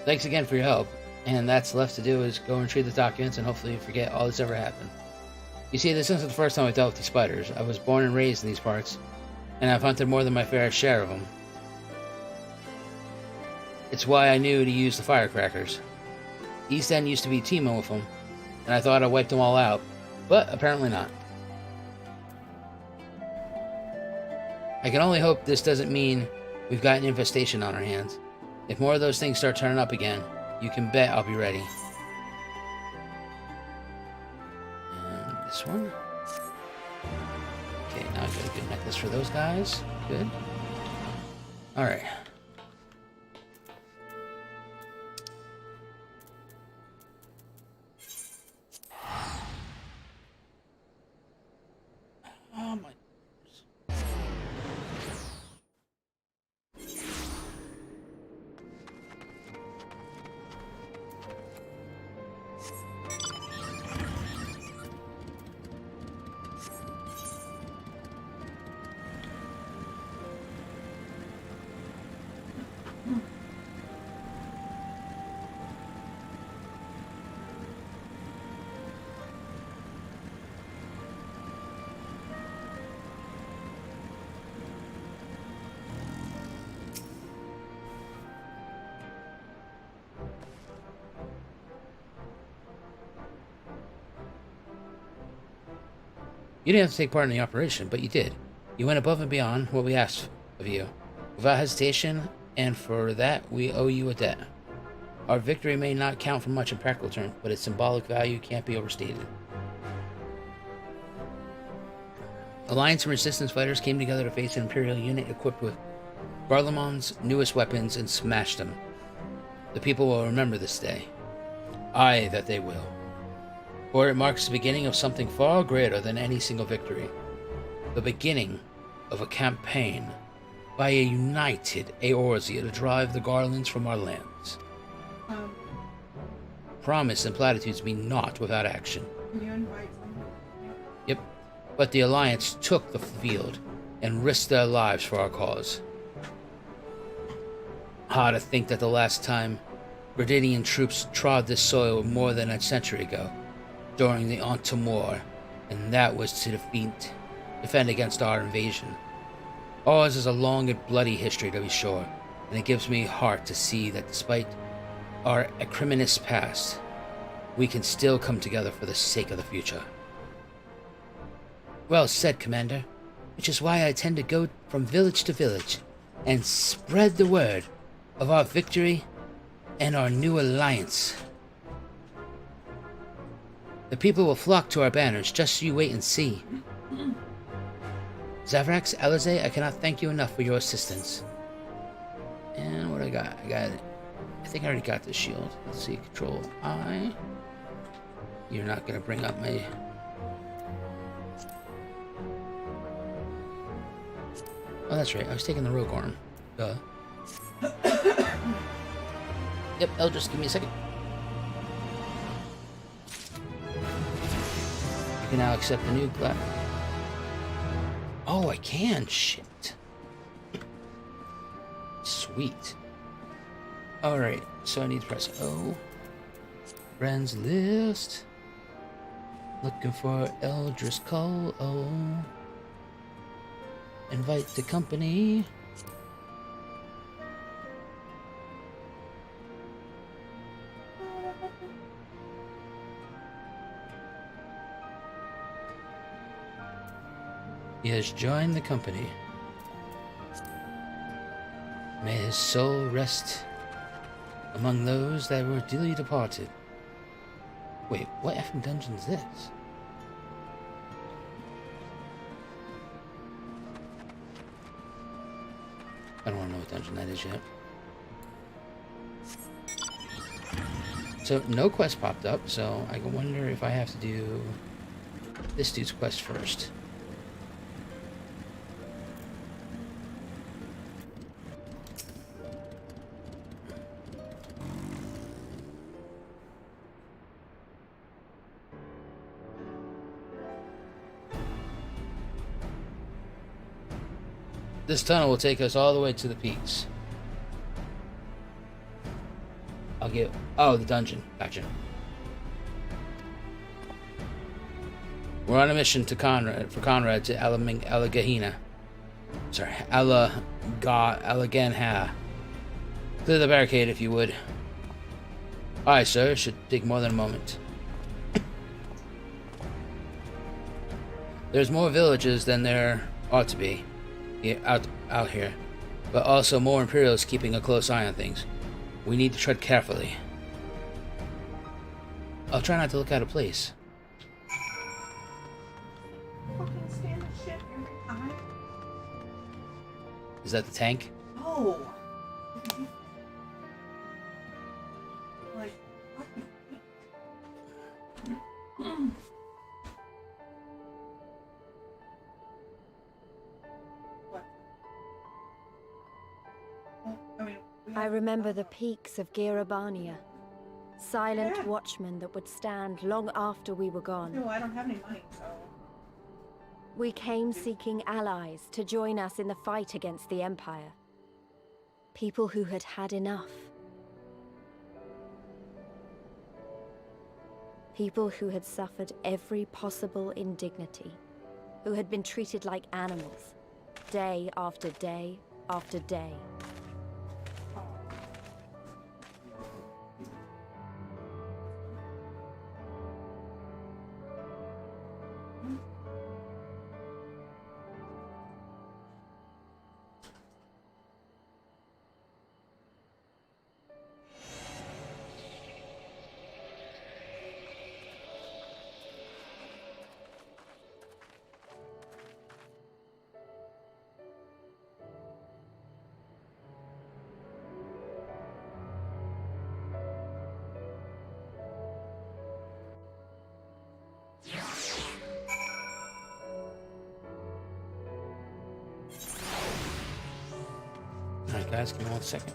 Thanks again for your help. And that's left to do is go and retrieve the documents and hopefully forget all this ever happened. You see, this isn't the first time I've dealt with these spiders. I was born and raised in these parts, and I've hunted more than my fair share of them. It's why I knew to use the firecrackers. East End used to be teeming with them, and I thought I wiped them all out, but apparently not. I can only hope this doesn't mean we've got an infestation on our hands. If more of those things start turning up again, you can bet I'll be ready. And this one. Okay, now I've got a good necklace for those guys. Good. Alright. You didn't have to take part in the operation, but you did. You went above and beyond what we asked of you, without hesitation, and for that we owe you a debt. Our victory may not count for much in practical terms, but its symbolic value can't be overstated. Alliance and Resistance fighters came together to face an Imperial unit equipped with Garlemon's newest weapons and smashed them. The people will remember this day. Aye, that they will. For it marks the beginning of something far greater than any single victory. The beginning of a campaign by a united Eorzea to drive the Garleans from our lands. Promise and platitudes mean naught without action. Can you invite someone? Yep. But the Alliance took the field and risked their lives for our cause. Hard to think that the last time Bredidian troops trod this soil more than a century ago, during the Autumn War, and that was to defend against our invasion. Ours is a long and bloody history, to be sure, and it gives me heart to see that despite our acrimonious past, we can still come together for the sake of the future. Well said, Commander, which is why I intend to go from village to village and spread the word of our victory and our new alliance. The people will flock to our banners, just so you wait and see. Zavrax, Eorzea, I cannot thank you enough for your assistance. And what I got? I think I already got this shield. Let's see, Control I. You're not gonna bring up my... Oh, that's right, I was taking the rogue arm. Duh. Yep, Eldris, give me a second. You can now accept the new glass. Oh, I can. Shit. Sweet. Alright, so I need to press O. Friends list. Looking for Eldris Cull. O. Invite the company. He has joined the company. May his soul rest among those that were dearly departed. Wait, what effing dungeon is this? I don't want to know what dungeon that is yet. So, no quest popped up, so I wonder if I have to do this dude's quest first. This tunnel will take us all the way to the peaks. I'll get... Oh, the dungeon. Gotcha. We're on a mission to Conrad to Alagahina. Sorry, Alaganha. Clear the barricade if you would. Aye, sir. Should take more than a moment. There's more villages than there ought to be. Out here, but also more Imperials keeping a close eye on things. We need to tread carefully. I'll try not to look out of place. Fucking stand the shit every time. Is that the tank? Oh. Like, fucking. I remember the peaks of Girabania. Silent watchmen that would stand long after we were gone. No, I don't have any money, so... We came seeking allies to join us in the fight against the Empire. People who had had enough. People who had suffered every possible indignity. Who had been treated like animals. Day after day after day. guys. Give me 1 second.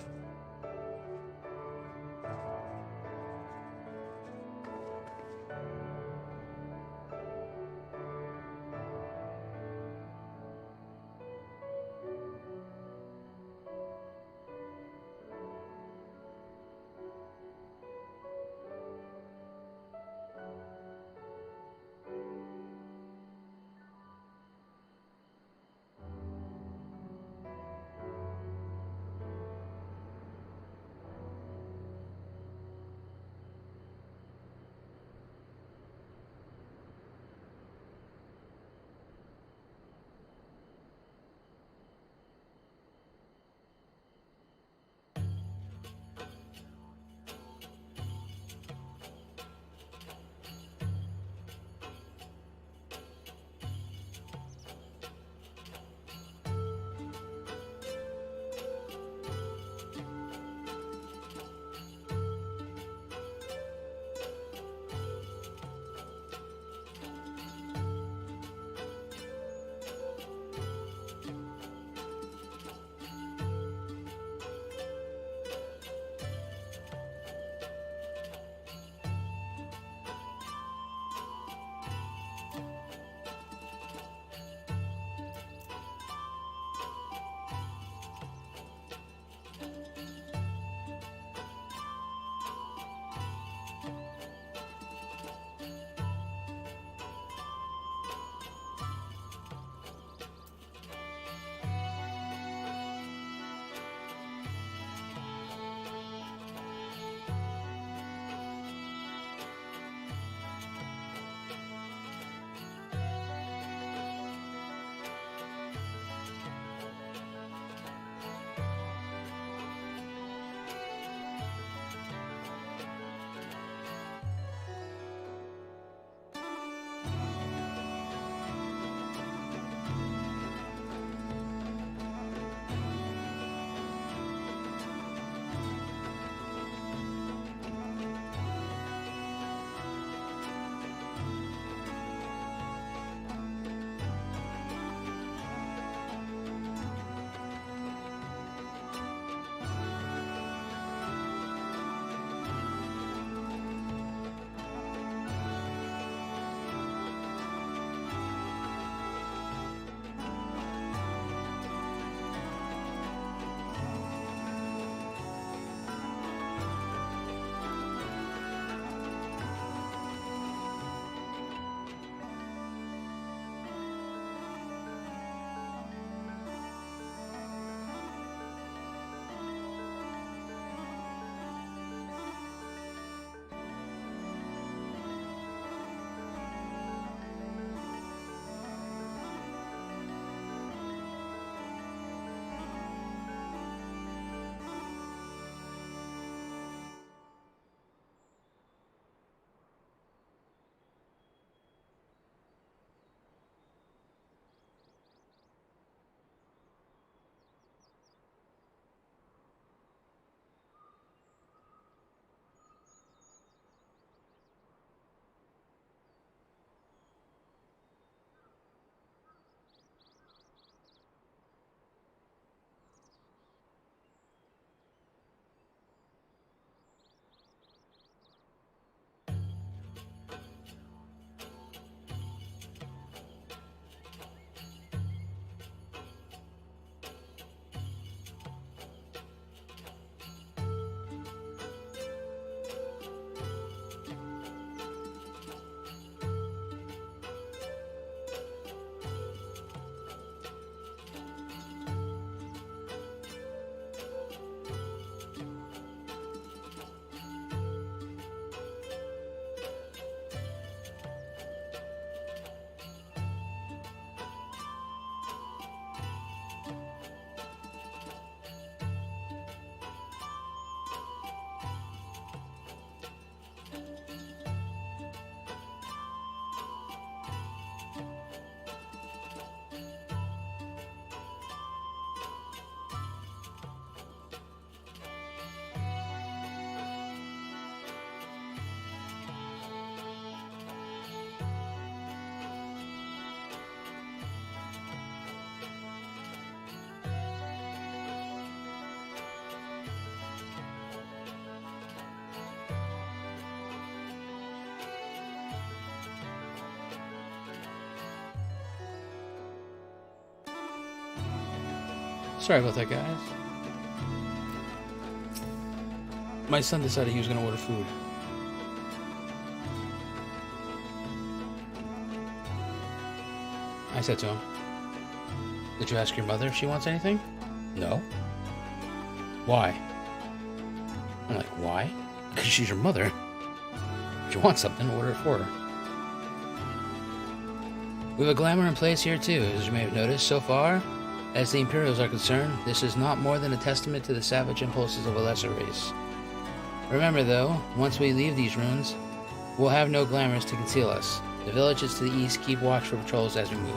Sorry about that, guys. My son decided he was going to order food. I said to him, "Did you ask your mother if she wants anything?" "No." "Why?" I'm like, "Why?" "Because she's your mother. If you want something, order it for her." We have a glamour in place here too, as you may have noticed. So far, as the Imperials are concerned, this is not more than a testament to the savage impulses of a lesser race. Remember though, once we leave these ruins, we'll have no glamours to conceal us. The villages to the east keep watch for patrols as we move.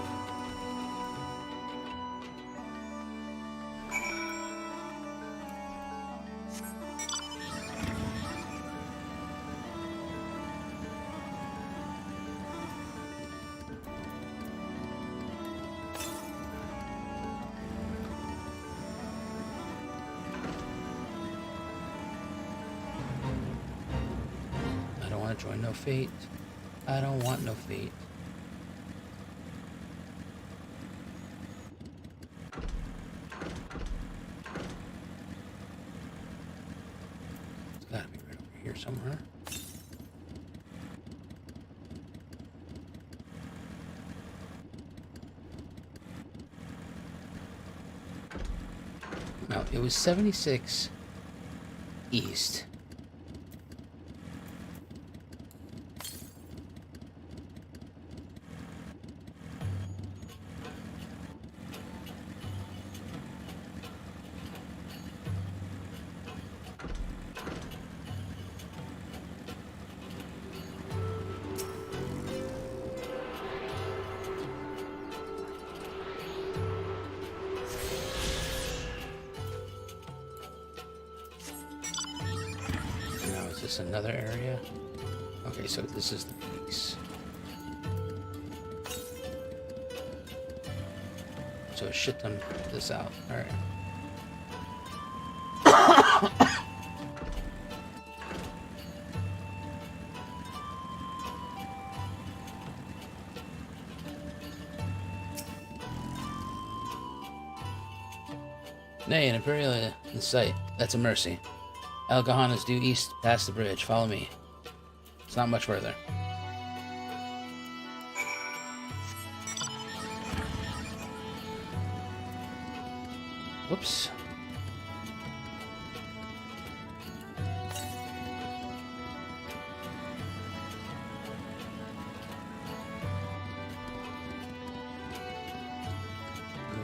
I don't want to join no fate. I don't want no fate. It's gotta be right over here somewhere. No, it was 76 east. Is this another area? Okay, so this is the peaks. So shit them this out. Alright. Nay, an Imperial in sight. That's a mercy. Al-Gahan is due east past the bridge. Follow me. It's not much further. Whoops.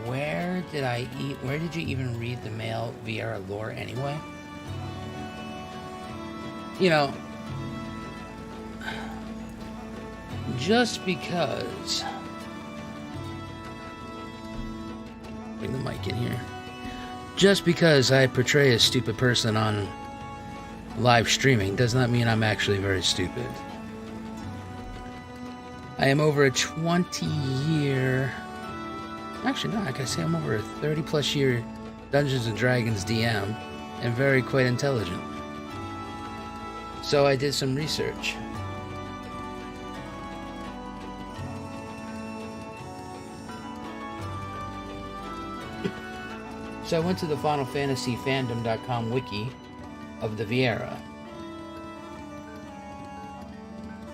Where did you even read the male Viera lore anyway? You know, just because... Bring the mic in here. Just because I portray a stupid person on live streaming does not mean I'm actually very stupid. I am over a 20-year... Actually, no, I gotta say I'm over a 30-plus year Dungeons & Dragons DM and very quite intelligent. So I did some research. So I went to the Final Fantasy Fandom.com wiki of the Viera.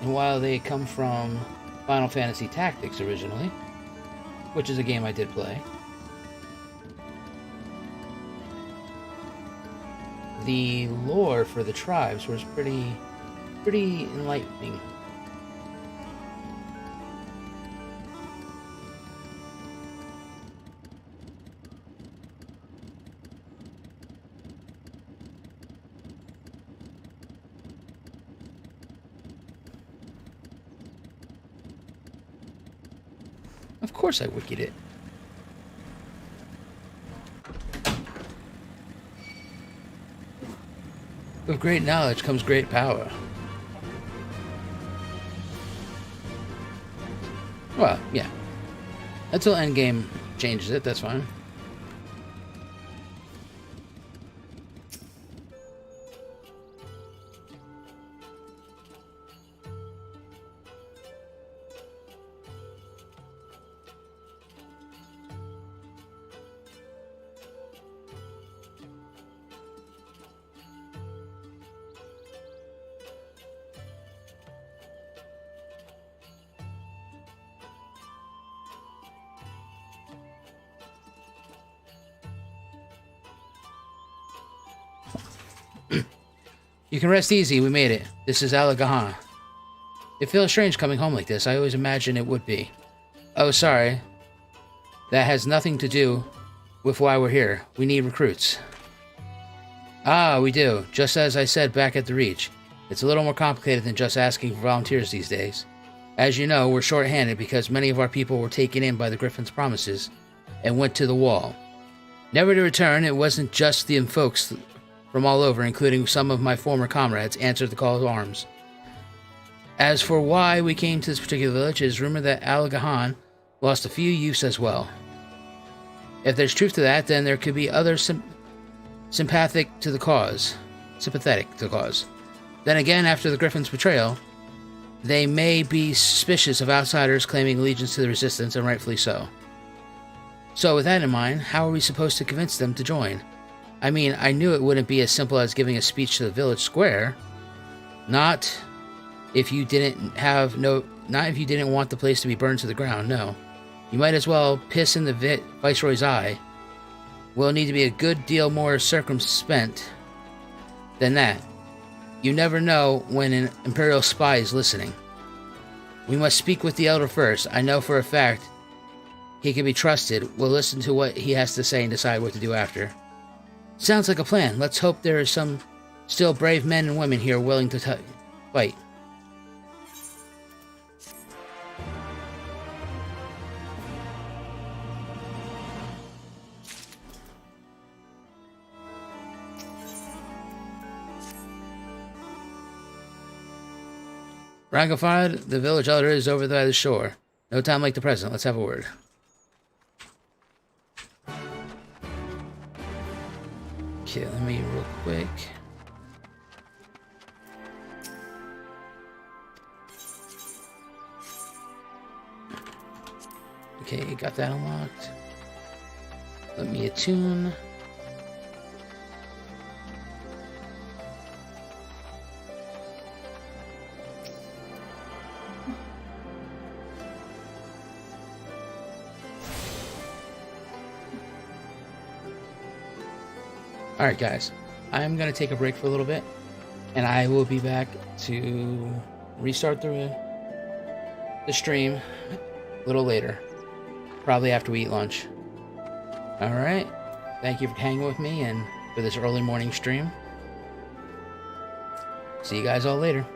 And while they come from Final Fantasy Tactics originally, which is a game I did play, the lore for the tribes was pretty enlightening. Of course I wikied it. With great knowledge comes great power. Well, yeah. Until Endgame changes it, that's fine. You can rest easy, we made it. This is Alagahan. It feels strange coming home like this. I always imagined it would be. Oh, sorry. That has nothing to do with why we're here. We need recruits. Ah, we do. Just as I said back at the Reach. It's a little more complicated than just asking for volunteers these days. As you know, we're short-handed because many of our people were taken in by the Griffin's promises and went to the wall. Never to return, it wasn't just the folks from all over, including some of my former comrades, answered the call to arms. As for why we came to this particular village, it is rumored that Alagahan lost a few youths as well. If there's truth to that, then there could be others sympathetic to the cause. Then again, after the Griffin's betrayal, they may be suspicious of outsiders claiming allegiance to the Resistance, and rightfully so. So with that in mind, how are we supposed to convince them to join? I mean, I knew it wouldn't be as simple as giving a speech to the village square. Not if you didn't want the place to be burned to the ground, no. You might as well piss in the Viceroy's eye. We'll need to be a good deal more circumspect than that. You never know when an Imperial spy is listening. We must speak with the Elder first. I know for a fact he can be trusted. We'll listen to what he has to say and decide what to do after. Sounds like a plan. Let's hope there are some still brave men and women here willing to fight. Rangafad, the village elder, is over by the shore. No time like the present. Let's have a word. Okay, let me real quick. Okay, got that unlocked. Let me attune. Alright guys, I'm going to take a break for a little bit, and I will be back to restart the stream a little later, probably after we eat lunch. Alright, thank you for hanging with me and for this early morning stream. See you guys all later.